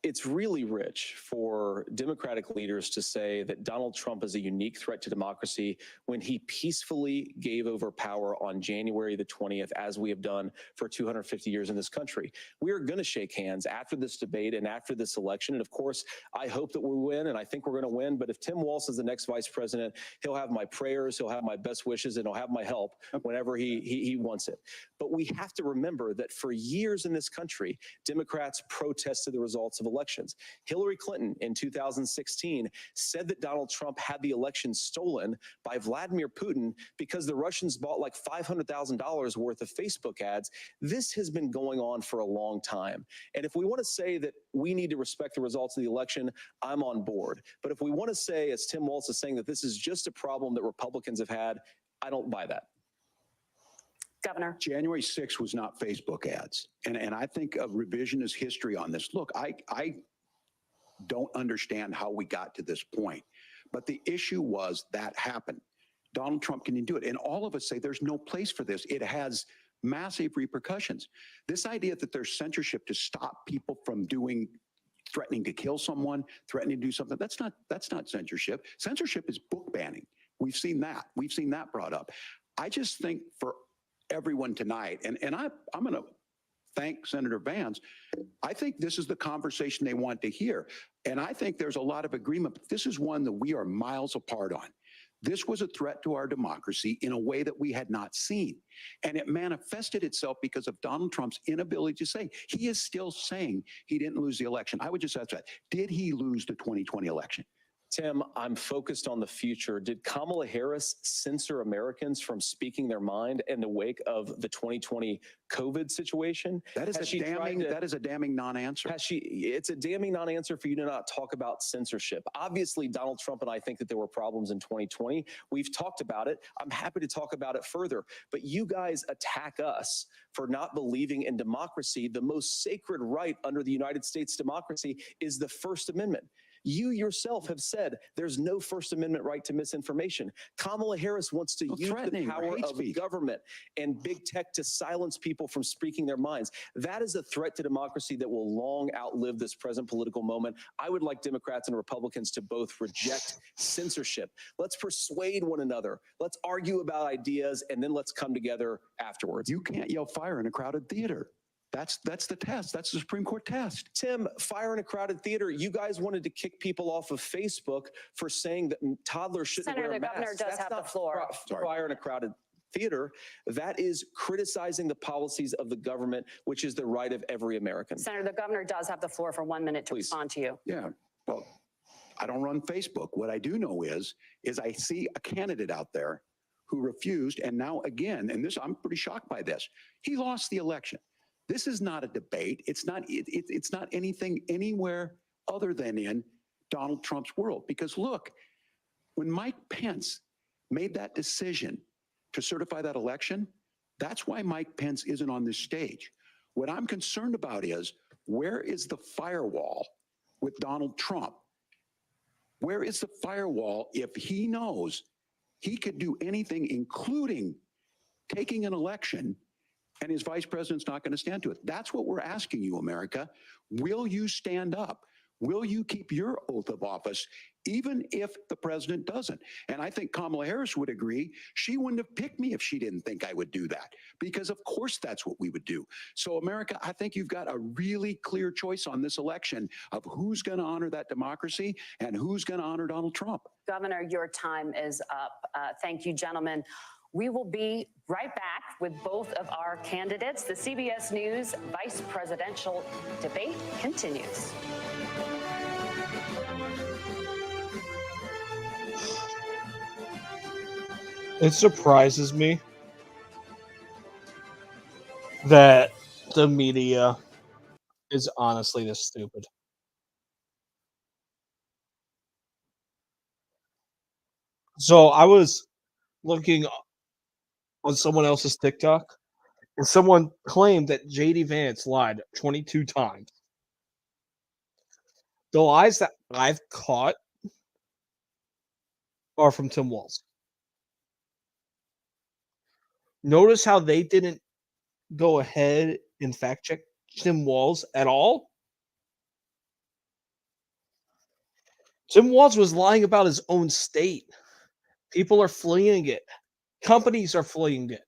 it's really rich for Democratic leaders to say that Donald Trump is a unique threat to democracy when he peacefully gave over power on January the 20th, as we have done for 250 years in this country. We are going to shake hands after this debate and after this election. And of course, I hope that we win, and I think we're going to win. But if Tim Walz is the next vice president, he'll have my prayers, he'll have my best wishes, and he'll have my help whenever he wants it. But we have to remember that for years in this country, Democrats protested the results of elections. Hillary Clinton in 2016 said that Donald Trump had the election stolen by Vladimir Putin because the Russians bought like $500,000 worth of Facebook ads. This has been going on for a long time. And if we want to say that we need to respect the results of the election, I'm on board. But if we want to say, as Tim Walz is saying, that this is just a problem that Republicans have had, I don't buy that. Governor. January 6th was not Facebook ads. And I think of revisionist history on this. Look, I don't understand how we got to this point. But the issue was that happened. Donald Trump can do it. And all of us say there's no place for this. It has massive repercussions. This idea that there's censorship to stop people from threatening to kill someone, threatening to do something, that's not censorship. Censorship is book banning. We've seen that. We've seen that brought up. I just think for everyone tonight, and I'm going to thank Senator Vance. I think this is the conversation they want to hear. And I think there's a lot of agreement, but this is one that we are miles apart on. This was a threat to our democracy in a way that we had not seen. And it manifested itself because of Donald Trump's inability to say. He is still saying he didn't lose the election. I would just ask that. Did he lose the 2020 election? Tim, I'm focused on the future. Did Kamala Harris censor Americans from speaking their mind in the wake of the 2020 COVID situation? That is a damning non-answer. It's a damning non-answer for you to not talk about censorship. Obviously, Donald Trump and I think that there were problems in 2020. We've talked about it. I'm happy to talk about it further. But you guys attack us for not believing in democracy. The most sacred right under the United States democracy is the First Amendment. You yourself have said there's no First Amendment right to misinformation. Kamala Harris wants to use the power of government and big tech to silence people from speaking their minds. That is a threat to democracy that will long outlive this present political moment. I would like Democrats and Republicans to both reject censorship. Let's persuade one another. Let's argue about ideas, and then let's come together afterwards. You can't yell fire in a crowded theater. That's the test. That's the Supreme Court test. Tim, fire in a crowded theater. You guys wanted to kick people off of Facebook for saying that toddlers shouldn't wear masks. Senator, the governor does have the floor. Fire in a crowded theater. That is criticizing the policies of the government, which is the right of every American. Senator, the governor does have the floor for 1 minute to respond to you. Yeah. Well, I don't run Facebook. What I do know is I see a candidate out there who refused, and now again, and this, I'm pretty shocked by this. He lost the election. This is not a debate. It's not anything anywhere other than in Donald Trump's world. Because look, when Mike Pence made that decision to certify that election, that's why Mike Pence isn't on this stage. What I'm concerned about is, where is the firewall with Donald Trump? Where is the firewall if he knows he could do anything, including taking an election, and his vice president's not going to stand to it? That's what we're asking you, America. Will you stand up? Will you keep your oath of office, even if the president doesn't? And I think Kamala Harris would agree. She wouldn't have picked me if she didn't think I would do that, because of course that's what we would do. So America, I think you've got a really clear choice on this election of who's going to honor that democracy and who's going to honor Donald Trump. Governor, your time is up. Thank you, gentlemen. We will be right back with both of our candidates. The CBS News vice presidential debate continues. It surprises me that the media is honestly this stupid. So I was looking on someone else's TikTok, and someone claimed that JD Vance lied 22 times. The lies that I've caught are from Tim Walz. Notice how they didn't go ahead and fact check Tim Walz at all? Tim Walz was lying about his own state. People are fleeing it. Companies are fleeing it.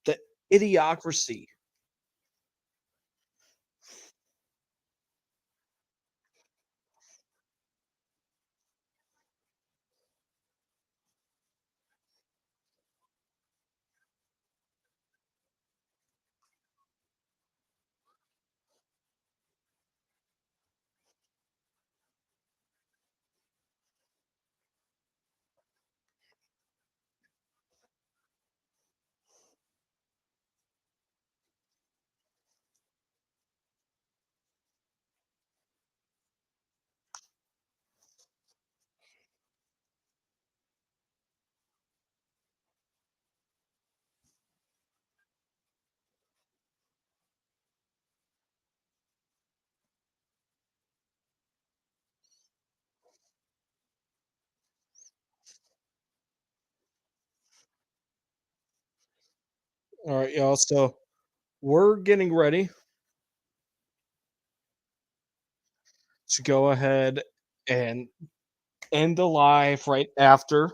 The idiocracy. All right, y'all. So we're getting ready to go ahead and end the live right after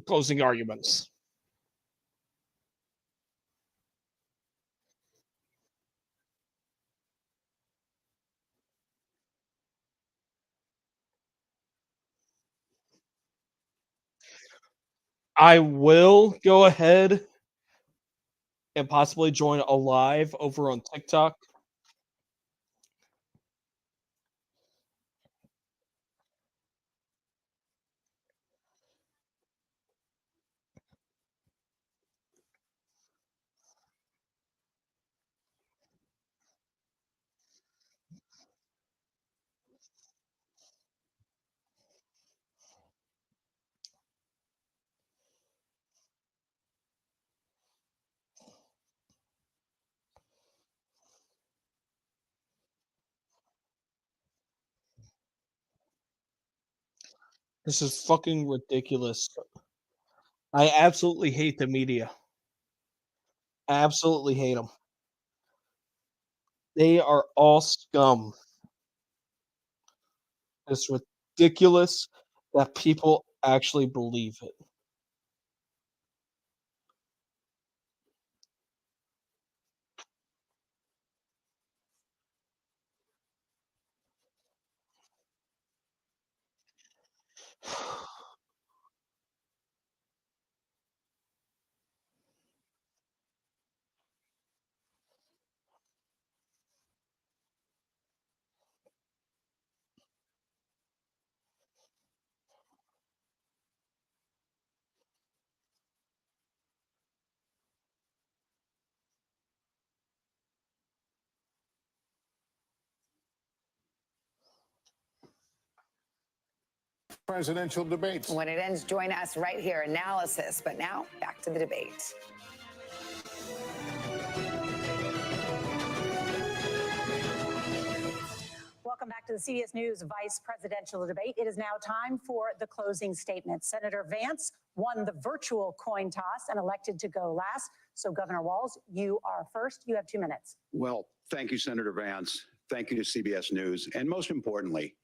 closing arguments. I will go ahead and possibly join a live over on TikTok. This is fucking ridiculous. I absolutely hate the media. I absolutely hate them. They are all scum. It's ridiculous that people actually believe it. Presidential debates. When it ends, join us right here. Analysis. But now, back to the debate. Welcome back to the CBS News Vice Presidential Debate. It is now time for the closing statement. Senator Vance won the virtual coin toss and elected to go last. So, Governor Walz, you are first. You have 2 minutes. Well, thank you, Senator Vance. Thank you to CBS News. And most importantly,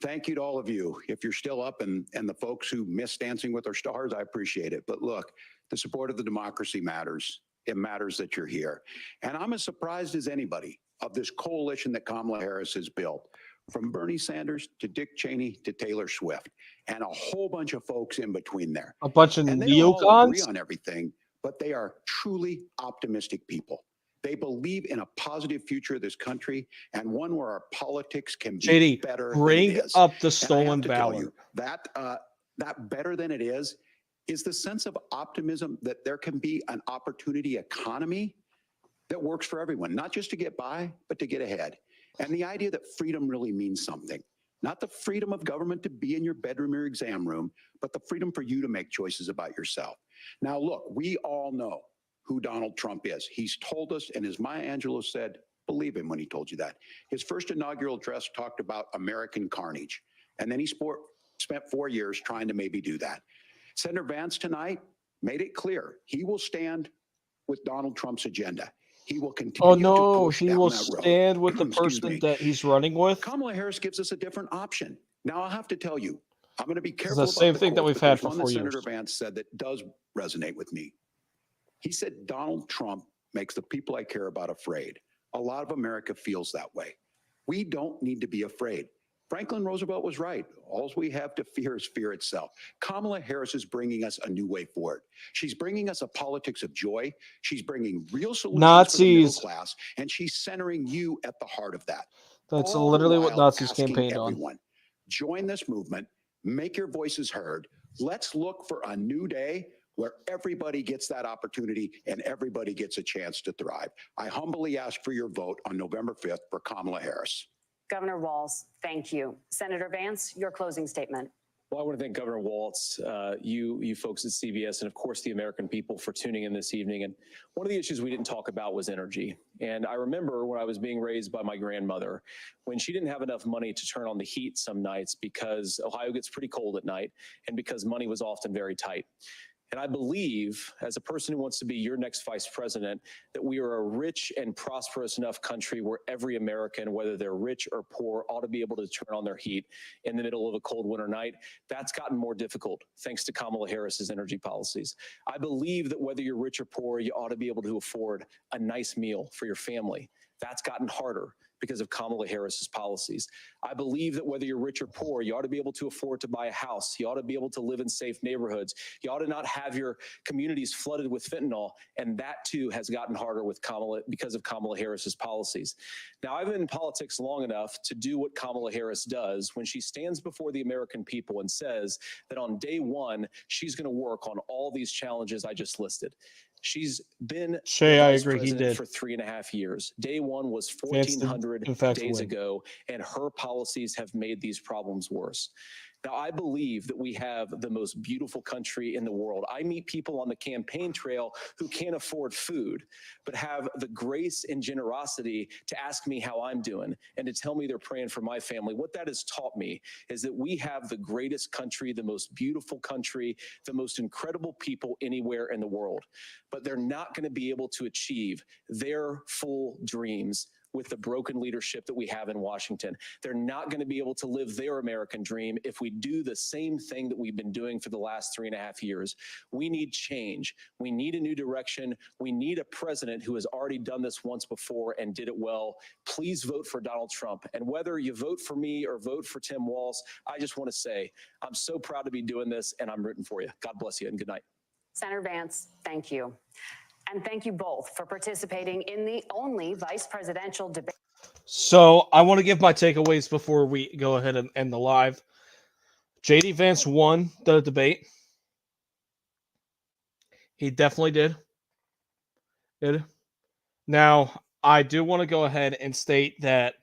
thank you to all of you. If you're still up and the folks who miss Dancing with Our Stars, I appreciate it. But look, the support of the democracy matters. It matters that you're here. And I'm as surprised as anybody of this coalition that Kamala Harris has built, from Bernie Sanders to Dick Cheney to Taylor Swift, and a whole bunch of folks in between there. A bunch of And they don't all agree neocons. on everything, but they are truly optimistic people. They believe in a positive future of this country and one where our politics can be JD, better bring than it is. up the And I have stolen to tell valor. you, that better than it is the sense of optimism that there can be an opportunity economy that works for everyone, not just to get by, but to get ahead. And the idea that freedom really means something. Not the freedom of government to be in your bedroom or exam room, but the freedom for you to make choices about yourself. Now, look, we all know who Donald Trump is. He's told us, and as Maya Angelou said, believe him when he told you that. His first inaugural address talked about American carnage, and then he spent 4 years trying to maybe do that. Senator Vance tonight made it clear he will stand with Donald Trump's agenda. He will continue Oh to no, push he down will that road. stand with the Excuse person me. that he's running with. Kamala Harris gives us a different option. Now, I'll have to tell you, I'm going to be It's careful the about same the thing that quotes, we've but had there's for one 4 that years. Senator Vance said that does resonate with me. He said, Donald Trump makes the people I care about afraid. A lot of America feels that way. We don't need to be afraid. Franklin Roosevelt was right. All we have to fear is fear itself. Kamala Harris is bringing us a new way forward. She's bringing us a politics of joy. She's bringing real solutions for the middle Nazis. class, and she's centering you at the heart of that. That's All the literally what while Nazis asking campaigned on. everyone, join this movement, make your voices heard. Let's look for a new day where everybody gets that opportunity and everybody gets a chance to thrive. I humbly ask for your vote on November 5th for Kamala Harris. Governor Walz, thank you. Senator Vance, your closing statement. Well, I want to thank Governor Walz, you folks at CBS, and of course the American people for tuning in this evening. And one of the issues we didn't talk about was energy. And I remember when I was being raised by my grandmother, when she didn't have enough money to turn on the heat some nights because Ohio gets pretty cold at night and because money was often very tight. And I believe, as a person who wants to be your next vice president, that we are a rich and prosperous enough country where every American, whether they're rich or poor, ought to be able to turn on their heat in the middle of a cold winter night. That's gotten more difficult thanks to Kamala Harris's energy policies. I believe that whether you're rich or poor, you ought to be able to afford a nice meal for your family. That's gotten harder because of Kamala Harris's policies. I believe that whether you're rich or poor, you ought to be able to afford to buy a house. You ought to be able to live in safe neighborhoods. You ought to not have your communities flooded with fentanyl. And that too has gotten harder with because of Kamala Harris's policies. Now, I've been in politics long enough to do what Kamala Harris does when she stands before the American people and says that on day one, she's going to work on all these challenges I just listed. She's been Shay, the I vice agree, he president did. for 3.5 years. Day one was Vance did, 1,400 in fact, days win. ago, and her policies have made these problems worse. Now, I believe that we have the most beautiful country in the world. I meet people on the campaign trail who can't afford food, but have the grace and generosity to ask me how I'm doing and to tell me they're praying for my family. What that has taught me is that we have the greatest country, the most beautiful country, the most incredible people anywhere in the world. But they're not going to be able to achieve their full dreams with the broken leadership that we have in Washington. They're not going to be able to live their American dream if we do the same thing that we've been doing for the last 3.5 years. We need change. We need a new direction. We need a president who has already done this once before and did it well. Please vote for Donald Trump. And whether you vote for me or vote for Tim Walz, I just want to say, I'm so proud to be doing this and I'm rooting for you. God bless you and good night. Senator Vance, thank you. And thank you both for participating in the only vice presidential debate. So I want to give my takeaways before we go ahead and end the live. JD Vance won the debate. He definitely did. Now, I do want to go ahead and state that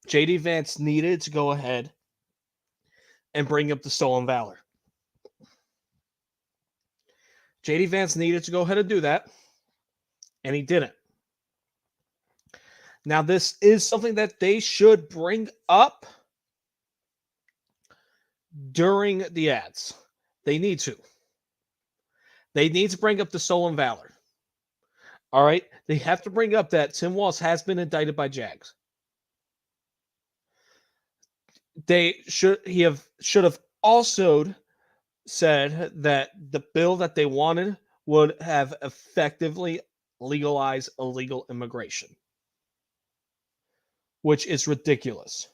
JD Vance needed to go ahead and bring up the stolen valor. JD Vance needed to go ahead and do that, and he didn't. Now, this is something that they should bring up during the ads. They need to. They need to bring up the stolen valor. All right? They have to bring up that Tim Walz has been indicted by Jags. They should have also said that the bill that they wanted would have effectively legalized illegal immigration, which is ridiculous.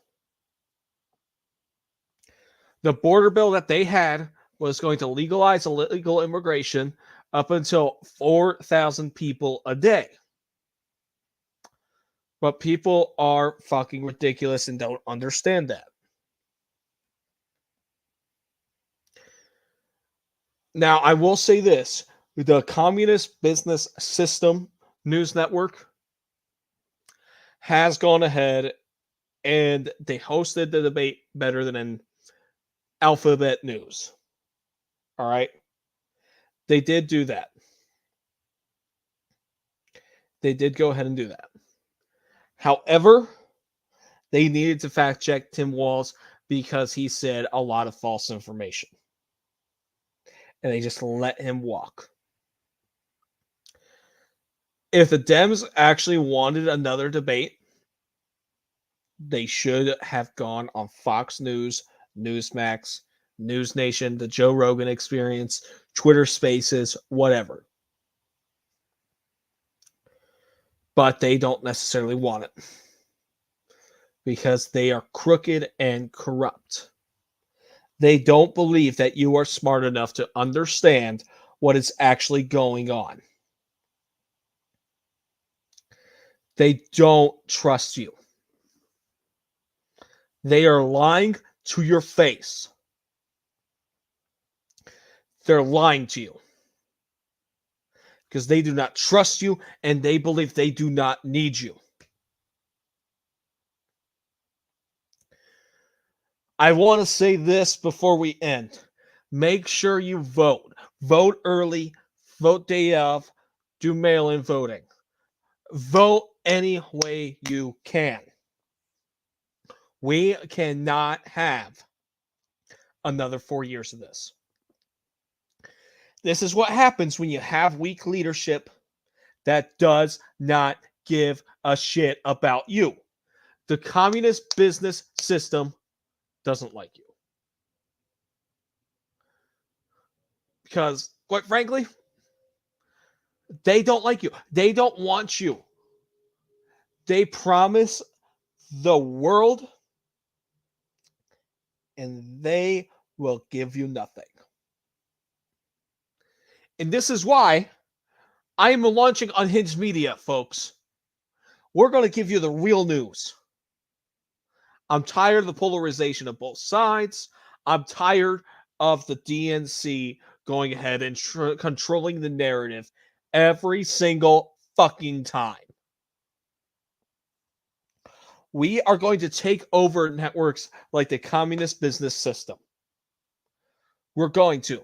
The border bill that they had was going to legalize illegal immigration up until 4,000 people a day. But people are fucking ridiculous and don't understand that. Now, I will say this. The Communist Business System News Network has gone ahead and they hosted the debate better than Alphabet News. All right. They did do that. They did go ahead and do that. However, they needed to fact check Tim Walz because he said a lot of false information. And they just let him walk. If the Dems actually wanted another debate, they should have gone on Fox News, Newsmax, News Nation, the Joe Rogan Experience, Twitter Spaces, whatever. But they don't necessarily want it because they are crooked and corrupt. They don't believe that you are smart enough to understand what is actually going on. They don't trust you. They are lying to your face. They're lying to you because they do not trust you and they believe they do not need you. I want to say this before we end. Make sure you vote. Vote early, vote day of, do mail-in voting. Vote any way you can. We cannot have another 4 years of this. This is what happens when you have weak leadership that does not give a shit about you. The communist business system doesn't like you. Because, quite frankly, they don't like you. They don't want you. They promise the world and they will give you nothing. And this is why I am launching Unhinged Media, folks. We're going to give you the real news. I'm tired of the polarization of both sides. I'm tired of the DNC going ahead and controlling the narrative every single fucking time. We are going to take over networks like the communist business system. We're going to.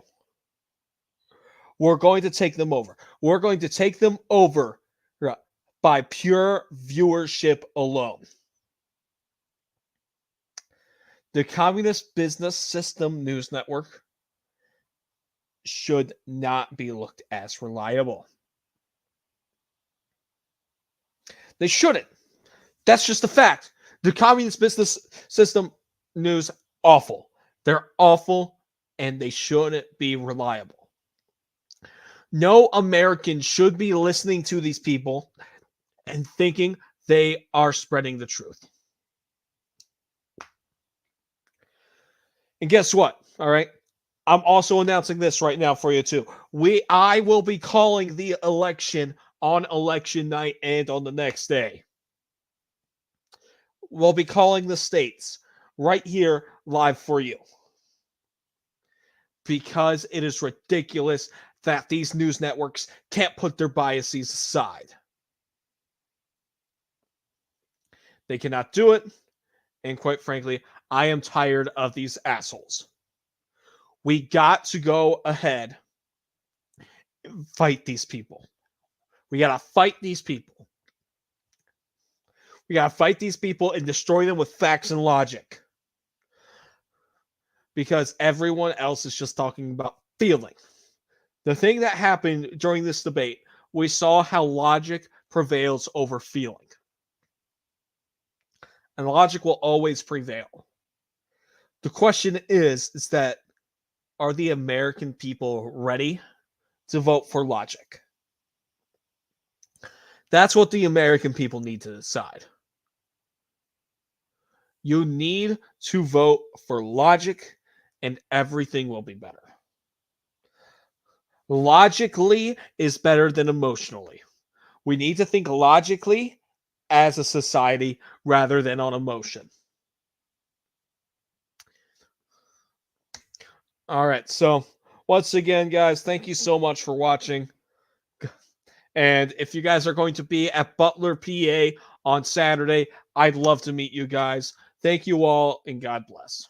We're going to take them over. We're going to take them over by pure viewership alone. The Communist Business System News Network should not be looked as reliable. They shouldn't. That's just a fact. The Communist Business System News, awful. They're awful and they shouldn't be reliable. No American should be listening to these people and thinking they are spreading the truth. And guess what? All right. I'm also announcing this right now for you too. I will be calling the election on election night and on the next day. We'll be calling the states right here live for you. Because it is ridiculous that these news networks can't put their biases aside. They cannot do it. And quite frankly, I am tired of these assholes. We got to go ahead and fight these people. We got to fight these people. We got to fight these people and destroy them with facts and logic. Because everyone else is just talking about feeling. The thing that happened during this debate, we saw how logic prevails over feeling. And logic will always prevail. The question is that are the American people ready to vote for logic? That's what the American people need to decide. You need to vote for logic and everything will be better. Logically is better than emotionally. We need to think logically as a society rather than on emotion. All right. So once again, guys, thank you so much for watching. And if you guys are going to be at Butler, PA on Saturday. I'd love to meet you guys. Thank you all, and God bless.